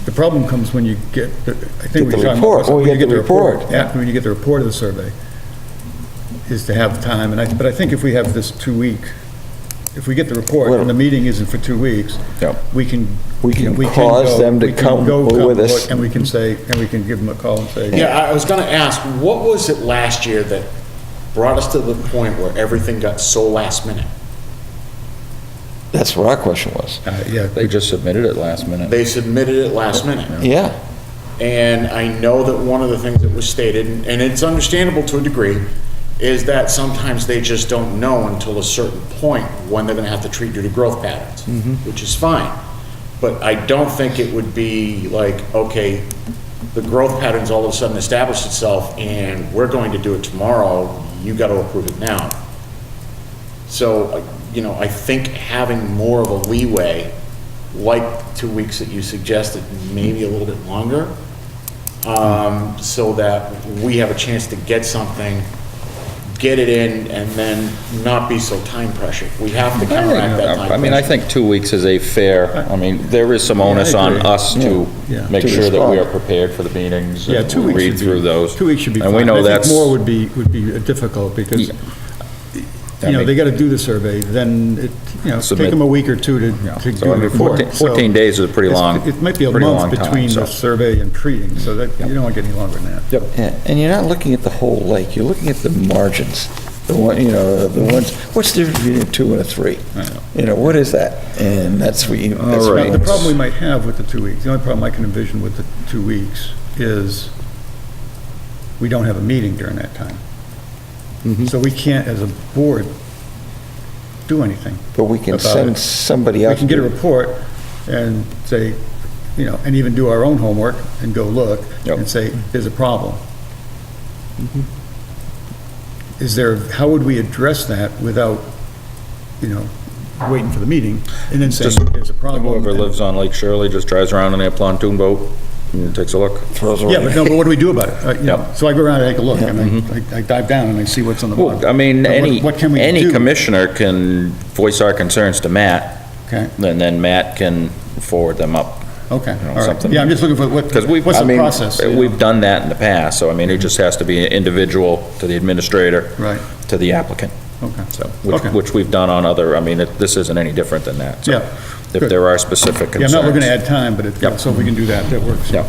The problem comes when you get, I think Get we're the talking report. about. When you get the report. After when you get the report of the survey, is to have time, but I think if we have this 2 week, if we get the report and the meeting isn't for 2 weeks, Yep. we can. cause go- them to we can come go with us. look, and we can say, and we can give them a call and say. Yeah, I was gonna ask, what was it last year that brought us to the point where everything got so last minute? that's what our question was. Yeah, They just submitted it last minute. They submitted it last minute. Yeah. And I know that one of the things that was stated, and it's understandable to a degree, is that sometimes they just don't know until a certain point when they're gonna have to treat due to growth patterns, which is fine. but I don't think it would be like, okay, the growth pattern's all of a sudden established itself, and we're going to do it tomorrow, you got to approve it now. So, I think having more of a leeway, like 2 weeks that you suggested, maybe a little bit longer, so that we have a chance to get something, get it in, and then not be so time pressured. We have to counteract that time pressure. I think 2 weeks is a fair, there is some onus on us to make To sure that we are respond. prepared for the meetings. Yeah, and 2 weeks read should be. through those. 2 weeks should be fine. And we know I think that's. more would be difficult, because, they gotta do the survey, then take Submit. them a week or two to So, do a report. 14 days is a pretty long. It might be a pretty month long time, between so. the survey and treating, so that, you don't want to get any longer than that. Yeah, and you're not looking at the whole lake, you're looking at the margins. The one, the ones, what's the difference between a 2 and a 3? What is that? And that's what you, that's All right. The problem we might have with the 2 weeks, the only problem I can envision with the 2 weeks is we don't have a meeting during that time. So we can't, as a board, do anything. But we can about send it. somebody out. We can get a report and say, and even do our own homework and go look and say, there's a problem. How would we address that without, waiting for the meeting and then saying, there's a problem? Whoever lives on Lake Shirley just drives around in their pontoon boat and takes a look. Yeah, but what do we do about it? So I go around and take a look, and I dive down and I see what's on the bottom. Well, What can we do? any commissioner can voice our concerns to Matt, Okay, and then Matt can forward them up. okay, all right. something. Yeah, I'm just looking for what's the process? We've done that in the past, so it just has to be individual to the administrator. Right. To the applicant. Okay. So, Okay. which we've done on other, this isn't any different than that. So Yeah, If good. there are specific Yeah, I'm concerns. not looking to add time, but so if we can do that, that works. Yeah,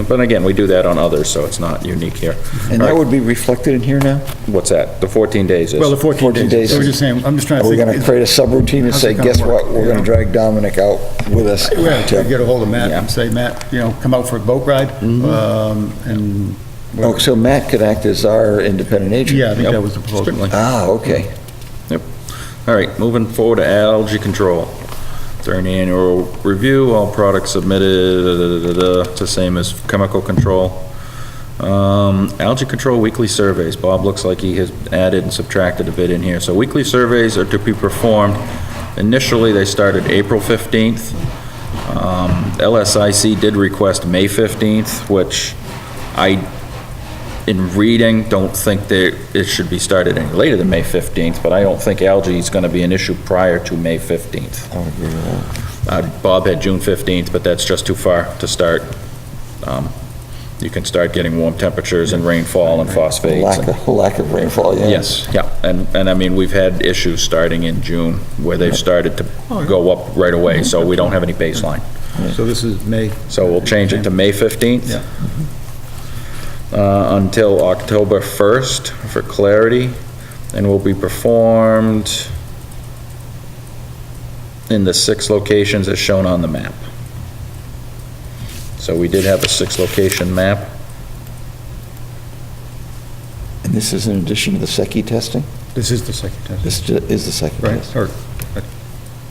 but again, we do that on others, so it's not unique here. And that would be reflected in here now? What's that? The 14 days is? Well, the 14 days. 14 days. So we're just saying, I'm just trying to Are we think. gonna create a subroutine and how's say, it gonna guess work? what, we're gonna drag Dominic out with us? We have to get a hold of Matt Yeah. and say, Matt, come out for a boat ride, and. Oh, so Matt could act as our independent agent? Yeah, I think that was the proposal. Certainly. Ah, okay. Yep. All right, moving forward to algae control. During the annual review, all products submitted, it's the same as chemical control. Algae control weekly surveys. Bob looks like he has added and subtracted a bit in here. So weekly surveys are to be performed. Initially, they started April 15th. LSIC did request May 15th, which in reading, don't think that it should be started any later than May 15th, but I don't think algae is going to be an issue prior to May 15th. I would agree with that. Bob had June 15th, but that's just too far to start. You can start getting warm temperatures and rainfall and phosphates. Lack of rainfall, yeah. Yes, yeah, and we've had issues starting in June where they've started to go up right away, so we don't have any baseline. So this is May. So we'll change it to May 15th. Yeah. Until October 1st for clarity, and will be performed in the 6 locations as shown on the map. So we did have a 6-location map. And this is in addition to the SECI testing? This is the second test. This is the SECI Right, test?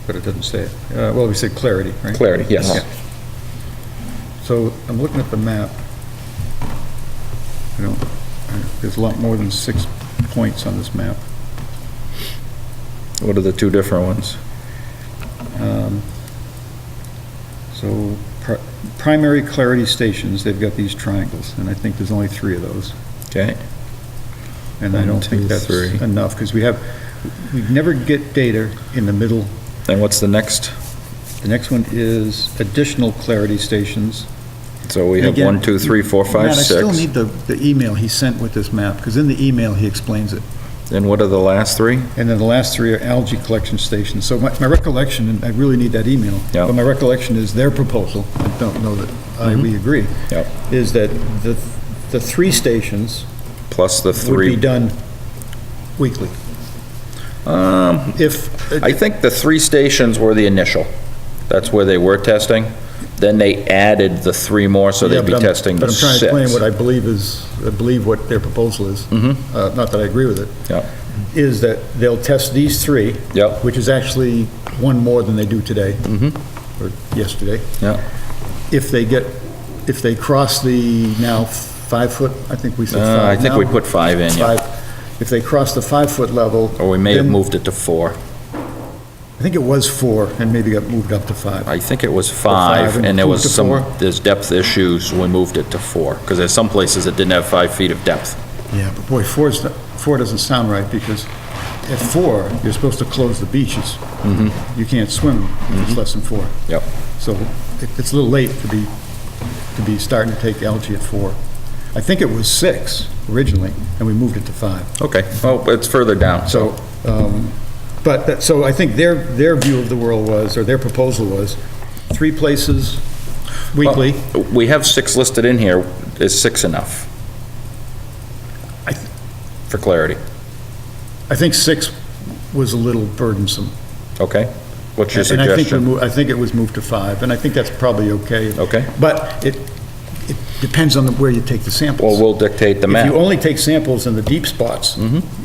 but it doesn't say it. Well, we said clarity, right? Clarity, yes. Yeah. So I'm looking at the map. There's a lot more than 6 points on this map. What are the 2 different ones? So primary clarity stations, they've got these triangles, and I think there's only 3 of those. Okay. And I don't 1, 2, think that's 3. enough, because we never get data in the middle. And what's the next? The next one is additional clarity stations. So we have Again, 1, 2, 3, 4, 5, Matt, I 6. still need the email he sent with this map, because in the email, he explains it. And what are the last 3? And then the last 3 are algae collection stations. So my recollection, and I really need that email, Yeah. but my recollection is their proposal, I don't know that we agree, Yep. is that the 3 stations Plus the would 3. be done weekly. If, I think the 3 stations were the initial. That's where they were testing. Then they added the 3 more, so yeah, they'd be but I'm- testing But I'm trying to 6. explain what I believe what their proposal is. Not that I agree with it. Yep. Is that they'll test these 3. Yep. Which is actually 1 more than they do today. or yesterday. Yeah. If they cross the now 5 foot, I think we said 5 I think we now. put 5 in, yeah. 5. If they cross the 5 foot level. Or we may have then- moved it to 4. I think it was 4 and maybe got moved up to 5. I think it was 5 5, and and there moved was to 4? there's depth issues, we moved it to 4, because there's some places that didn't have 5 feet of depth. Yeah, but boy, 4 doesn't sound right, because at 4, you're supposed to close the beaches. You can't swim if it's less than 4. Yep. So it's a little late to be starting to take algae at 4. I think it was 6 originally, and we moved it to 5. Okay, well, it's further down, so. So I think their view of the world was, or their proposal was, 3 places weekly. Well, we have 6 listed in here. Is 6 enough? For clarity. I think 6 was a little burdensome. Okay, what's your And I think suggestion? I think it was moved to 5, and I think that's probably okay. Okay. But it depends on where you take the samples. Well, we'll dictate the If map. you only take samples in the deep spots,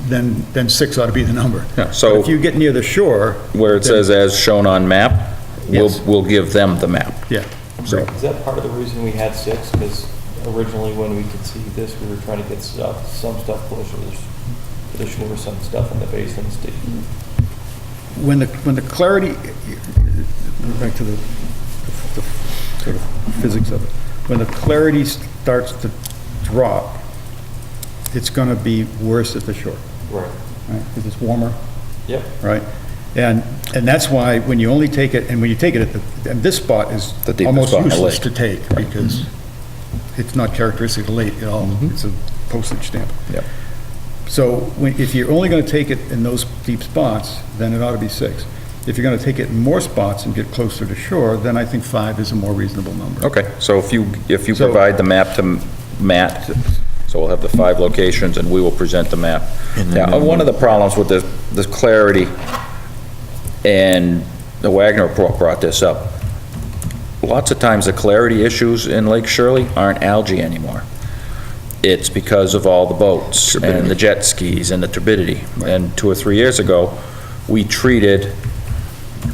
then 6 ought to be the number. Yeah, so- But if you get near the shore. Where it then- says as shown on map, Yes. we'll give them the map. Yeah. So, Is that part of the reason we had 6? Because originally, when we could see this, we were trying to get some stuff closer to the shore, some stuff in the basins. When the clarity, back to the sort of physics of it, when the clarity starts to drop, it's going to be worse at the shore, Right. right? Because it's warmer, Yep. right? And that's why when you only take it, and when you take it and this spot is The deepest almost spot in the useless lake. to take, because it's not characteristic of the lake at all. It's a postage stamp. Yep. So if you're only going to take it in those deep spots, then it ought to be 6. If you're going to take it in more spots and get closer to shore, then I think 5 is a more reasonable number. okay, so if you So- provide the map to Matt, so we'll have the 5 locations and we will present the map. Now, one of the problems with this clarity, and the Wagner report brought this up, lots of times the clarity issues in Lake Shirley aren't algae anymore. It's because of all the boats and the jet skis and the turbidity. And 2 or 3 years ago, we treated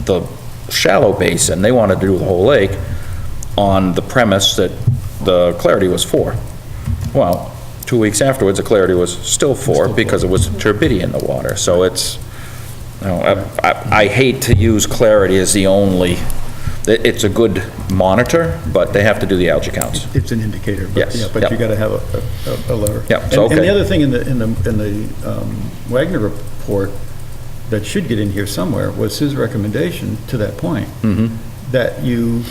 the shallow basin, they wanted to do the whole lake, on the premise that the clarity was 4. Well, 2 weeks afterwards, the clarity was still 4 because it was turbidity in the water. So it's, you know, I hate to use clarity as the only, it's a good monitor, but they have to do the algae counts. It's an indicator, but, Yes, yeah, but yep. you got to have a lever. Yep, so, And okay. the other thing in the Wagner report that should get in here somewhere was his recommendation to that point, that you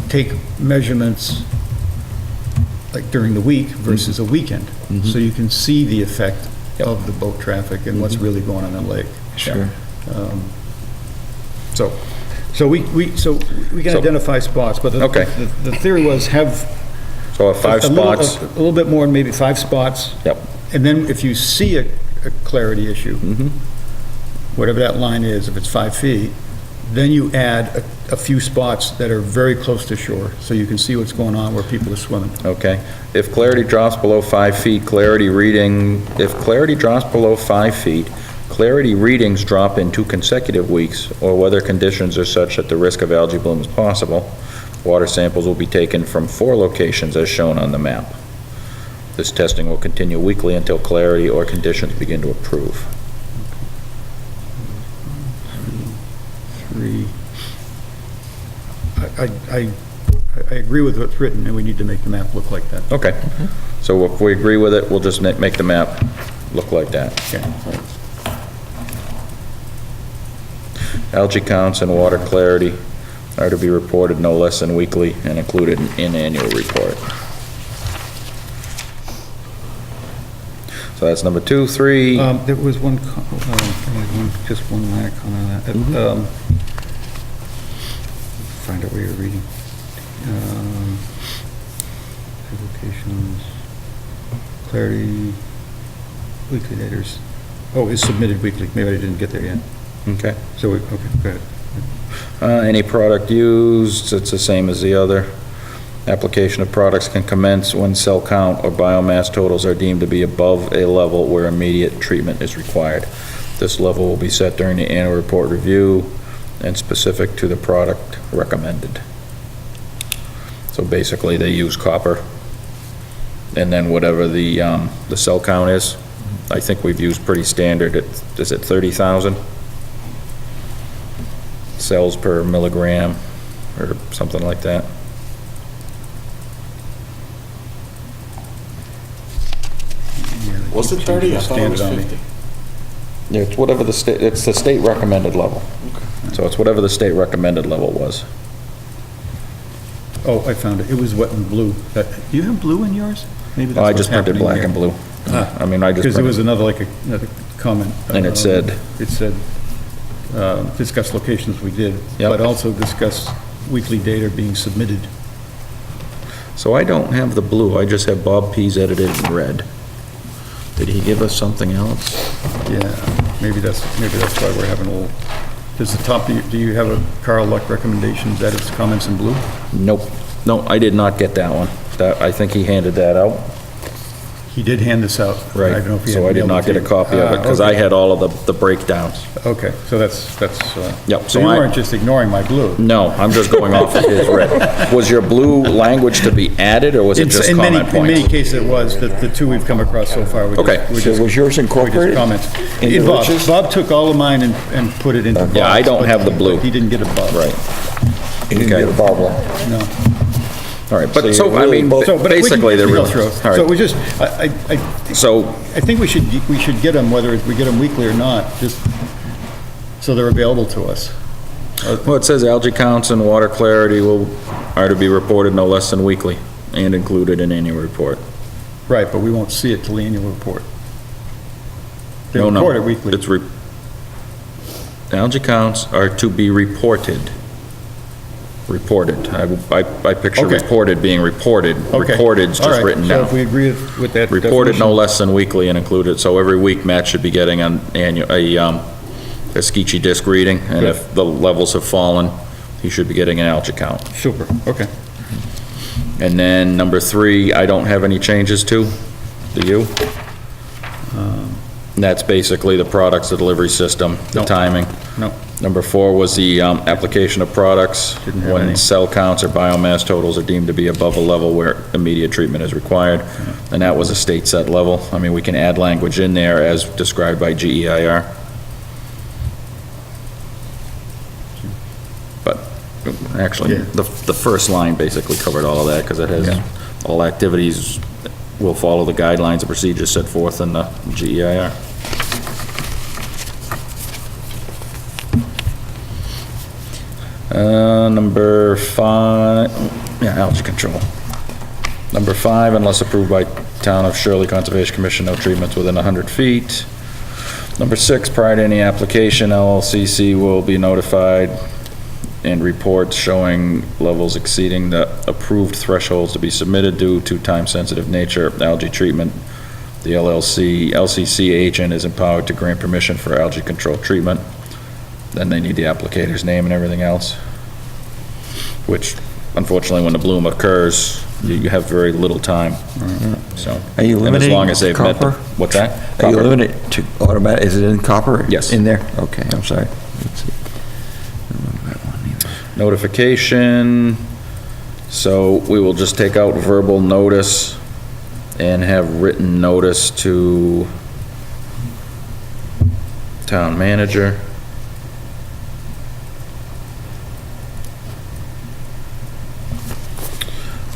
take measurements like during the week versus a weekend, so you can see the effect of the boat traffic and what's really going on in the lake. Sure. So we can So- identify spots, but Okay. the theory was have So 5 a little- spots. A little bit more, maybe 5 spots. Yep. And then if you see a clarity issue, whatever that line is, if it's 5 feet, then you add a few spots that are very close to shore, so you can see what's going on where people are swimming. Okay. If clarity drops below 5 feet, if clarity drops below 5 feet, clarity readings drop in 2 consecutive weeks, or weather conditions are such that the risk of algae bloom is possible, water samples will be taken from 4 locations as shown on the map. This testing will continue weekly until clarity or conditions begin to improve. 3. I agree with what's written, and we need to make the map look like that. Okay. So if we agree with it, we'll just make the map look like that. Okay. Algae counts and water clarity are to be reported no less than weekly and included in annual report. So that's number 2, 3. There was just one minor comment on that. Find out where you're reading. Applications, clarity, weekly daters. Oh, is submitted weekly. Maybe I didn't get there yet. Okay. So, okay, go ahead. Any product used, it's the same as the other. Application of products can commence when cell count or biomass totals are deemed to be above a level where immediate treatment is required. This level will be set during the annual report review. and specific to the product recommended. So basically, they use copper, and then whatever the cell count is, I think we've used pretty standard, is it 30,000? Cells per milligram, or something like that. Was it 30? I thought it was 50. Yeah, it's whatever the state, it's the state recommended level. So it's whatever the state recommended level was. Oh, I found it. It was wet and blue. Do you have blue in yours? Maybe that's I what's just printed happening black here. and blue. I mean, I just Because there was printed, another comment. And it said- It said, discuss locations we did, Yep. but also discuss weekly data being submitted. so I don't have the blue, I just have Bob P's edited in red. Did he give us something else? Yeah, maybe that's why we're having a little, does the top, do you have a Carl Luck recommendations, edits, comments in blue? Nope. No, I did not get that one. That, I think he handed that out. He did hand this out. Right, I don't know if he so had I did mailed not to get a you. copy of it, because I Okay. had all of the breakdowns. Okay, so that's. Yep, So so you I- weren't just ignoring my blue? No, I'm just going off of his red. Was your blue language to be added, or was it just In comment many points? cases it was, the two we've come across so far. Okay. So was yours incorporated? Comments. into Bob, Rich's? Bob took all of mine and put it into Bob's. Yeah, I don't but- have the blue. but He didn't get a Bob. Right, You didn't Okay. get a Bob one. No. all right, but, So so, you're I really mean, both- So, but we basically, can- they're we real. go through. All So right, we just, so, I think we should get them, whether we get them weekly or not, just so they're available to us. well, it says algae counts and water clarity are to be reported no less than weekly, and included in annual report. Right, but we won't see it till the annual report. They No, no, report it weekly. It's algae counts are to be reported. Reported. I picture Okay. reported being reported. Okay. Reported's All just right. written So down. if we agree with that Reported no definition- less than weekly and included, so every week Matt should be getting a Screechy disc reading, and Good. if the levels have fallen, he should be getting an algae count. Super, okay. And then number 3, I don't have any changes to. Do you? That's basically the products, the delivery system, the No. timing. No. Number 4 was the application of products. Didn't have When any. cell counts or biomass totals are deemed to be above a level where immediate treatment is required, and that was a state set level. I mean, we can add language in there as described by GEIR. But actually, Yeah. the first line basically covered all of that, because it has, Yeah. all activities will follow the guidelines and procedures set forth in the GEIR. Number 5, yeah, algae control. Number 5, unless approved by Town of Shirley Conservation Commission, no treatments within 100 feet. Number 6, prior to any application, LLCC will be notified and reports showing levels exceeding the approved thresholds to be submitted due to time-sensitive nature of algae treatment. The LCC agent is empowered to grant permission for algae control treatment. Then they need the applicator's name and everything else, which unfortunately, when the bloom occurs, you have very little time, so. Are you and as long limiting as they've met the- copper? What's that? Are you Copper. limiting it to automatic, is it in copper? Yes. In there? Okay, I'm sorry. Let's see. Notification, so we will just take out verbal notice and have written notice to town manager.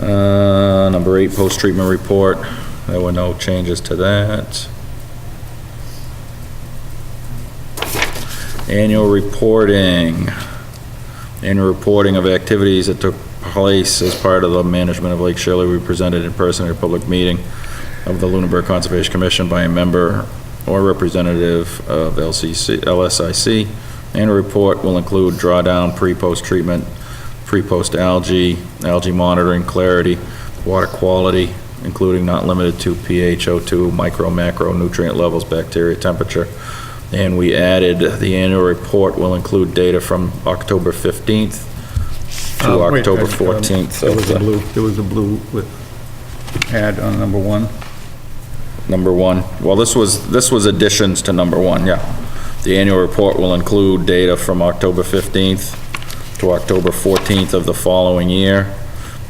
Number 8, post-treatment report. There were no changes to that. Annual reporting. Annual reporting of activities that took place as part of the management of Lake Shirley will be presented in person at a public meeting of the Lunenburg Conservation Commission by a member or representative of LSIC. Annual report will include drawdown, pre-post treatment, pre-post algae monitoring, clarity, water quality, including not limited to pH, O2, micro, macro, nutrient levels, bacteria, temperature. And we added, the annual report will include data from October 15th to Wait, October 14th. There of was a the- blue, with add on number 1. Number 1. Well, this was additions to number 1, yeah. The annual report will include data from October 15th to October 14th of the following year.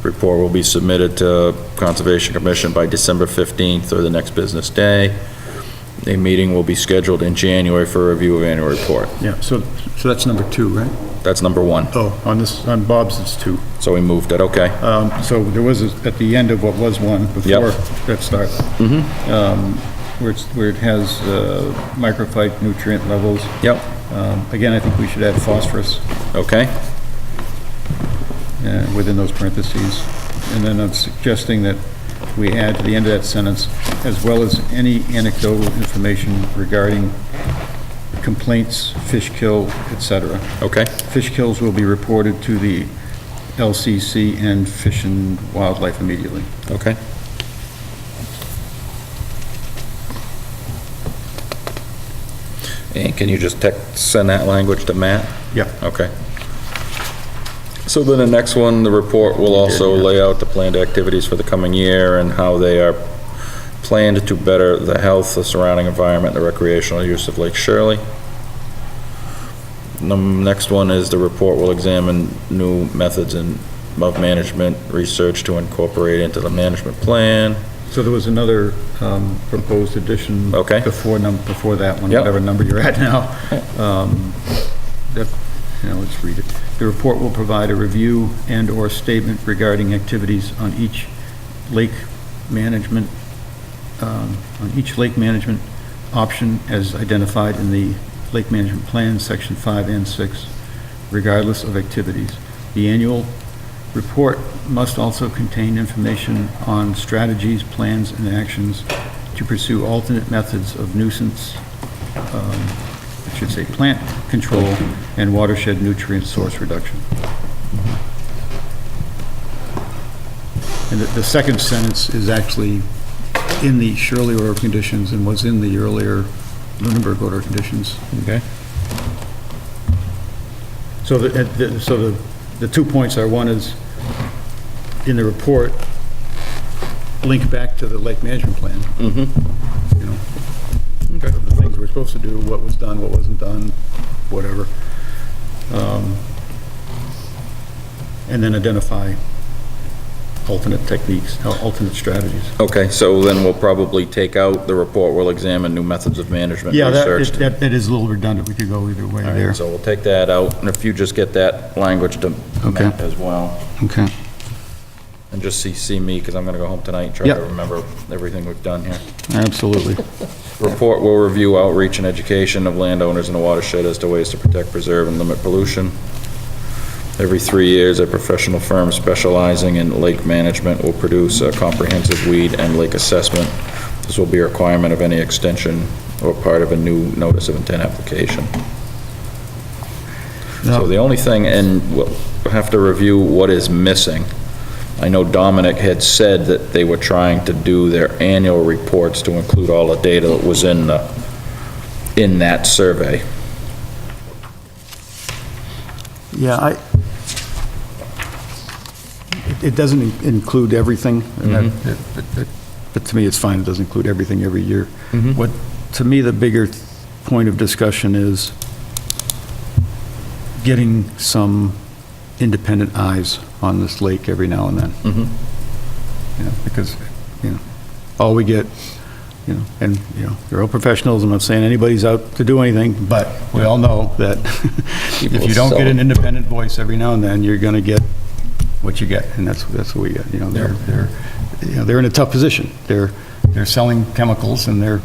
Report will be submitted to Conservation Commission by December 15th or the next business day. A meeting will be scheduled in January for a review of annual report. Yeah, so that's number 2, right? That's number 1. Oh, on Bob's it's 2. So we moved it, okay. So there was, at the end of what was 1 before that starts. Where it has microphyte nutrient levels. Yep. Again, I think we should add phosphorus Okay. within those parentheses. And then I'm suggesting that we add to the end of that sentence, as well as any anecdotal information regarding complaints, fish kill, etc. Okay. Fish kills will be reported to the LCC and Fish and Wildlife immediately. Okay. And can you just send that language to Matt? Yeah. Okay. So then the next one, the report will also lay out the planned activities for the coming year and how they are planned to better the health, the surrounding environment, and the recreational use of Lake Shirley. The next one is the report will examine new methods of management research to incorporate into the management plan. So there was another proposed addition. Okay. Before that one, Yep. whatever number you're at now. Let's read it. The report will provide a review and/or statement regarding activities on each lake management option as identified in the Lake Management Plan, Section 5 and 6, regardless of activities. The annual report must also contain information on strategies, plans, and actions to pursue alternate methods of nuisance, plant control, and watershed nutrient source reduction. And the second sentence is actually in the Shirley order of conditions and was in the earlier Lunenburg order of conditions. Okay. So the 2 points are, one is in the report, link back to the lake management plan. You know, the things we're supposed to do, what was done, what wasn't done, whatever. And then identify alternate techniques, alternate strategies. Okay, so then we'll probably take out the report, we'll examine new methods of management research. Yeah, that is a little redundant. We could go either way All there. right, so we'll take that out, and if you just get that language to Matt as well. Okay. And just CC me, because I'm gonna go home tonight and try Yep. to remember everything we've done here. Absolutely. Report will review outreach and education of landowners in the watershed as to ways to protect, preserve, and limit pollution. Every 3 years, a professional firm specializing in lake management will produce a comprehensive weed and lake assessment. This will be a requirement of any extension or part of a new notice of intent application. So the only thing, and we'll have to review what is missing. I know Dominic had said that they were trying to do their annual reports to include all the data that was in that survey. Yeah, it doesn't include everything, and but to me, it's fine, it doesn't include everything every year. What, to me, the bigger point of discussion is getting some independent eyes on this lake every now and then. You know, because, all we get, and, they're all professionals, I'm not saying anybody's out to do anything, but we all know that if you don't get an independent voice every now and then, you're gonna get what you get, and that's what we get. They're in a tough position. They're selling chemicals, and they're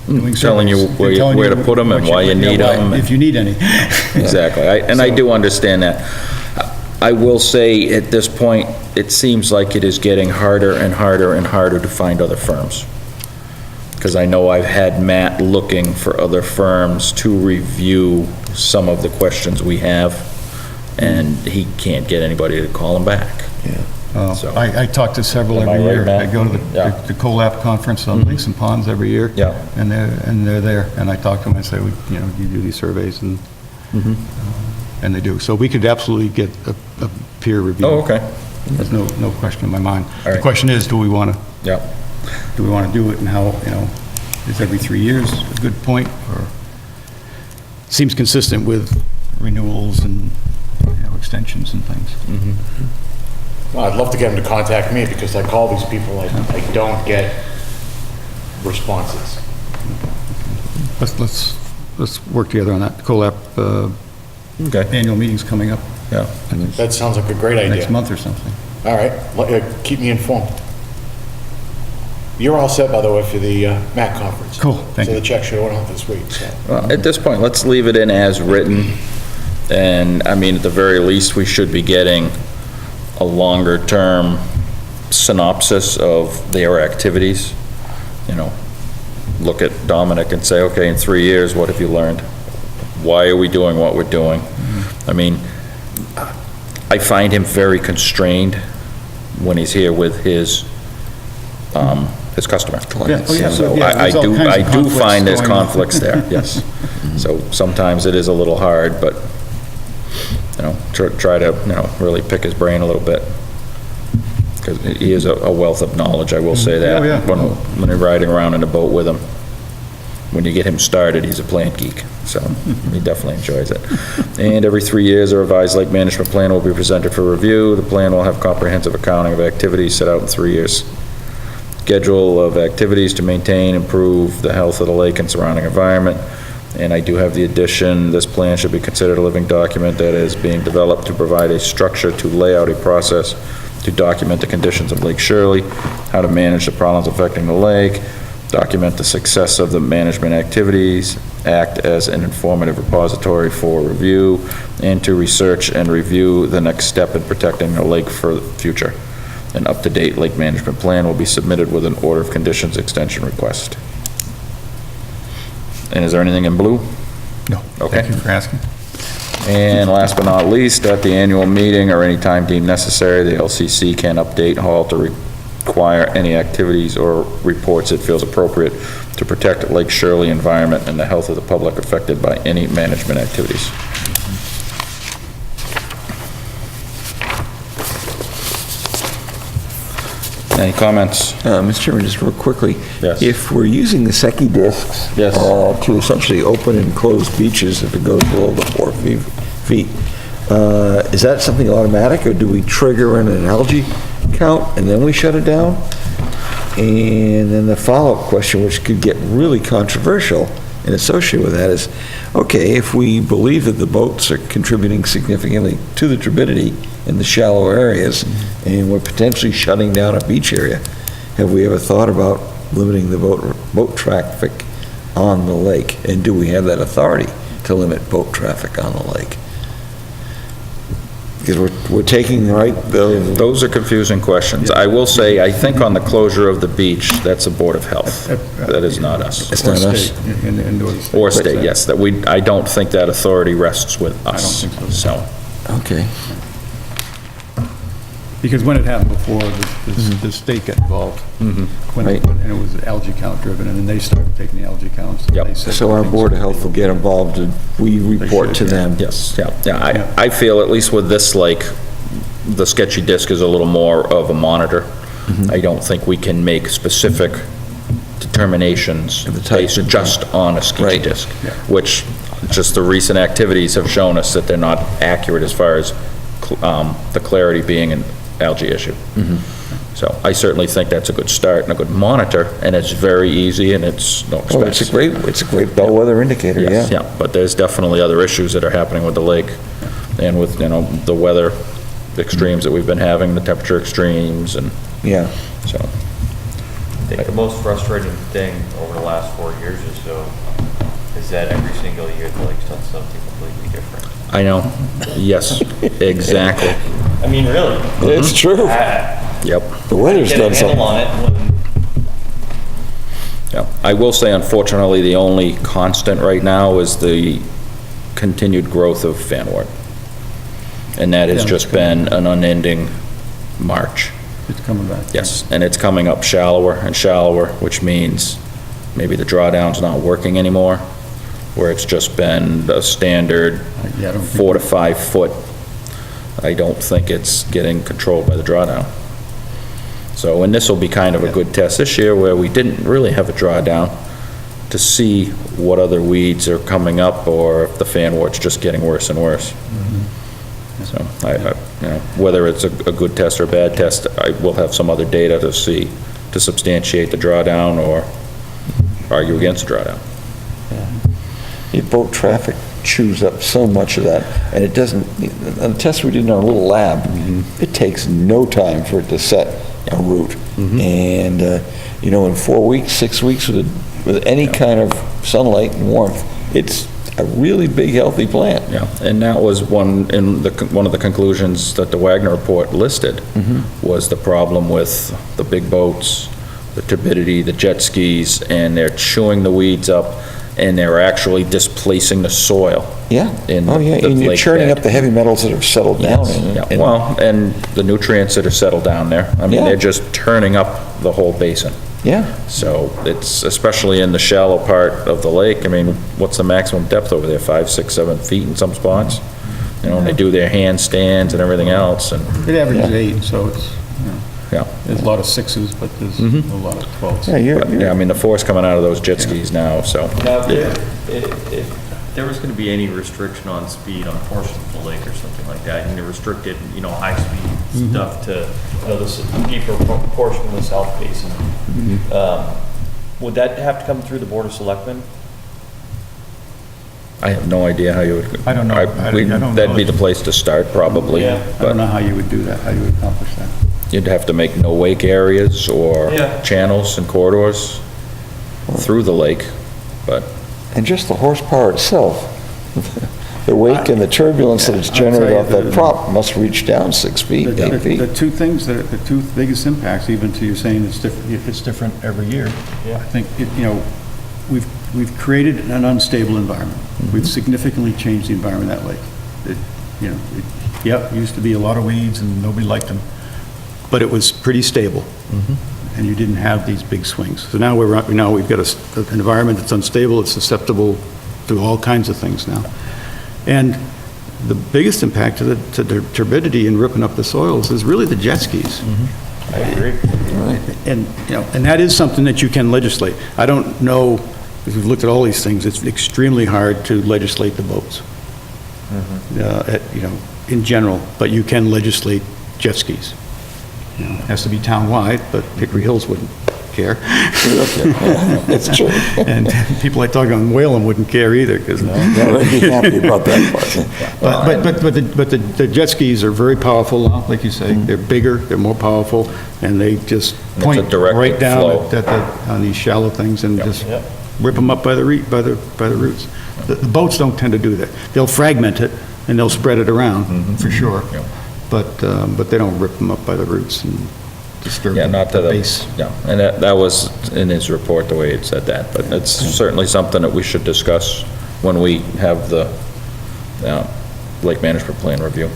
doing Telling you surveys. They're telling where to put them and why you need them. If you need any. Exactly, I do understand that. I will say, at this point, it seems like it is getting harder and harder and harder to find other firms. Because I know I've had Matt looking for other firms to review some of the questions we have, and he can't get anybody to call him back. So- I talk to several Am I every right, year. Matt? I go to Yeah. the COLAP conference on Lakes and Ponds every year. Yeah. And they're there, and I talk to them, I say, you do these surveys, and and they do. So we could absolutely get a peer review. Oh, okay. There's no question in my mind. All The right. question is, do we want to Yeah. do it, and how, is every 3 years a good point, or seems consistent with renewals and, extensions and things. Well, I'd love to get them to contact me, because I call these people, I don't get responses. Let's work together on that. COLAP, annual meeting's coming up. Yeah. That sounds like a great idea. Next month or something. All right, keep me informed. You're all set, by the way, for the MAC conference. Cool, thank So you. the check should go out this week, so. Well, at this point, let's leave it in as written, and, I mean, at the very least, we should be getting a longer-term synopsis of their activities. Look at Dominic and say, okay, in 3 years, what have you learned? Why are we doing what we're doing? I mean, I find him very constrained when he's here with his customer. So I do find there's conflicts there, yes. So sometimes it is a little hard, but, try to, really pick his brain a little bit. Because he is a wealth of knowledge, I will say that. Oh, yeah. When you're riding around in a boat with him. When you get him started, he's a plant geek, so he definitely enjoys it. And every 3 years, a revised lake management plan will be presented for review. The plan will have comprehensive accounting of activities set out in 3 years. Schedule of activities to maintain, improve the health of the lake and surrounding environment. And I do have the addition, this plan should be considered a living document that is being developed to provide a structure to lay out a process to document the conditions of Lake Shirley, how to manage the problems affecting the lake, document the success of the management activities, act as an informative repository for review, and to research and review the next step in protecting the lake for the future. An up-to-date lake management plan will be submitted with an order of conditions extension request. And is there anything in blue? No. Okay. Thank you for asking. And last but not least, at the annual meeting or any time deemed necessary, the LCC can update, halt, or require any activities or reports it feels appropriate to protect Lake Shirley environment and the health of the public affected by any management activities. Any comments? Mr. Chairman, just real quickly. Yes. If we're using the Secchi discs Yes. to essentially open and close beaches if it goes below the 4 feet, is that something automatic, or do we trigger in an algae count and then we shut it down? And then the follow-up question, which could get really controversial and associated with that, is, okay, if we believe that the boats are contributing significantly to the turbidity in the shallow areas, and we're potentially shutting down a beach area, have we ever thought about limiting the boat traffic on the lake? And do we have that authority to limit boat traffic on the lake? Because we're taking the right... Those are confusing questions. I will say, I think on the closure of the beach, that's a Board of Health. That is not us. It's not us. Or state, yes. I don't think that authority rests with us. I don't think so. Okay. Because when it happened before, the state got involved. When Right. and it was algae count driven, and then they started taking the algae counts. and Yep. they said So our things- Board of Health will get involved, and we report to should, them. Yes, yeah. I feel, at least with this lake, the sketchy disc is a little more of a monitor. I don't think we can make specific determinations Of the type based of- just on a sketchy Right. disc, which just the recent activities have shown us that they're not accurate as far as the clarity being an algae issue. So I certainly think that's a good start and a good monitor, and it's very easy and it's no Oh, expense. it's a great bellwether indicator, yeah. Yes, yeah, but there's definitely other issues that are happening with the lake and with, the weather extremes that we've been having, the temperature extremes, and Yeah. so. I think the most frustrating thing over the last 4 years or so is that every single year the lake's done something completely different. I know, yes, exactly. I mean, really. It's true. Yep. The weather's Get a done handle something. on it when Yeah, I will say, unfortunately, the only constant right now is the continued growth of fanwort. And that has Yeah, just it's coming. been an unending march. It's coming back. Yes, and it's coming up shallower and shallower, which means maybe the drawdown's not working anymore, where it's just been a standard Yeah, I don't think- 4 to 5 foot. I don't think it's getting controlled by the drawdown. So, and this will be kind of a good test this year, where we didn't really have a drawdown, to see what other weeds are coming up, or if the fan wart's just getting worse and worse. So, you know, whether it's a good test or a bad test, I will have some other data to see, to substantiate the drawdown or argue against the drawdown. Your boat traffic chews up so much of that, and it doesn't, on the test we did in our little lab, it takes no time for it to set a route. And, you know, in 4 weeks, 6 weeks, with any kind of sunlight and warmth, it's a really big, healthy plant. Yeah, and that was one of the conclusions that the Wagner report listed, was the problem with the big boats, the turbidity, the jet skis, and they're chewing the weeds up, and they're actually displacing the soil. Yeah. In Oh, yeah, the and you're lake churning bed. up the heavy metals that have settled down. Yeah, well, and the nutrients that are settled down there. I mean, Yeah. they're just turning up the whole basin. Yeah. So it's, especially in the shallow part of the lake, I mean, what's the maximum depth over there? 5, 6, 7 feet in some spots? You know, and they do their handstands and everything else, and, It averages 8, so it's, you know, yeah. there's a lot of 6s, but there's a lot of 12s. Yeah, But, yeah, I mean, the force coming out of those jet skis now, so. Now, if there was gonna be any restriction on speed on portions of the lake or something like that, and they restricted, you know, high-speed stuff to, you know, this deeper portion of the South Basin, would that have to come through the Board of Selectmen? I have no idea how you would. I don't know. I don't know. That'd be the place to start, probably. Yeah. I don't know how you would do that, how you would accomplish that. You'd have to make no wake areas or Yeah. channels and corridors through the lake, but. And just the horsepower itself, the wake and the turbulence that it's generated off that prop must reach down 6 feet, 8 feet. The two things that, the two biggest impacts, even to you saying it's different every year. Yeah. I think, you know, we've created an unstable environment. We've significantly changed the environment of that lake. You know, it used to be a lot of weeds and nobody liked them, but it was pretty stable. And you didn't have these big swings. So now we've got an environment that's unstable, it's susceptible to all kinds of things now. And the biggest impact to the turbidity and ripping up the soils is really the jet skis. I agree. And, you know, and that is something that you can legislate. I don't know, if we've looked at all these things, it's extremely hard to legislate the boats. You know, in general, but you can legislate jet skis. You know, it has to be town-wide, but Hickory Hills wouldn't care. That's true. And people I talk to on Whalen wouldn't care either, because. They'd be happy about that part. But the jet skis are very powerful now, like you say. They're bigger, they're more powerful, and they just a point direct right down flow. on these shallow things and just Yep. rip them up by the roots. The boats don't tend to do that. They'll fragment it and they'll spread it around, for sure. Yep. But they don't rip them up by the roots and disturb Yeah, not to the the base. Yeah, and that was in his report, the way it said that, but it's certainly something that we should discuss when we have the Lake Management Plan review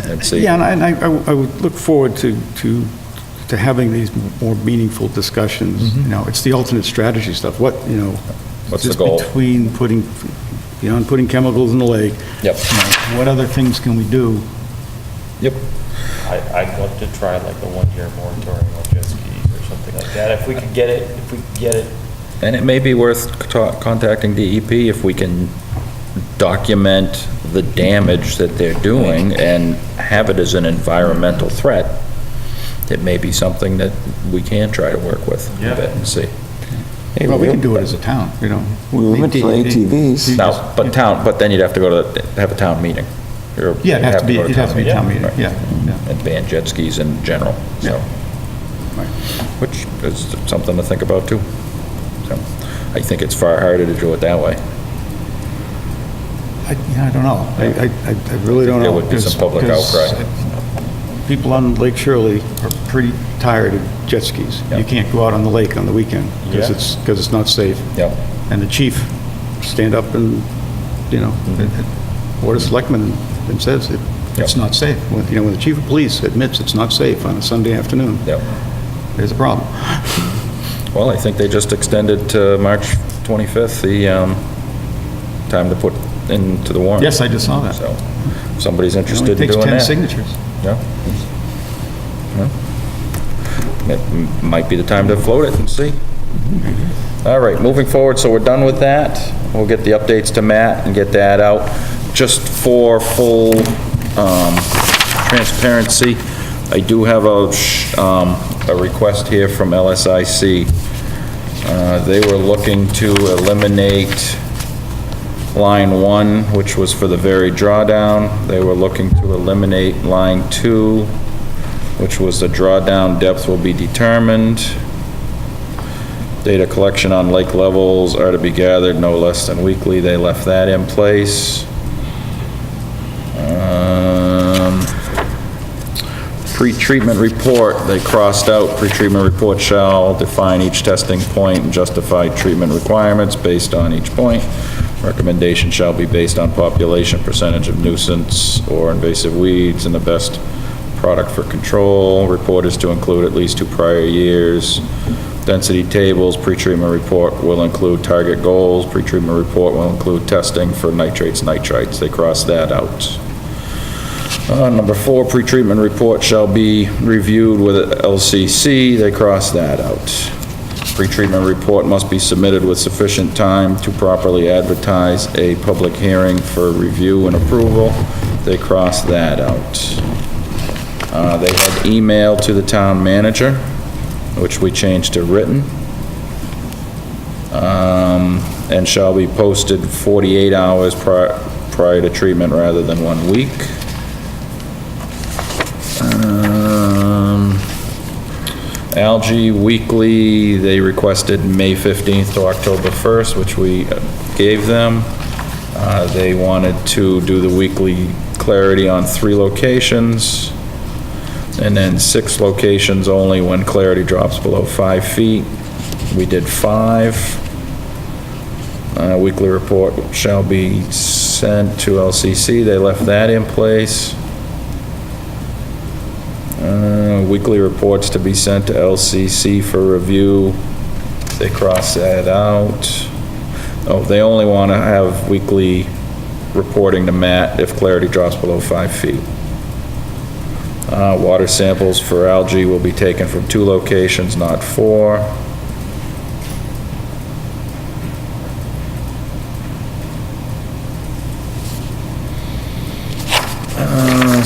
and see. Yeah, and I would look forward to having these more meaningful discussions. You know, it's the alternate strategy stuff. What, you know, What's the just goal? between beyond putting chemicals in the lake, Yep. you know, what other things can we do? Yep. I'd love to try like a 1-year moratorium on jet skis or something like that, if we could get it. And it may be worth contacting DEP if we can document the damage that they're doing and have it as an environmental threat. It may be something that we can try to work with a bit and see. Well, we can do it as a town, you know. We limit the ATVs. Now, but then you'd have to go to, have a town meeting. Or Yeah, it'd have to be, go it'd have to be a town meeting, yeah. And ban jet skis in general, so. Right. Which is something to think about too. So, I think it's far harder to do it that way. I don't know. I really don't know. There would be some public because outcry. People on Lake Shirley are pretty tired of jet skis. Yeah. You can't go out on the lake on the weekend because Yeah. it's not safe. Yep. And the chief stand up and, you know, Board of Selectmen and says it's not safe. When, you know, when the chief of police admits it's not safe on a Sunday afternoon, Yep. there's a problem. Well, I think they just extended to March 25th, the time to put into the warrant. Yes, I just saw that. So, if somebody's It interested only in takes doing 10 that. signatures. Yeah. It might be the time to float it and see. All right, moving forward, so we're done with that. We'll get the updates to Matt and get that out. Just for full transparency, I do have a request here from LSIC. They were looking to eliminate line 1, which was for the very drawdown. They were looking to eliminate line 2, which was the drawdown depth will be determined. Data collection on lake levels are to be gathered no less than weekly. They left that in place. Pre-treatment report, they crossed out, pre-treatment report shall define each testing point and justify treatment requirements based on each point. Recommendation shall be based on population, percentage of nuisance or invasive weeds, and the best product for control. Report is to include at least 2 prior years. Density tables, pre-treatment report will include target goals. Pre-treatment report will include testing for nitrates, nitrites. They crossed that out. Number 4, pre-treatment report shall be reviewed with LCC. They crossed that out. Pre-treatment report must be submitted with sufficient time to properly advertise a public hearing for review and approval. They crossed that out. They had email to the town manager, which we changed to written, and shall be posted 48 hours prior to treatment rather than 1 week. Algae weekly, they requested May 15th to October 1st, which we gave them. They wanted to do the weekly clarity on 3 locations, and then 6 locations only when clarity drops below 5 feet. We did 5. Weekly report shall be sent to LCC. They left that in place. Weekly reports to be sent to LCC for review. They crossed that out. Oh, they only want to have weekly reporting to Matt if clarity drops below 5 feet. Water samples for algae will be taken from 2 locations, not 4.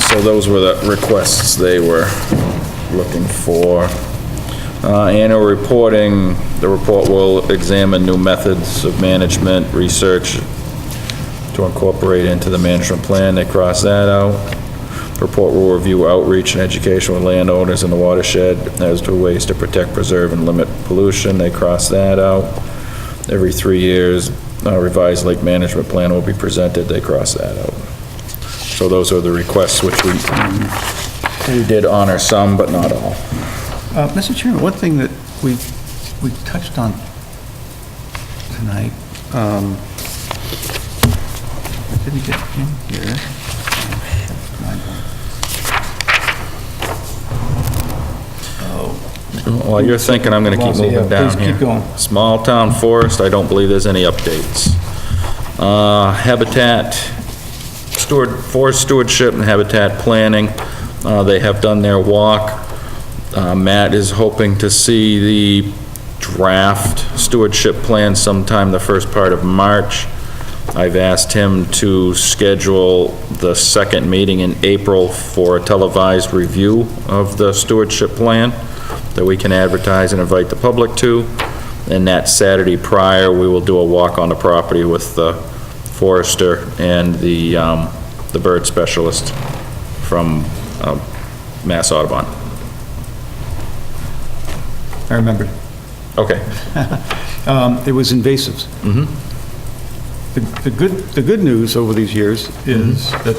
So those were the requests they were looking for. Annual reporting, the report will examine new methods of management, research to incorporate into the management plan. They crossed that out. Report will review outreach and education with landowners in the watershed as to ways to protect, preserve, and limit pollution. They crossed that out. Every 3 years, a revised lake management plan will be presented. They crossed that out. So those are the requests, which we did honor some, but not all. Mr. Chairman, one thing that we touched on tonight, I didn't get in here. While you're thinking, I'm gonna keep moving down Please here. keep going. Small town forest, I don't believe there's any updates. Habitat, forest stewardship and habitat planning, they have done their walk. Matt is hoping to see the draft stewardship plan sometime the first part of March. I've asked him to schedule the second meeting in April for a televised review of the stewardship plan that we can advertise and invite the public to. And that Saturday prior, we will do a walk on the property with the forester and the bird specialist from Mass Audubon. I remembered. Okay. It was invasives. The good news over these years is that,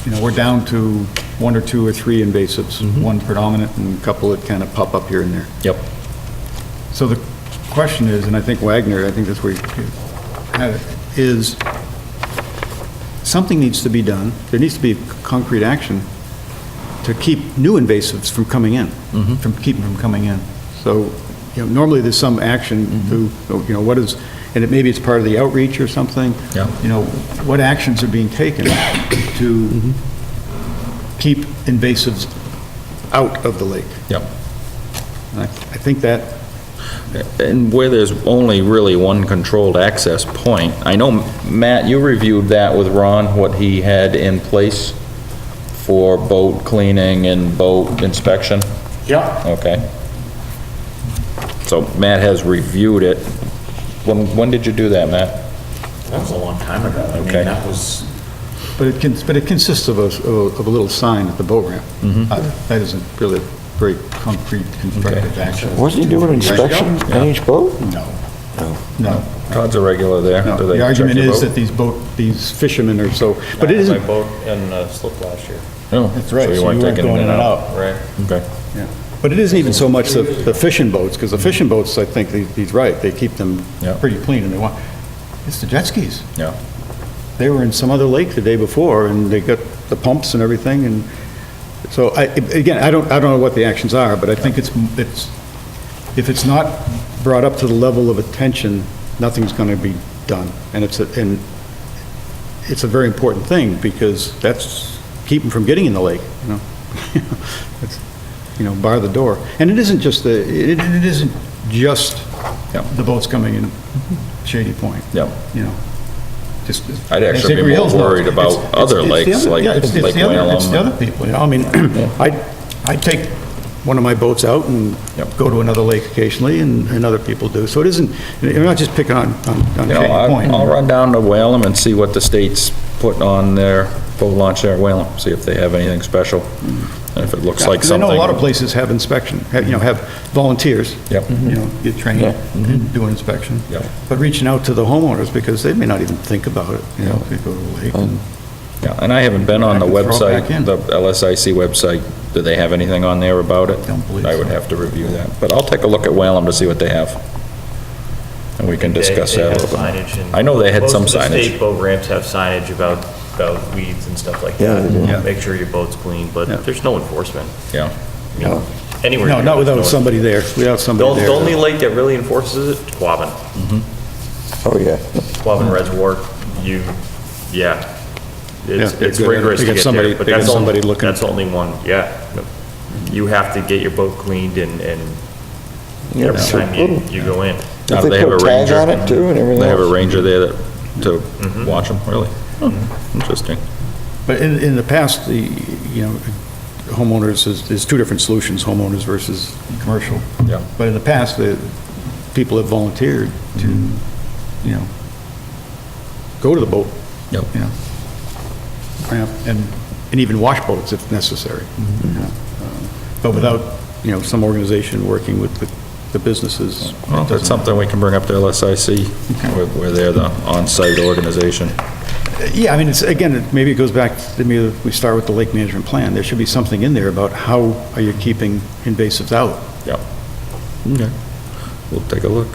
you know, we're down to 1 or 2 or 3 invasives, one predominant and a couple that kind of pop up here and there. Yep. So the question is, and I think Wagner, I think that's where you had it, is something needs to be done. There needs to be concrete action to keep new invasives from coming in, keep them from coming in. So, you know, normally there's some action to, you know, what is, and maybe it's part of the outreach or something. Yeah. You know, what actions are being taken to keep invasives out of the lake? Yep. And I think that And where there's only really one controlled access point, I know, Matt, you reviewed that with Ron, what he had in place for boat cleaning and boat inspection? Yeah. Okay. So Matt has reviewed it. When did you do that, Matt? That was a long time ago. I mean, Okay. that was, But it consists of a little sign at the boat ramp. That isn't really a very concrete constructive action. Wasn't he doing an inspection on each boat? No. Todd's a regular there. No. Do they The argument check your is boat? that these fishermen are so, but it My isn't, boat and slip last year. Oh, that's right, so you so weren't you weren't taking going it in and out. Right. Okay. Yeah. But it isn't even so much the fishing boats, because the fishing boats, I think he's right, they keep them Yeah. pretty clean, and it's the jet skis. Yeah. They were in some other lake the day before, and they got the pumps and everything, and so, again, I don't know what the actions are, but I think it's, if it's not brought up to the level of attention, nothing's gonna be done. And it's a very important thing, because that's, keep them from getting in the lake, you know? It's, bar the door. And it isn't just it isn't just the boats coming in Shady Point. Yep. Just. I'd as actually be Hickory more Hills knows. worried about It's other the lakes, other- like yeah, it's Lake the other- It's the Whalum. other people, I mean, I'd take one of my boats out and go to another lake occasionally, and other people do. So it isn't, you're not just picking on Shady Point. I'll run down to Whalum and see what the state's putting on their boat launch there at Whalum, see if they have anything special. And if it looks like 'Cause I something. know a lot of places have inspection, have volunteers. Yep. Get trained and do an inspection. Yep. But reaching out to the homeowners, because they may not even think about it, if they go to the lake. and- Yeah, and I haven't been on the Throw it back website, in. the LSIC website. Do they have anything on there about it? Don't believe I would so. have to review that. But I'll take a look at Whalum to see what they have. And we can discuss They that a have little bit. signage and I know they had some Most of the signage. state boat ramps have signage about weeds and stuff like Yeah, that. they do. Yeah. Make sure your boat's clean, but there's no enforcement. Yeah. I mean, Anywhere. No, you not go, without there's no- somebody there, without somebody The there. only lake that really enforces it, Quabbin. Oh, yeah. Quabbin Reservoir, Yeah, it's they're good at it. rigorous They to got get somebody- there, but they got that's somebody only, looking. that's only one, yeah. You have to get your boat cleaned and every time you go in. Now, If they have put a a tag ranger. on it too and everything They have a else? ranger there to watch them, really? Oh, interesting. But in the past, homeowners, there's two different solutions, homeowners versus commercial. Yeah. But in the past, the people have volunteered to, go to the boat. Yep. Ramp, and even wash boats if necessary. But without, some organization working with the businesses. Well, that's something we can bring up to LSIC, where they're the on-site organization. Yeah, I mean, maybe it goes back, maybe we start with the lake management plan. There should be something in there about how are you keeping invasives out? Yep. Okay. We'll take a look.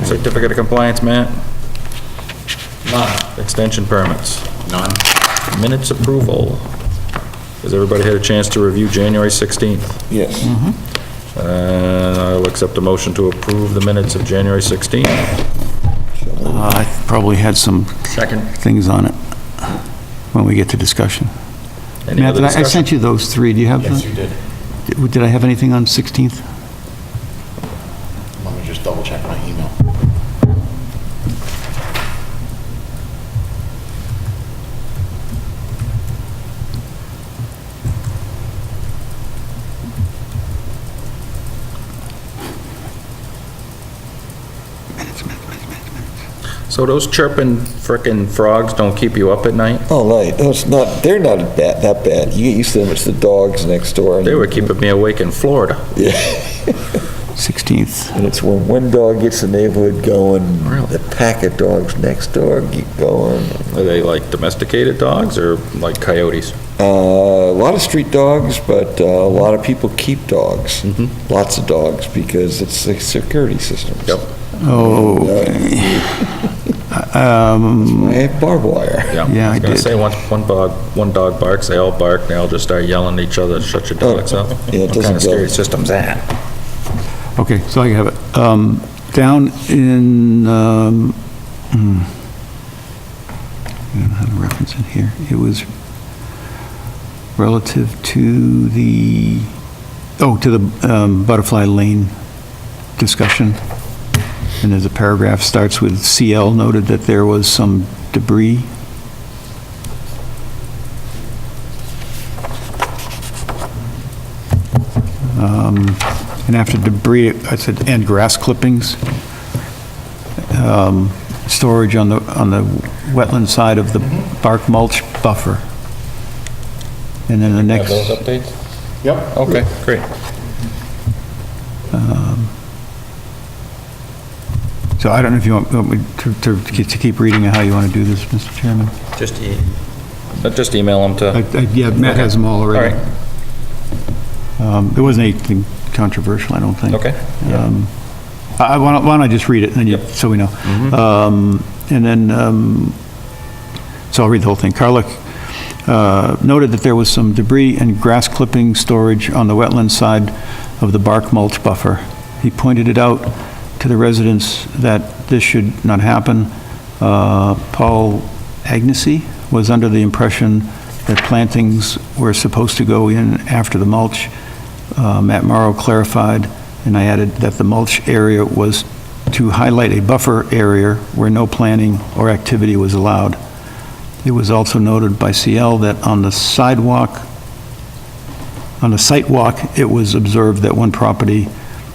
Certificate of compliance, Matt? none. Extension permits? None. Minutes approval? Has everybody had a chance to review January 16th? Yes. I'll accept a motion to approve the minutes of January 16th. I probably had some Second. things on it when we get to discussion. Any Matt, other I discussion? sent you those three. Do you have Yes, them? you did. Did I have anything on 16th? Let me just double check my email. So those chirping frickin' frogs don't keep you up at night? Oh, right. No, they're not that bad. You get used to them. It's the dogs next door. They were keeping me awake in Florida. Yeah. 16th. And it's when one dog gets the neighborhood going, the pack of dogs next door keep going. Are they like domesticated dogs or like coyotes? A lot of street dogs, but a lot of people keep dogs. Lots of dogs, because it's a security system. Yep. Oh, I have barbed wire. Yeah, I was I gonna did. say, one dog barks, they all bark, they all just start yelling at each other, shut your dogs up. Yeah, it What kind doesn't of scary go. system's that? okay, so I have it. Down in, I don't have a reference in here. It was relative to the Butterfly Lane discussion. And there's a paragraph, starts with CL noted that there was some debris. And after debris, I said, and grass clippings. Storage on the wetland side of the bark mulch buffer. And then the next. Have those updates? Yep. Okay, great. So I don't know if you want me to keep reading how you want to do this, Mr. Chairman? Just email them to. Yeah, Matt has them all already. All right. There wasn't anything controversial, I don't think. Okay. Why don't I just read it, and then so we know. And then, so I'll read the whole thing. Carlick noted that there was some debris and grass clipping storage on the wetland side of the bark mulch buffer. He pointed it out to the residents that this should not happen. Paul Agnesi was under the impression that plantings were supposed to go in after the mulch. Matt Morrow clarified, and I added that the mulch area was to highlight a buffer area where no planting or activity was allowed. It was also noted by CL that on the site walk, it was observed that one property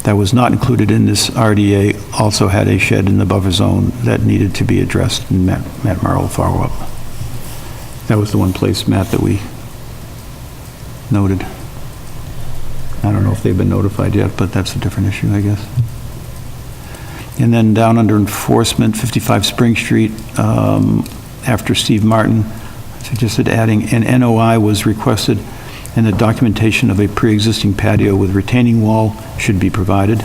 that was not included in this RDA also had a shed in the buffer zone that needed to be addressed, and Matt Morrow will follow up. That was the one place, Matt, that we noted. I don't know if they've been notified yet, but that's a different issue, I guess. And then down under enforcement, 55 Spring Street, after Steve Martin suggested adding an NOI was requested, and the documentation of a pre-existing patio with retaining wall should be provided.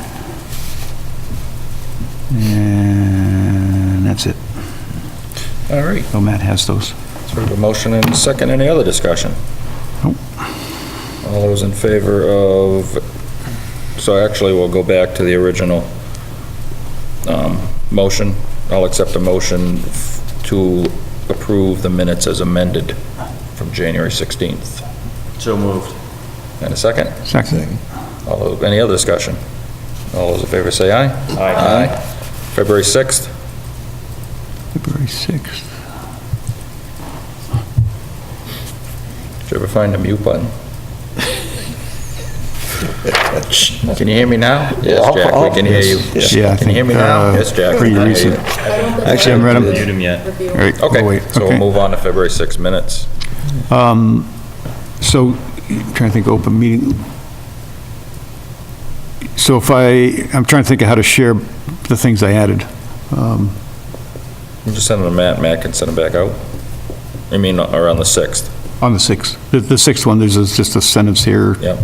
And that's it. All right. So Matt has those. So we have a motion and a second. Any other discussion? Nope. All those in favor of, so actually we'll go back to the original motion. I'll accept a motion to approve the minutes as amended from January 16th. So moved. And a second? Second. Any other discussion? All those in favor say aye. Aye. February 6th? February 6th. Did you ever find the mute button? Can you hear me now? Yes, Jack, we can hear you. Yeah, Can you hear me now? Yes, Jack. Pretty recent. Actually, I haven't read them. Mute him yet. All right, Okay, wait, so we'll move on to February 6 minutes. So, trying to think of open meeting. So if I'm trying to think of how to share the things I added. You just send them to Matt, Matt can send them back out? I mean, or on the 6th? On the 6th. The 6th one, there's just a sentence here. Yep.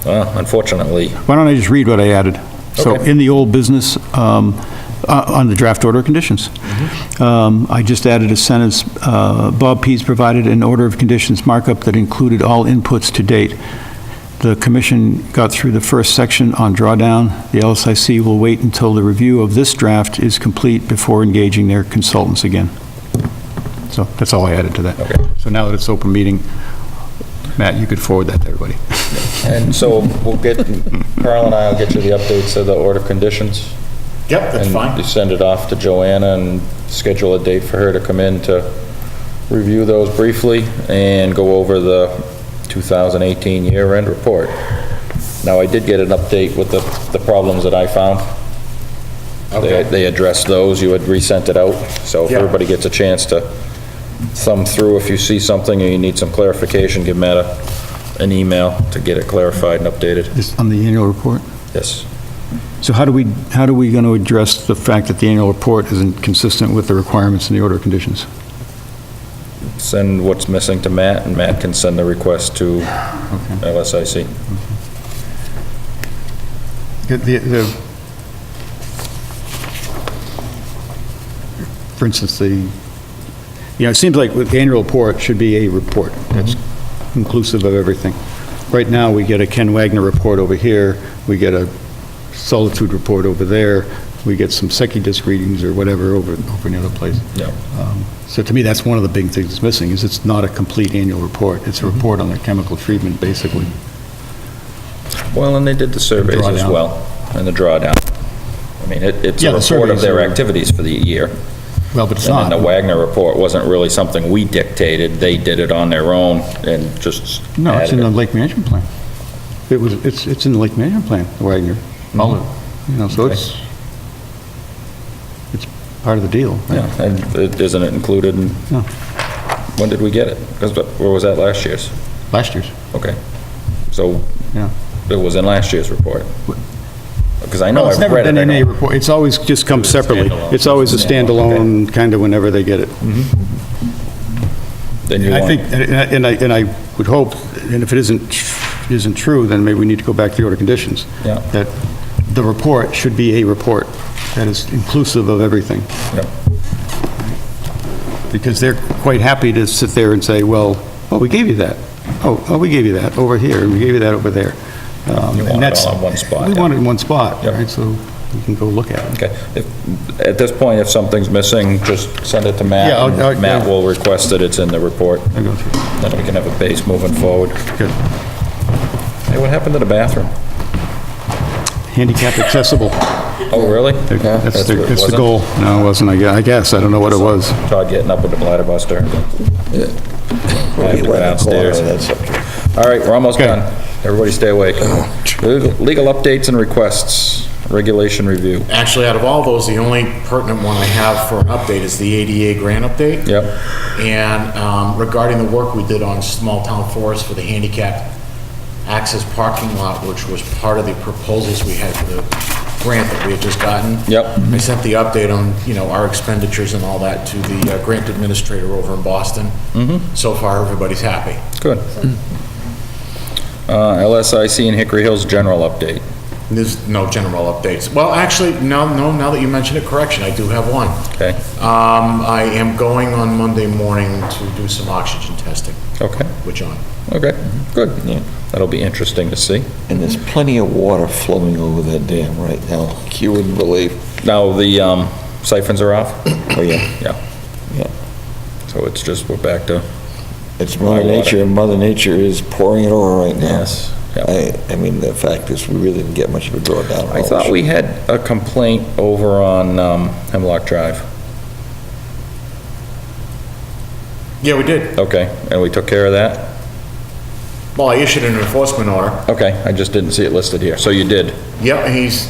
Well, unfortunately. Why don't I just read what I added? So Okay. in the old business, on the draft order of conditions, I just added a sentence, Bob Pease provided an order of conditions markup that included all inputs to date. The commission got through the first section on drawdown. The LSIC will wait until the review of this draft is complete before engaging their consultants again. So that's all I added to that. Okay. So now that it's open meeting, Matt, you could forward that to everybody. And so we'll get, Carl and I will get you the updates of the order of conditions. Yep, that's And fine. you send it off to Joanna and schedule a date for her to come in to review those briefly and go over the 2018 year-end report. Now, I did get an update with the problems that I found. They addressed those, you had resent it out, so if Yeah. everybody gets a chance to thumb through, if you see something and you need some clarification, give Matt an email to get it clarified and updated. This on the annual report? Yes. So how do we going to address the fact that the annual report isn't consistent with the requirements in the order of conditions? Send what's missing to Matt, and Matt can send the request to LSIC. For instance, it seems like with the annual report should be a report that's inclusive of everything. Right now, we get a Ken Wagner report over here, we get a Solitude report over there, we get some Secchi disc readings or whatever over in the other place. Yeah. So to me, that's one of the big things that's missing, is it's not a complete annual report. It's a report on their chemical treatment, basically. Well, and they did the surveys as Drawdown. well. and the drawdown. I mean, it's Yeah, a the report of surveys their are- activities for the year. Well, but it's And then not. the Wagner report wasn't really something we dictated. They did it on their own and just No, it's in added the it. lake management plan. It's in the lake management plan, the Wagner. All of it. You know, so it's part of the deal. right? Yeah, and isn't it included in, No, when did we get it? 'Cause, or was that last year's? last year's, Okay. So yeah. it was in last year's report? Because I know No, it's I've never read it. been I in a know- report. It's always just come separately. standalone. It's always a standalone, kind of whenever they get it. Then you I want, think, and I would hope, and if it isn't true, then maybe we need to go back to the order of conditions. Yeah. That the report should be a report that is inclusive of everything. yeah. Because they're quite happy to sit there and say, well, we gave you that. Oh, we gave you that over here, and we gave you that over there. You And want it that's- all in one spot, We yeah. want it in one spot, Yep. right? So we can go look at it. Okay. At this point, if something's missing, just send it to Matt. Yeah, and I'll- Matt will request that it's in the report. I'll go through. Then we can have a base moving forward. Good. Hey, what happened to the bathroom? Handicap accessible. Oh, really? That's what it the wasn't? goal. No, it wasn't, I guess. I don't know what it was. Todd getting up with the bladder buster. I have to go downstairs. All right, we're almost done. Everybody stay awake. Legal updates and requests, regulation review. Actually, out of all those, the only pertinent one I have for an update is the ADA grant update. Yep. And regarding the work we did on Small Town Forest for the handicap access parking lot, which was part of the proposals we had for the grant that we had just gotten. Yep. I sent the update on, our expenditures and all that to the grant administrator over in Boston. So far, everybody's happy. Good. LSIC and Hickory Hills general update. There's no general updates. Well, actually, no, now that you mention it, correction, I do have one. Okay. I am going on Monday morning to do some oxygen testing Okay. with John. Okay, good. That'll be interesting to see. And there's plenty of water flowing over that dam right now. You wouldn't believe. Now, the siphons are off? Oh, yeah. Yeah. Yeah. So it's just, we're back to, It's Mother Nature, and Mother Nature is pouring it over right now. yes. Yep. I mean, the fact is, we really didn't get much of a drawdown. I thought we had a complaint over on Hemlock Drive. Yeah, we did. Okay, and we took care of that? Well, I issued an enforcement order. Okay, I just didn't see it listed here. So you did? Yeah, he's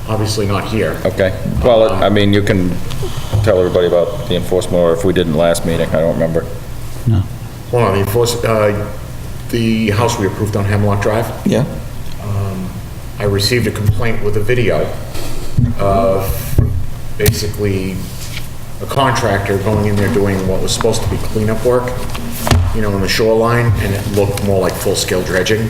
obviously not here. Okay. Well, I mean, you can tell everybody about the enforcement order if we didn't last meeting. I don't remember. Well, the house we approved on Hemlock Drive, Yeah? I received a complaint with a video of basically a contractor going in there doing what was supposed to be cleanup work, on the shoreline, and it looked more like full-scale dredging.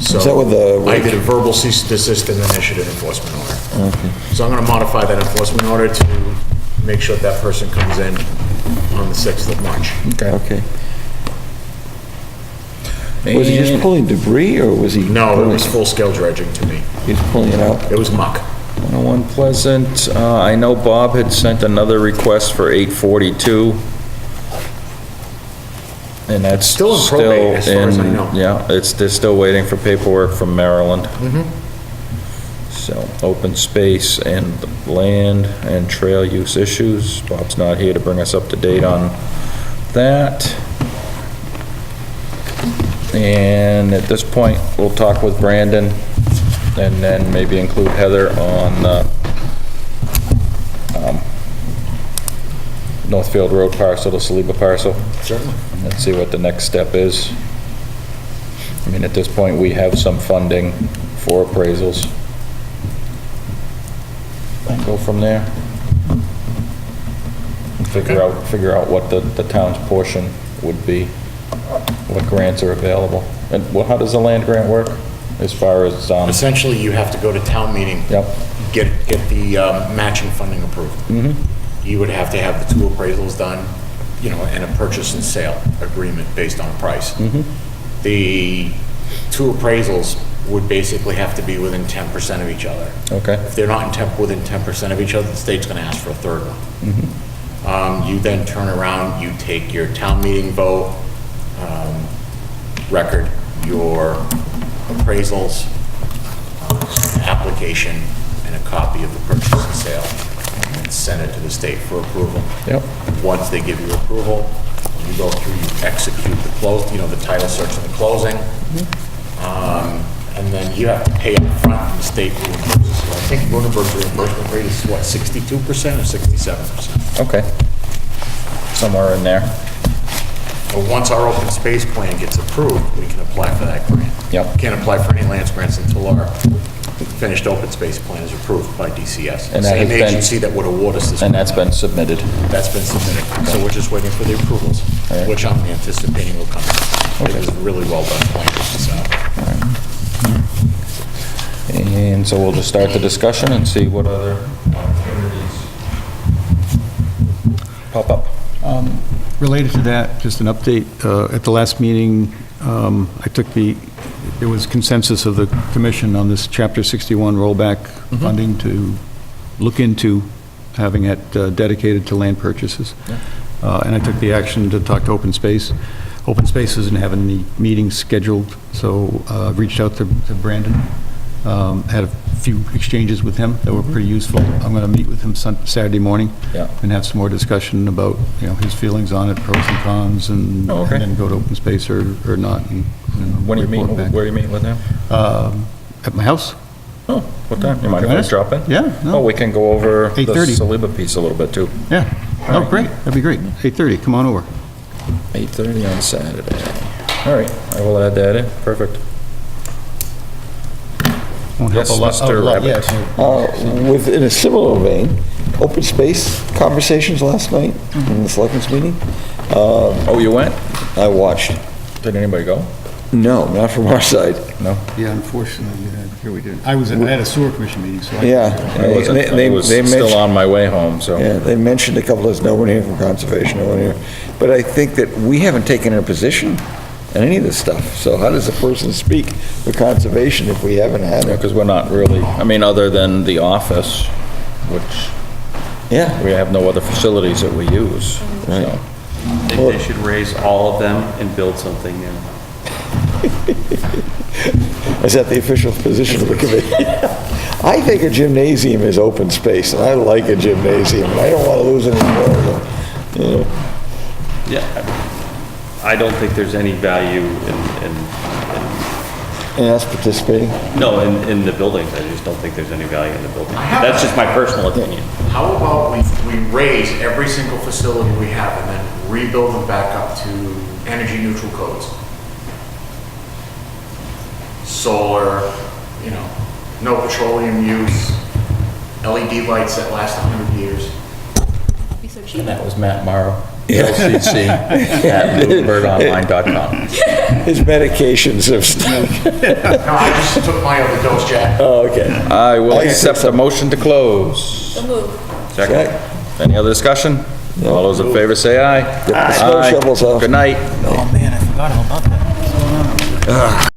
So Is that with the- I did a verbal cease and desist and then issued an enforcement order. Okay. So I'm gonna modify that enforcement order to make sure that person comes in on the 6th of March. Okay. Was he just And- pulling debris, or was he? No, it was full-scale dredging to me. He was pulling it out? It was muck. 101 Pleasant, I know Bob had sent another request for 842. And that's Still in probate, as far as I know. Yeah, they're still waiting for paperwork from Maryland. So, open space and land and trail use issues. Bob's not here to bring us up to date on that. And at this point, we'll talk with Brandon and then maybe include Heather on Northfield Road parcel, the Saliba parcel. Certainly. And see what the next step is. I mean, at this point, we have some funding for appraisals. And go from there. Figure out what the town's portion would be, what grants are available. And how does the land grant work as far as, Essentially, you have to go to town meeting. Yep. Get the matching funding approved. You would have to have the 2 appraisals done, and a purchase and sale agreement based on price. The 2 appraisals would basically have to be within 10% of each other. okay, If they're not within 10% of each other, the state's gonna ask for a third one. You then turn around, you take your town meeting vote, record, your appraisals, application and a copy of the purchase and sale, and send it to the state for approval. Yep. Once they give you approval, you go through, you execute the close, the title search and the closing. And then you have to pay up front and the state reimburses. So I think Lunenburg's reimbursement rate is what, 62% or 67%? Okay. Somewhere in there. But once our open space plan gets approved, we can apply for that grant. Yep. Can't apply for any land grants until our finished open space plan is approved by DCS. And that has Same been- agency that would award us this. And that's been submitted. That's been submitted. So we're just waiting for the approvals, All right. which I'm anticipating will come. It was a really well done plan. And so we'll just start the discussion and see what other opportunities pop up. Related to that, just an update, at the last meeting, there was consensus of the commission on this Chapter 61 rollback funding to look into having it dedicated to land purchases. And I took the action to talk to Open Space. Open Space isn't having any meetings scheduled, so reached out to Brandon. Had a few exchanges with him that were pretty useful. I'm going to meet with him Saturday morning and have some more discussion about, his feelings on it, pros and cons, and then go to Open Space or not. And, When are you meeting, report back. where are you meeting with them? At my house. Oh, what time? You mind if I Minutes? drop in? Yeah, no. Oh, we can go over the 8:30. Saliba piece a little bit too. Yeah. Oh, great. That'd be great. 8:30, come on over. 8:30 on Saturday. All right, I will add that in. Perfect. Won't help Yes, a lot- Mr. a lot, Rabbit. With, in a similar vein, open space conversations last night in the selectmen's meeting. Oh, you went? I watched. Did anybody go? No, not from our side. No? Yeah, unfortunately, here we did. I had a sewer commission meeting, so. Yeah. I wasn't, I was They still mentioned- on my way home, so. Yeah, they mentioned a couple of, no one here from conservation, no one here. But I think that we haven't taken a position on any of this stuff. So how does a person speak for conservation if we haven't had it? Because we're not really, other than the office, which Yeah. we have no other facilities that we use, Right. so. I think they should raise all of them and build something new. Is that the official position of the committee? I think a gymnasium is open space, and I like a gymnasium, and I don't want to lose any more. Yeah, I don't think there's any value And us participating? in the buildings. I just don't think there's any value in the buildings. That's just my personal opinion. How about we raise every single facility we have and then rebuild them back up to energy neutral codes? Solar, no petroleum use, LED lights that last 100 years. Be so cheap. And that was Matt Morrow, Yeah. LCC, at BluebirdOnline.com. His medications have... No, I just took my other dose, Jack. Oh, okay. I will I accept a motion to close. So move. Second. Any other discussion? All those in favor say aye. Get the snow Aye. shovels out. Good night. Oh, man, I forgot all about that.